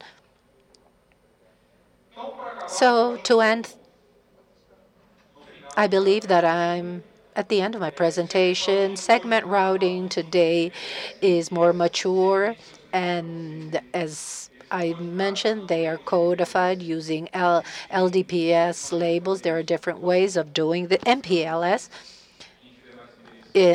So to end, I believe that I'm at the end of my presentation. Segment routing today is more mature, and as I mentioned, they are codified using LDPS labels. There are different ways of doing the MPLS.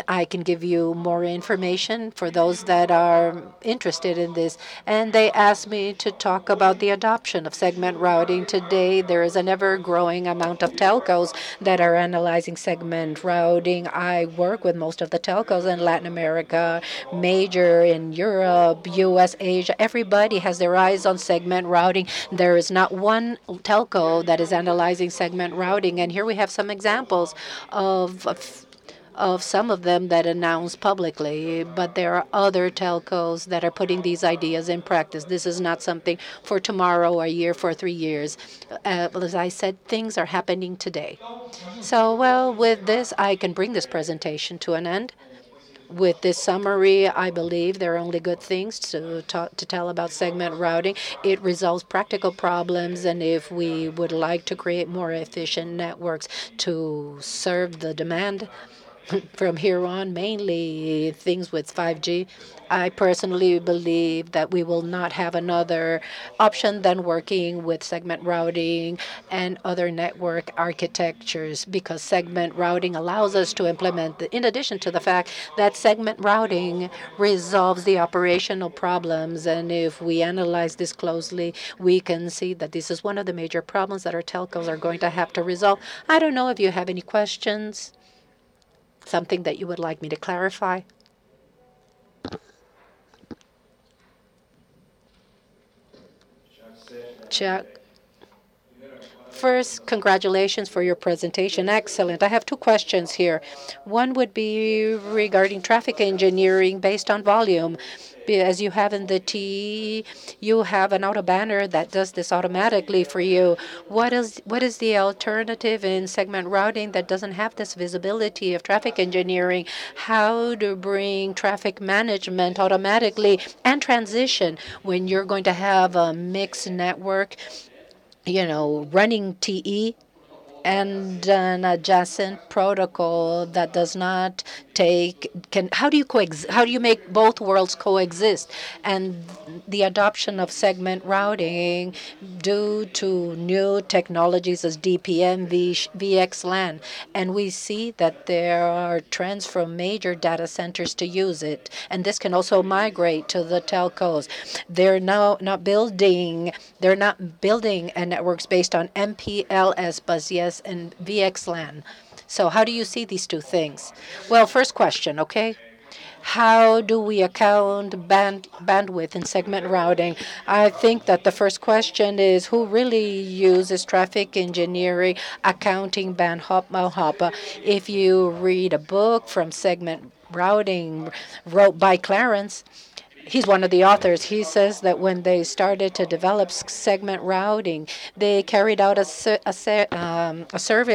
I can give you more information for those that are interested in this. And they asked me to talk about the adoption of segment routing. Today, there is an ever-growing amount of telcos that are analyzing segment routing. I work with most of the telcos in Latin America, major in Europe, US, Asia. Everybody has their eyes on segment routing. There is not one telco that is analyzing segment routing. And here we have some examples of some of them that announce publicly, but there are other telcos that are putting these ideas in practice. This is not something for tomorrow or a year, for 3 years. As I said, things are happening today. So, well, with this, I can bring this presentation to an end. With this summary, I believe there are only good things to tell about segment routing. It resolves practical problems, and if we would like to create more efficient networks to serve the demand from here on, mainly things with 5G. I personally believe that we will not have another option than working with segment routing and other network architectures, because segment routing allows us to implement, in addition to the fact that segment routing resolves the operational problems. And if we analyze this closely, we can see that this is one of the major problems that our telcos are going to have to resolve. I don't know if you have any questions, something that you would like me to clarify. Chuck. First, congratulations for your presentation. Excellent. I have two questions here. One would be regarding traffic engineering based on volume. As you have in the TE, you have an auto banner that does this automatically for you. What is the alternative in segment routing that doesn't have this visibility of traffic engineering? How to bring traffic management automatically and transition when you're going to have a mixed network, running TE and an adjacent protocol that does not how do you make both worlds coexist? And the adoption of segment routing due to new technologies as DPM, VXLAN, and we see that there are trends from major data centers to use it, and this can also migrate to the telcos. They're not building networks based on MPLS, but yes, and VXLAN. So how do you see these two things? Well, first question, okay? How do we account bandwidth in segment routing? I think that the first question is who really uses traffic engineering accounting band hop. If you read a book from segment routing wrote by Clarence, he's one of the authors. He says that when they started to develop segment routing, they carried out a survey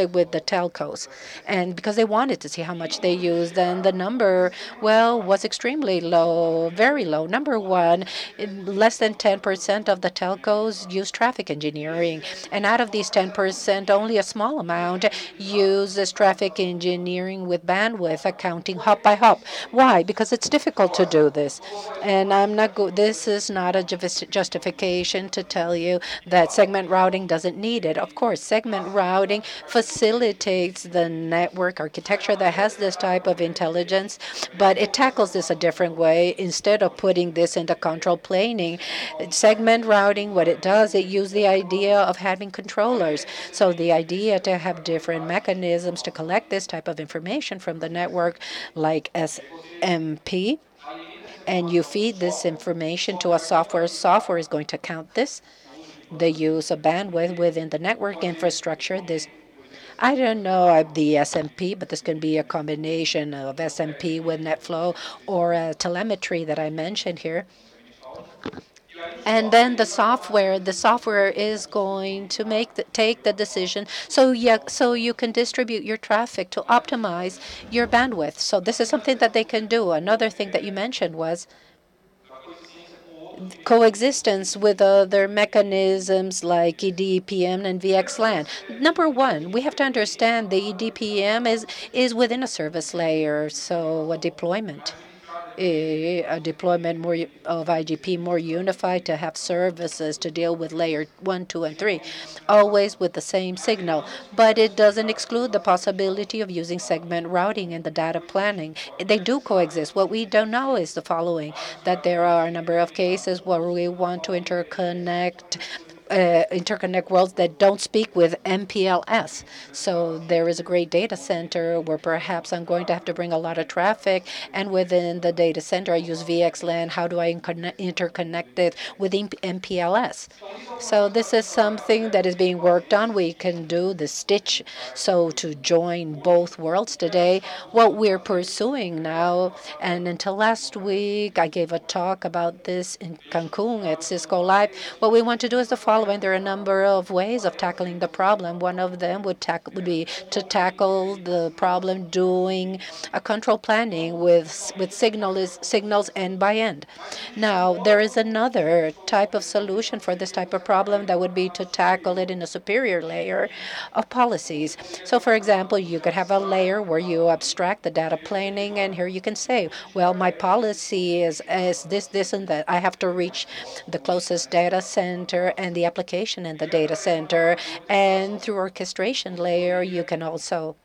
with the telcos, and because they wanted to see how much they used, and the number, was extremely low, very low. Number one, less than 10% of the telcos use traffic engineering, and out of these 10%, only a small amount uses traffic engineering with bandwidth accounting hop by hop. Why? Because it's difficult to do this. And this is not a justification to tell you that segment routing doesn't need it. Of course, segment routing facilitates the network architecture that has this type of intelligence, but it tackles this a different way. Instead of putting this into control planing, segment routing, what it does, it uses the idea of having controllers. So the idea to have different mechanisms to collect this type of information from the network, like SMP, and you feed this information to a software. Software is going to count this, the use of bandwidth within the network infrastructure. I don't know the SMP, but this can be a combination of SMP with NetFlow or telemetry that I mentioned here. And then the software is going to take the decision. So you can distribute your traffic to optimize your bandwidth. So this is something that they can do. Another thing that you mentioned was coexistence with other mechanisms like EDPM and VXLAN. Number one, we have to understand the EDPM is within a service layer, so a deployment more of IGP, more unified, to have services to deal with layer 1, 2, and 3, always with the same signal. But it doesn't exclude the possibility of using segment routing in the data planning. They do coexist. What we don't know is the following, that there are a number of cases where we want to interconnect worlds that don't speak with MPLS. So there is a great data center where perhaps I'm going to have to bring a lot of traffic, and within the data center I use VXLAN. How do I interconnect it with MPLS? So this is something that is being worked on. We can do the stitch, so to join both worlds today. What we're pursuing now, and until last week I gave a talk about this in Cancun at Cisco Live, what we want to do is the following. following. There are a number of ways of tackling the problem. One of them would be to tackle the problem doing a control planning with signals end by end. Now, there is another type of solution for this type of problem that would be to tackle it in a superior layer of policies. So, for example, you could have a layer where you abstract the data planning, and here you can say, well, my policy is this, and that. I have to reach the closest data center and the application in the data center. And through orchestration layer, you can also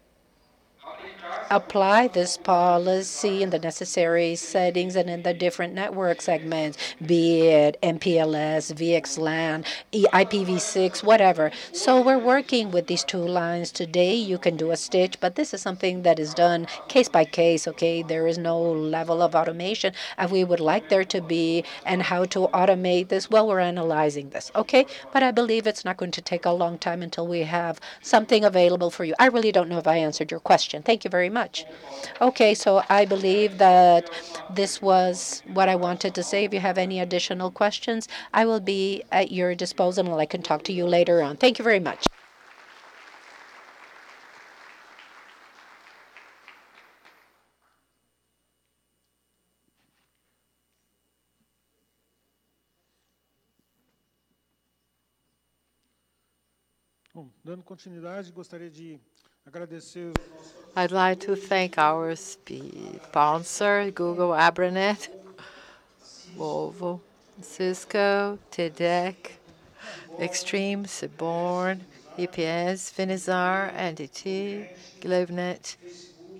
apply this policy in the necessary settings and in the different network segments, be it MPLS, VXLAN, IPv6, whatever. So we're working with these two lines today. You can do a stitch, but this is something that is done case by case, okay? There is no level of automation as we would like there to be, and how to automate this. Well, we're analyzing this, okay? But I believe it's not going to take a long time until we have something available for you. I really don't know if I answered your question. Thank you very much. Okay, so I believe that this was what I wanted to say. If you have any additional questions, I will be at your disposal, and I can talk to you later on. Thank you very much. Bom, dando continuidade, gostaria de agradecer. I'd like to thank our sponsor, Google, Abranet, Volvo, Cisco, TEDEC, Extreme, Seaborn, EPS, Finizar, NTT, GlobeNet,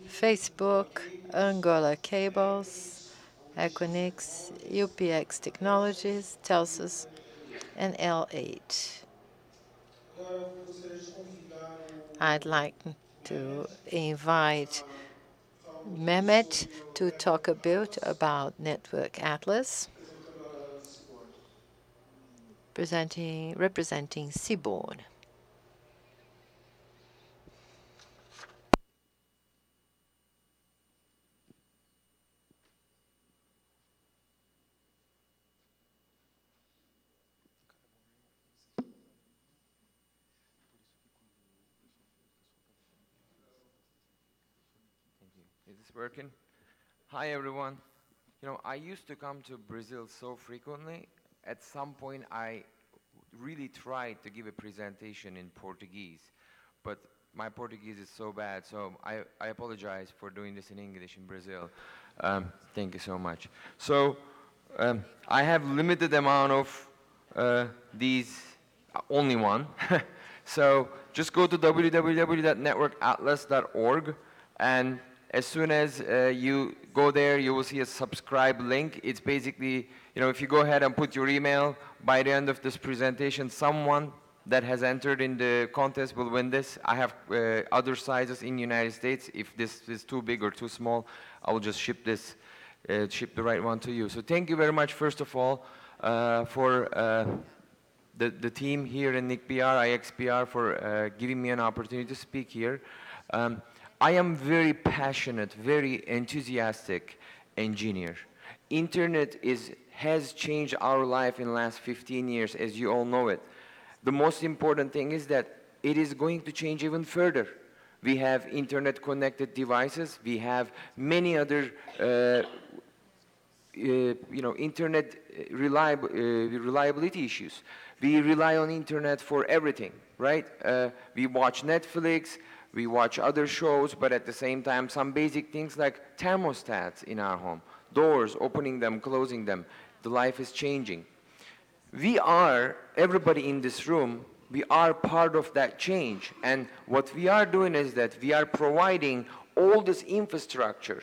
Facebook, Angola Cables, Equinix, UPX Technologies, Telsus, and L8. I'd like to invite Mehmet to talk a bit about Network Atlas, representing Seaborn. Is this working? Hi, everyone. You know, I used to come to Brazil so frequently. At some point, I really tried to give a presentation in Portuguese, but my Portuguese is so bad, so I apologize for doing this in English in Brazil. Thank you so much. So I have limited amount of these, only one. So just go to www.networkatlas.org, and as soon as you go there, you will see a subscribe link. It's basically, you know, if you go ahead and put your email, by the end of this presentation, someone that has entered in the contest will win this. I have other sizes in the United States. If this is too big or too small, I will just ship the right one to you. So thank you very much, first of all, for the team here in NIC.br, IX.br, for giving me an opportunity to speak here. I am very passionate, very enthusiastic engineer. Internet has changed our life in the last 15 years, as you all know it. The most important thing is that it is going to change even further. We have internet-connected devices. We have many other, internet reliability issues. We rely on internet for everything, right? We watch Netflix. We watch other shows, but at the same time, some basic things like thermostats in our home, doors, opening them, closing them. The life is changing. Everybody in this room, we are part of that change. And what we are doing is that we are providing all this infrastructure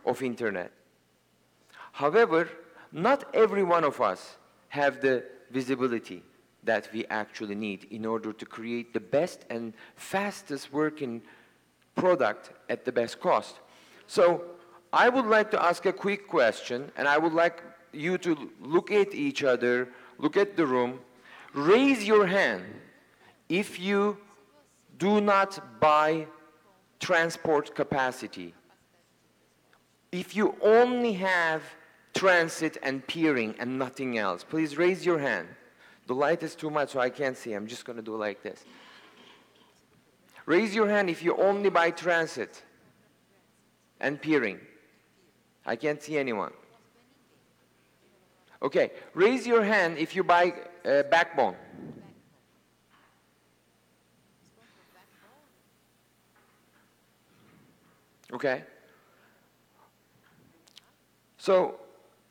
of internet. However, not every one of us have the visibility that we actually need in order to create the best and fastest working product at the best cost. So I would like to ask a quick question, and I would like you to look at each other, look at the room, raise your hand if you do not buy transport capacity. If you only have transit and peering and nothing else, please raise your hand. The light is too much, so I can't see. I'm just going to do like this. Raise your hand if you only buy transit and peering. I can't see anyone. Okay, raise your hand if you buy backbone. Okay. So,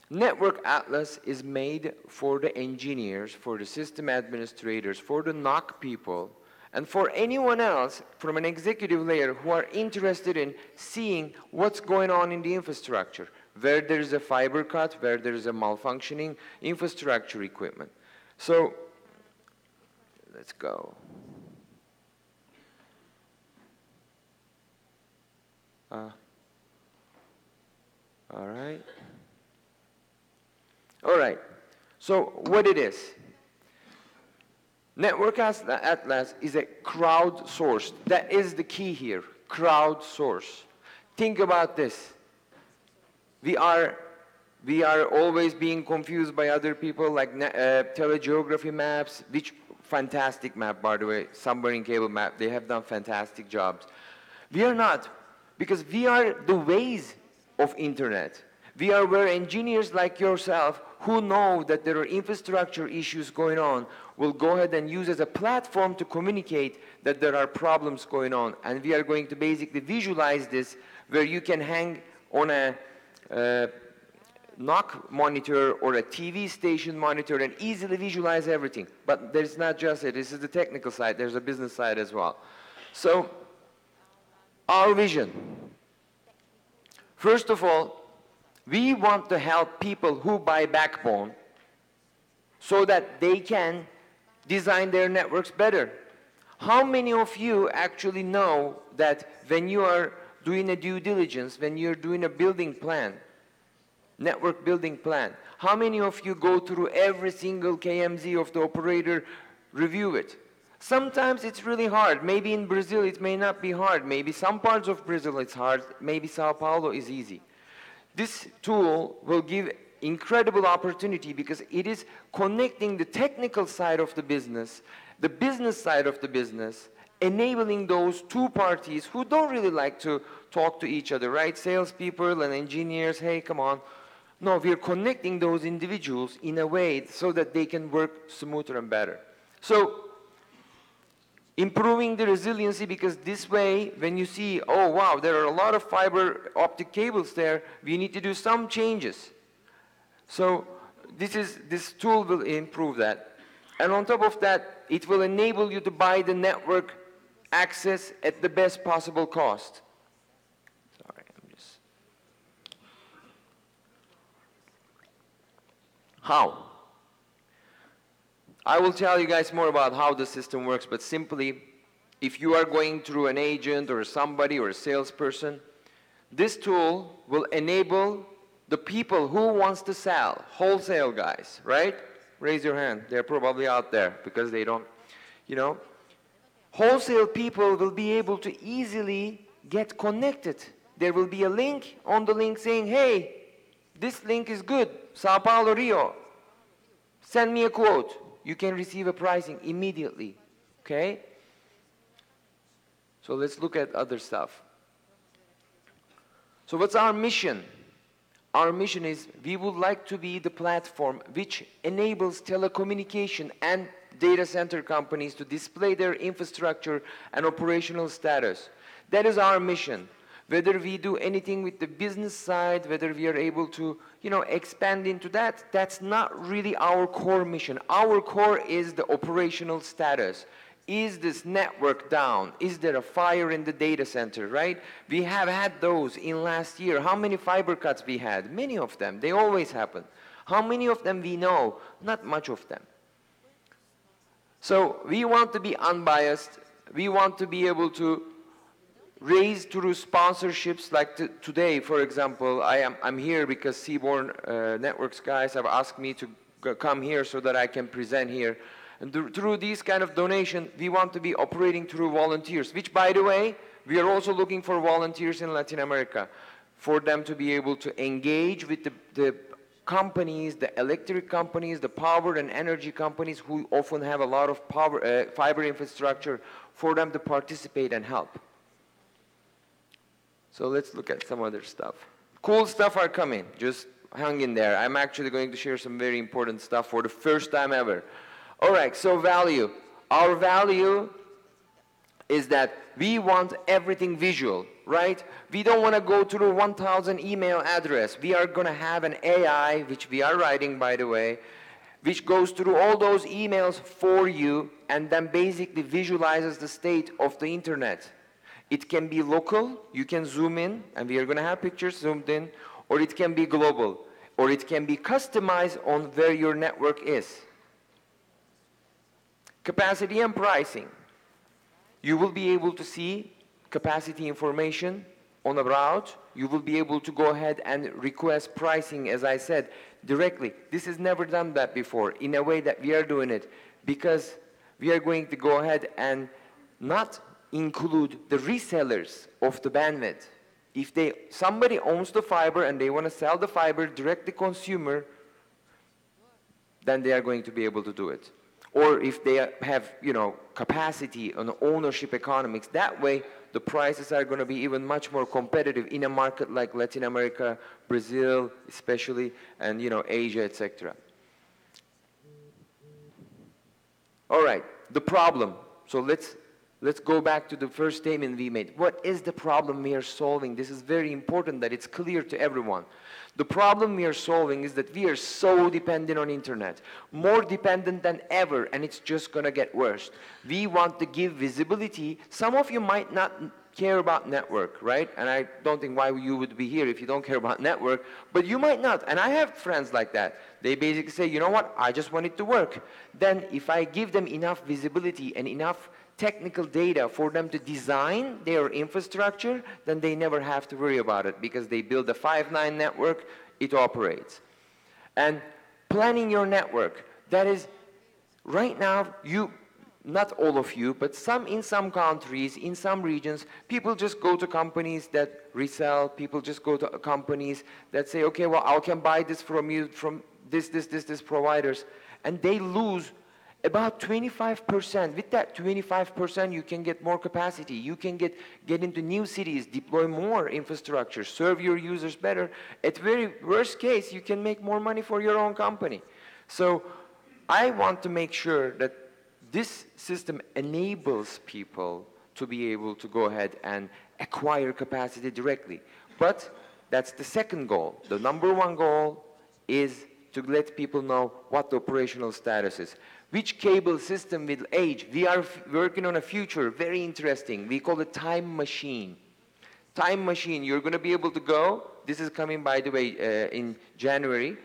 Network Atlas is made for the engineers, for the system administrators, for the NOC people, and for anyone else from an executive layer who are interested in seeing what's going on in the infrastructure, where there is a fiber cut, where there is a malfunctioning infrastructure equipment. So, let's go. All right. All right. So what it is? Network Atlas is a crowdsourced. That is the key here. Crowdsource. Think about this. We are always being confused by other people, like telegeography maps, which fantastic map, by the way, submarine cable map. They have done fantastic jobs. We are not, because we are the ways of internet. We are where engineers like yourself who know that there are infrastructure issues going on will go ahead and use as a platform to communicate that there are problems going on. And we are going to basically visualize this where you can hang on a NOC monitor or a TV station monitor and easily visualize everything. But there's not just it. This is the technical side. There's a business side as well. So our vision. First of all, we want to help people who buy backbone so that they can design their networks better. How many of you actually know that when you are doing a due diligence, when you're doing a building plan, network building plan, how many of you go through every single KMZ of the operator, review it? Sometimes it's really hard. Maybe in Brazil it may not be hard. Maybe some parts of Brazil it's hard. Maybe São Paulo is easy. This tool will give incredible opportunity because it is connecting the technical side of the business side of the business, enabling those two parties who don't really like to talk to each other, right? Salespeople and engineers, hey, come on. No, we're connecting those individuals in a way so that they can work smoother and better. So, improving the resiliency, because this way, when you see, oh wow, there are a lot of fiber optic cables there, we need to do some changes. So this tool will improve that. And on top of that, it will enable you to buy the network access at the best possible cost. Sorry, I'm just... How? I will tell you guys more about how the system works, but simply, if you are going through an agent or somebody or a salesperson, this tool will enable the people who wants to sell, wholesale guys, right? Raise your hand. They're probably out there because they don't, you know. Wholesale people will be able to easily get connected. There will be a link on the link saying, hey, this link is good, São Paulo, Rio. Send me a quote. You can receive a pricing immediately, okay? So let's look at other stuff. So what's our mission? Our mission is we would like to be the platform which enables telecommunication and data center companies to display their infrastructure and operational status. That is our mission. Whether we do anything with the business side, whether we are able to, you know, expand into that, that's not really our core mission. Our core is the operational status. Is this network down? Is there a fire in the data center, right? We have had those in last year. How many fiber cuts we had? Many of them. They always happen. How many of them we know? Not much of them. So we want to be unbiased. We want to be able to raise through sponsorships like today, for example. I'm here because Seaborn Networks guys have asked me to come here so that I can present here. And through these kind of donation, we want to be operating through volunteers, which, by the way, we are also looking for volunteers in Latin America for them to be able to engage with the companies, the electric companies, the power and energy companies who often have a lot of power, fiber infrastructure for them to participate and help. So let's look at some other stuff. Cool stuff are coming. Just hang in there. I'm actually going to share some very important stuff for the first time ever. All right, so value. Our value is that we want everything visual, right? We don't want to go through 1,000 email address. We are going to have an AI, which we are writing, by the way, which goes through all those emails for you and then basically visualizes the state of the internet. It can be local, you can zoom in, and we are going to have pictures zoomed in, or it can be global, or it can be customized on where your network is. Capacity and pricing. You will be able to see capacity information on a route. You will be able to go ahead and request pricing, as I said, directly. This has never done that before in a way that we are doing it, because we are going to go ahead and not include the resellers of the bandwidth. If somebody owns the fiber and they want to sell the fiber direct to consumer, then they are going to be able to do it. Or if they have, capacity on ownership economics, that way the prices are going to be even much more competitive in a market like Latin America, Brazil especially, and Asia, etc. All right, the problem. So let's go back to the first statement we made. What is the problem we are solving? This is very important that it's clear to everyone. The problem we are solving is that we are so dependent on internet, more dependent than ever, and it's just going to get worse. We want to give visibility. Some of you might not care about network, right? And I don't think why you would be here if you don't care about network, but you might not. And I have friends like that. They basically say, you know what, I just want it to work. Then if I give them enough visibility and enough technical data for them to design their infrastructure, then they never have to worry about it because they build a 5.9 network, it operates. And planning your network, that is, right now, not all of you, but in some countries, in some regions, people just go to companies that resell, people just go to companies that say, okay, well, I can buy this from you, from this providers, and they lose about 25%. With that 25%, you can get more capacity. You can get into new cities, deploy more infrastructure, serve your users better. At very worst case, you can make more money for your own company. So I want to make sure that this system enables people to be able to go ahead and acquire capacity directly. But that's the second goal. The number one goal is to let people know what the operational status is. Which cable system will age? We are working on a future, very interesting. We call it time machine. Time machine, you're going to be able to go, this is coming by the way in January,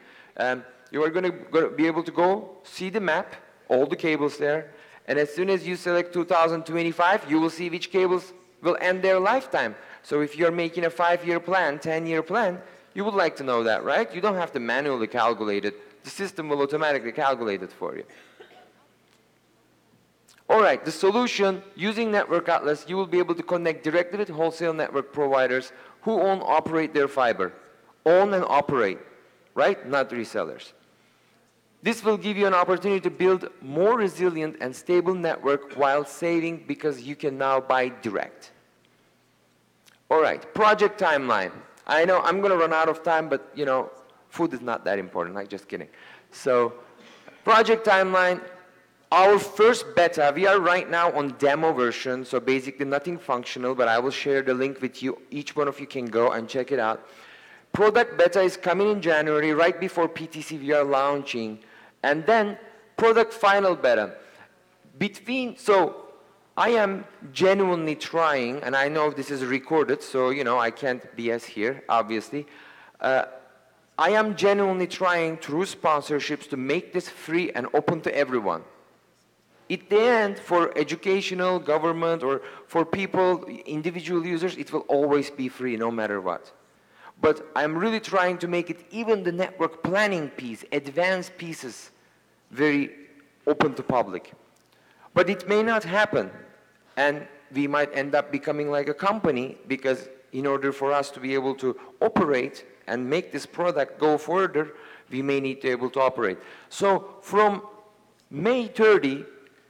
you are going to be able to go see the map, all the cables there, and as soon as you select 2025, you will see which cables will end their lifetime. So if you're making a 5-year plan, 10-year plan, you would like to know that, right? You don't have to manually calculate it. The system will automatically calculate it for you. All right, the solution, using Network Atlas, you will be able to connect directly with wholesale network providers who operate their fiber. Own and operate, right? Not resellers. This will give you an opportunity to build more resilient and stable network while saving because you can now buy direct. All right, project timeline. I know I'm going to run out of time, but food is not that important. I'm just kidding. So, project timeline. Our first beta, we are right now on demo version, so basically nothing functional, but I will share the link with you. Each one of you can go and check it out. Product beta is coming in January, right before PTC we are launching. And then product final beta. So I am genuinely trying, and I know this is recorded, so I can't BS here, obviously. I am genuinely trying through sponsorships to make this free and open to everyone. At the end, for educational, government, or for people, individual users, it will always be free no matter what. But I'm really trying to make it, even the network planning piece, advanced pieces, very open to public. But it may not happen, and we might end up becoming like a company because in order for us to be able to operate and make this product go further, we may need to be able to operate. So from May 30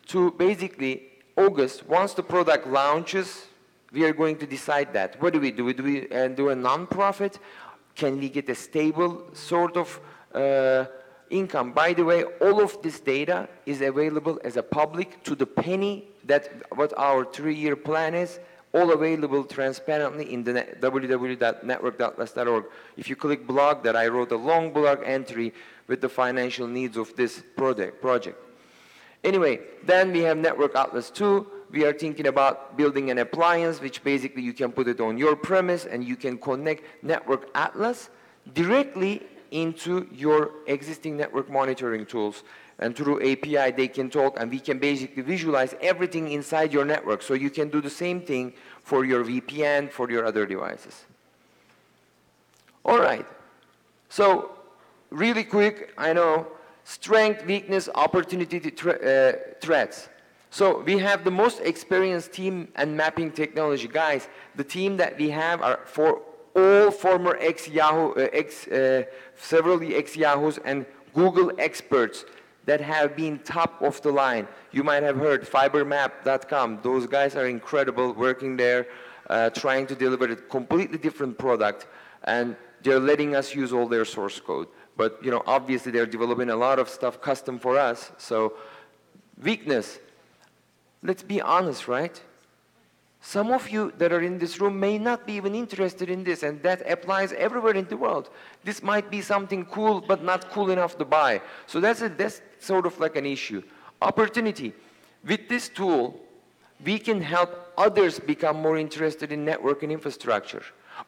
to basically August, once the product launches, we are going to decide that. What do we do? Do we do a non-profit? Can we get a stable sort of income? By the way, all of this data is available as a public to the penny that what our 3-year plan is, all available transparently in the www.network.atlas.org. If you click blog, that I wrote a long blog entry with the financial needs of this project. Anyway, then we have Network Atlas 2. We are thinking about building an appliance, which basically you can put it on your premise and you can connect Network Atlas directly into your existing network monitoring tools. And through API, they can talk, and we can basically visualize everything inside your network. So you can do the same thing for your VPN, for your other devices. All right. So really quick, I know, strength, weakness, opportunity, threats. So we have the most experienced team and mapping technology. Guys, the team that we have are for all former ex-Yahoo, several ex-Yahoos and Google experts that have been top of the line. You might have heard fibermap.com. Those guys are incredible working there, trying to deliver a completely different product, and they're letting us use all their source code. But you know, obviously they're developing a lot of stuff custom for us. So weakness, let's be honest, right? Some of you that are in this room may not be even interested in this, and that applies everywhere in the world. This might be something cool, but not cool enough to buy. So that's sort of like an issue. Opportunity. With this tool, we can help others become more interested in network and infrastructure.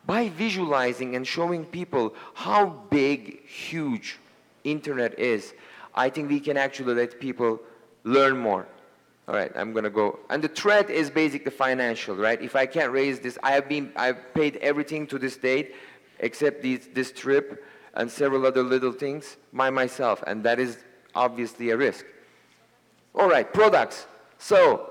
By visualizing and showing people how big, huge internet is, I think we can actually let people learn more. All right, I'm going to go. And the threat is basically financial, right? If I can't raise this, I've paid everything to this date except this trip and several other little things myself, and that is obviously a risk. All right, products. So,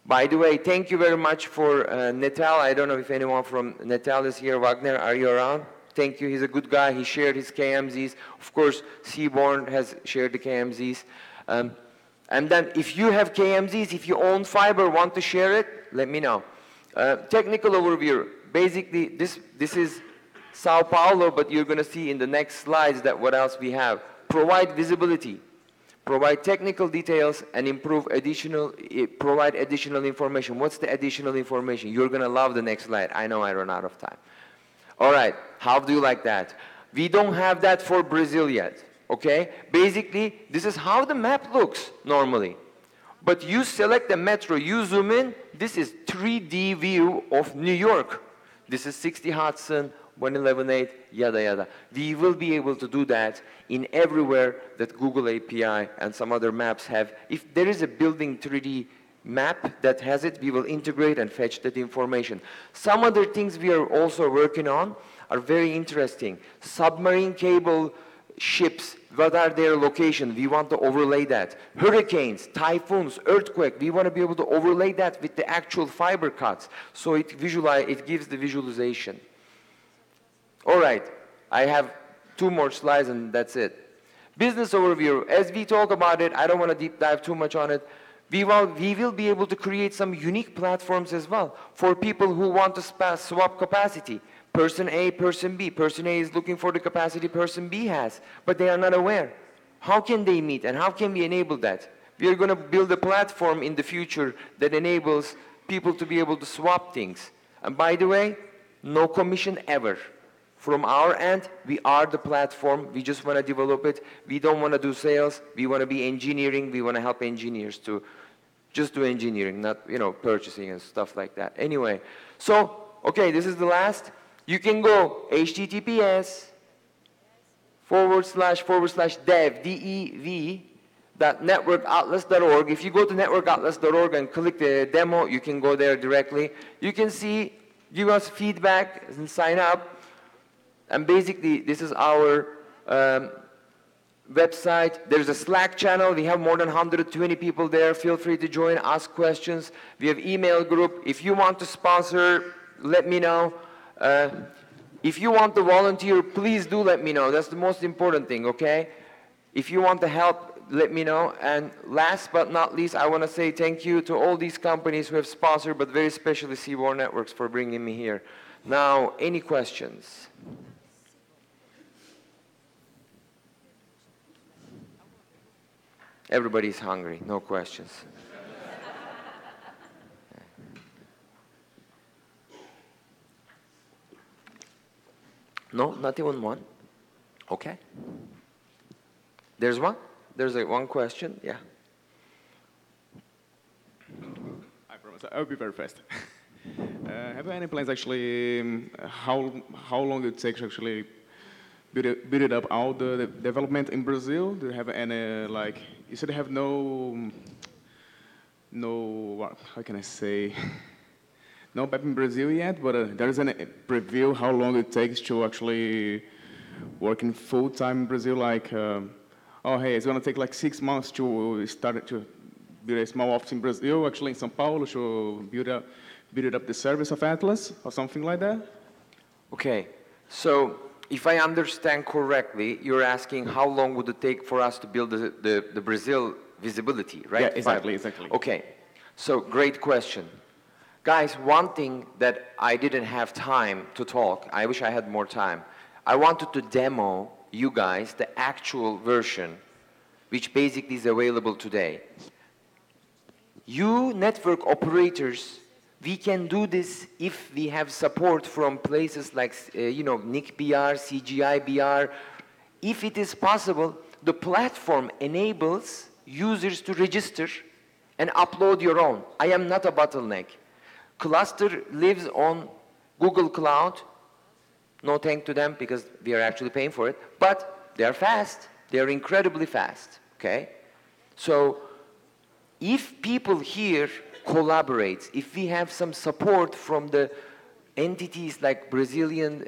by the way, thank you very much for Netal. I don't know if anyone from Netal is here. Wagner, are you around? Thank you. He's a good guy. He shared his KMZs. Of course, Seaborn has shared the KMZs. And then if you have KMZs, if you own fiber, want to share it, let me know. Technical overview. Basically, this is São Paulo, but you're going to see in the next slides that what else we have. Provide visibility. Provide technical details and provide additional information. What's the additional information? You're going to love the next slide. I know I run out of time. All right, how do you like that? We don't have that for Brazil yet. Okay, basically, this is how the map looks normally. But you select the metro, you zoom in, this is 3D view of New York. This is 60 Hudson, 111.8, yada yada. We will be able to do that in everywhere that Google API and some other maps have. If there is a building 3D map that has it, we will integrate and fetch that information. Some other things we are also working on are very interesting. Submarine cable ships, what are their location? We want to overlay that. Hurricanes, typhoons, earthquake, we want to be able to overlay that with the actual fiber cuts. So it gives the visualization. All right, I have 2 more slides and that's it. Business overview. As we talk about it, I don't want to deep dive too much on it. We will be able to create some unique platforms as well for people who want to swap capacity. Person A, person B. Person A is looking for the capacity person B has, but they are not aware. How can they meet and how can we enable that? We are going to build a platform in the future that enables people to be able to swap things. And by the way, no commission ever. From our end, we are the platform. We just want to develop it. We don't want to do sales. We want to be engineering. We want to help engineers to just do engineering, not, you know, purchasing and stuff like that. Anyway, so, okay, this is the last. You can go https://dev.networkatlas.org. If you go to networkatlas.org and click the demo, you can go there directly. You can see, give us feedback and sign up. And basically, this is our website. There's a Slack channel. We have more than 120 people there. Feel free to join, ask questions. We have email group. If you want to sponsor, let me know. If you want to volunteer, please do let me know. That's the most important thing, okay? If you want to help, let me know. And last but not least, I want to say thank you to all these companies who have sponsored, but very especially C-War Networks for bringing me here. Now, any questions? Everybody's hungry, no questions. No, not even one? Okay. There's one? There's one question, yeah. I promise, I'll be very fast. Have you any plans actually, how long it takes to actually build it up all the development in Brazil? Do you have any, like, you said you have no, how can I say, no map in Brazil yet, but there is a preview how long it takes to actually work in full-time in Brazil, like, oh, hey, it's going to take like 6 months to start to build a small office in Brazil, actually in São Paulo, to build up the service of Atlas, or something like that? Okay, so if I understand correctly, you're asking how long would it take for us to build the Brazil visibility, right? Yeah, exactly, exactly. Okay, so great question. Guys, one thing that I didn't have time to talk, I wish I had more time, I wanted to demo you guys the actual version, which basically is available today. You network operators, we can do this if we have support from places like, NIC.br, CGI.br. If it is possible, the platform enables users to register and upload your own. I am not a bottleneck. Cluster lives on Google Cloud. No thank to them because we are actually paying for it, but they're fast. They're incredibly fast, okay? So if people here collaborate, if we have some support from the entities like Brazilian,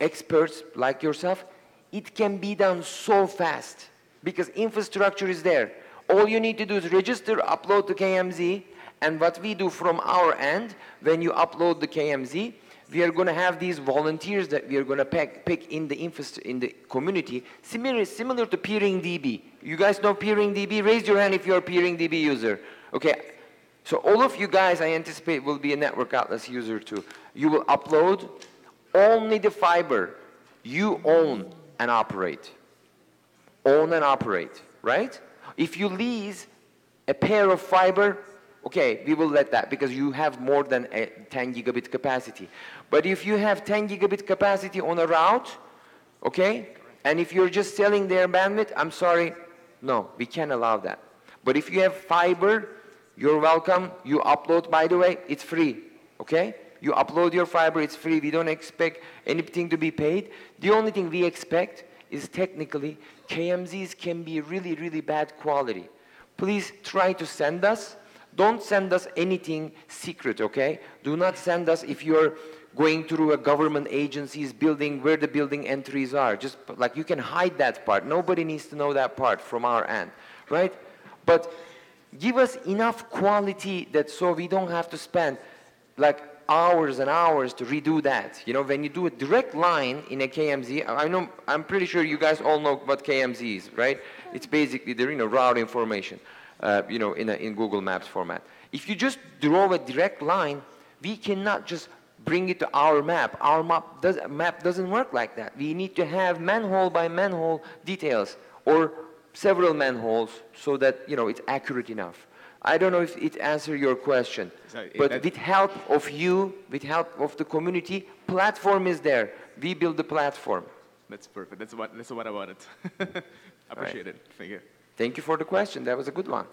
experts like yourself, it can be done so fast because infrastructure is there. All you need to do is register, upload to KMZ, and what we do from our end, when you upload the KMZ, we are going to have these volunteers that we are going to pick in the community, similar to PeeringDB. You guys know PeeringDB? Raise your hand if you're a PeeringDB user. Okay, so all of you guys, I anticipate, will be a Network Atlas user too. You will upload only the fiber you own and operate. Own and operate, right? If you lease a pair of fiber, okay, we will let that because you have more than a 10 gigabit capacity. But if you have 10 gigabit capacity on a route, okay, and if you're just selling their bandwidth, I'm sorry, no, we can't allow that. But if you have fiber, you're welcome. You upload, by the way, it's free, okay? You upload your fiber, it's free. We don't expect anything to be paid. The only thing we expect is technically KMZs can be really, really bad quality. Please try to send us. Don't send us anything secret, okay? Do not send us if you're going through a government agency's building where the building entries are. Just like you can hide that part. Nobody needs to know that part from our end, right? But give us enough quality that so we don't have to spend like hours and hours to redo that. You know, when you do a direct line in a KMZ, I'm pretty sure you guys all know what KMZ is, right? It's basically the route information. In Google Maps format. If you just draw a direct line, we cannot just bring it to our map. Our map doesn't work like that. We need to have manhole by manhole details or several manholes so that it's accurate enough. I don't know if it answers your question, but with help of you, with help of the community, platform is there. We build the platform. That's perfect. That's what I wanted. Appreciate it. Thank you. Thank you for the question. That was a good one.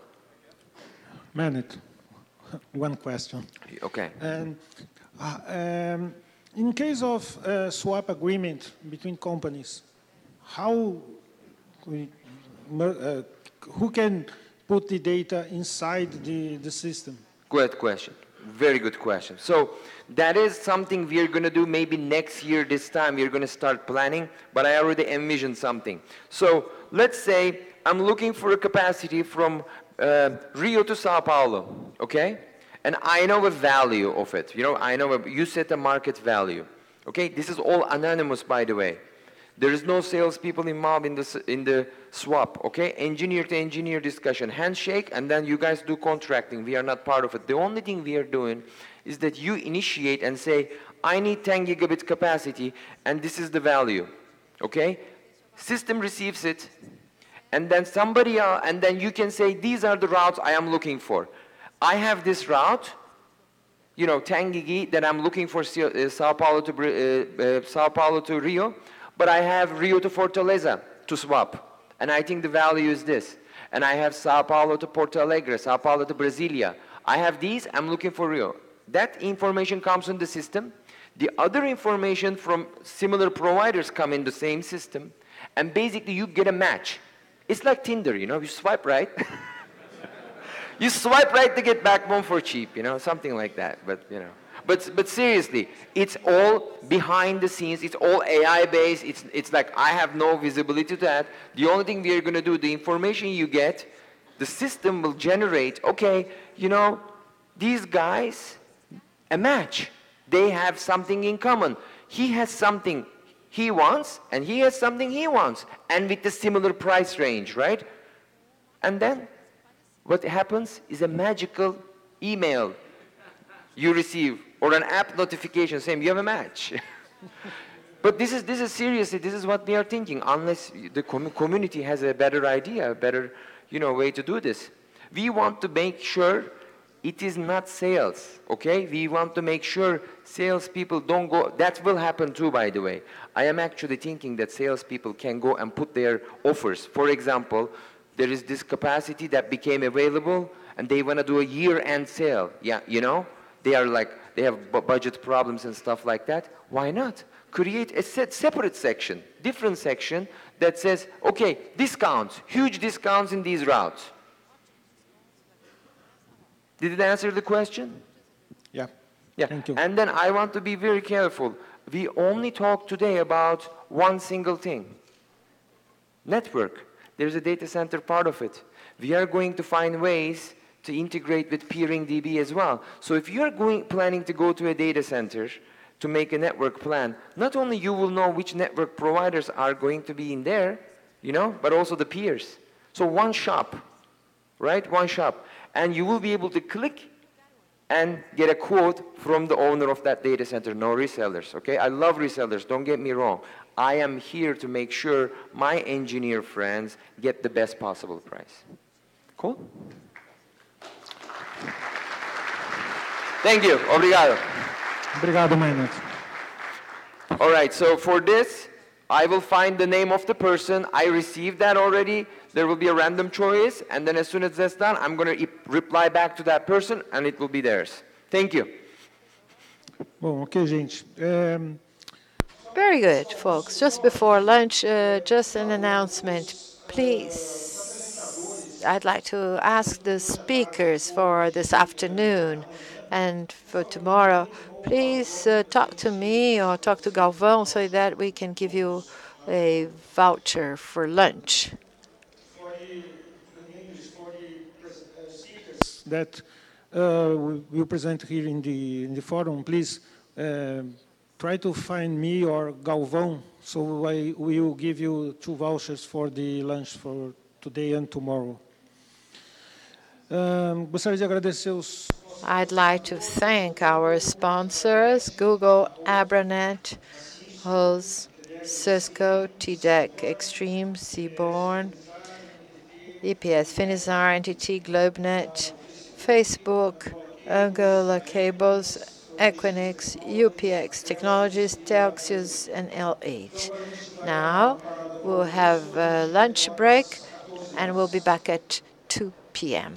Manet, one question. Okay. In case of swap agreement between companies, who can put the data inside the system? Good question. Very good question. So that is something we're going to do maybe next year this time. We're going to start planning, but I already envisioned something. So let's say I'm looking for a capacity from Rio to São Paulo, okay? and I know a value of it. You know, you set a market value. Okay, this is all anonymous, by the way. There is no salespeople involved in the swap. Okay, engineer to engineer discussion, handshake, and then you guys do contracting. We are not part of it. The only thing we are doing is that you initiate and say, I need 10 gigabit capacity, and this is the value. Okay, system receives it, and then and then you can say, these are the routes I am looking for. I have this route, you know, 10 gigi that I'm looking for São Paulo to Rio, but I have Rio to Fortaleza to swap, and I think the value is this. And I have São Paulo to Porto Alegre, São Paulo to Brasilia. I have these, I'm looking for Rio. That information comes in the system. The other information from similar providers come in the same system, and basically you get a match. It's like Tinder, you know, you swipe right. You swipe right to get backbone for cheap, you know, something like that, but you know. But seriously, it's all behind the scenes, it's all AI based, it's like I have no visibility to that. The only thing we are gonna do, the information you get, the system will generate, okay, you know, these guys, a match. They have something in common. He has something he wants, and he has something he wants, and with a similar price range, right? And then what happens is a magical email you receive, or an app notification saying you have a match. But this is seriously, this is what we are thinking, unless the community has a better idea, a better, you know, way to do this. We want to make sure it is not sales, okay? We want to make sure salespeople don't go, that will happen too, by the way. I am actually thinking that salespeople can go and put their offers. For example, there is this capacity that became available, and they want to do a year-end sale. Yeah, you know? They have budget problems and stuff like that. Why not? Create a separate section, different section that says, okay, discounts, huge discounts in these routes. Did it answer the question? Yeah. Yeah. Thank you. And then I want to be very careful. We only talk today about one single thing. Network. There's a data center part of it. We are going to find ways to integrate with peering DB as well. So if you're planning to go to a data center to make a network plan, not only you will know which network providers are going to be in there, you know, but also the peers. So one shop, right? One shop. And you will be able to click and get a quote from the owner of that data center, no resellers, okay? I love resellers, don't get me wrong. I am here to make sure my engineer friends get the best possible price. Cool? Thank you. Obrigado. Obrigado, Maynard. All right, so for this, I will find the name of the person. I received that already. There will be a random choice, and then as soon as that's done, I'm going to reply back to that person, and it will be theirs. Thank you. Bom, ok, gente. Very good, folks. Just before lunch, just an announcement. Please, I'd like to ask the speakers for this afternoon and for tomorrow, please talk to me or talk to Galvão so that we can give you a voucher for lunch. That we present here in the forum, please try to find me or Galvão, so I will give you 2 vouchers for the lunch for today and tomorrow. Gostaria de agradecer os... I'd like to thank our sponsors, Google, Abranet, Hose, Cisco, TDEC Extreme, Seaborn, EPS, Finizar, NTT, GlobeNet, Facebook, Angola Cables, Equinix, UPX Technologies, Telxius, and L8. Now we'll have a lunch break, and we'll be back at 2 p.m.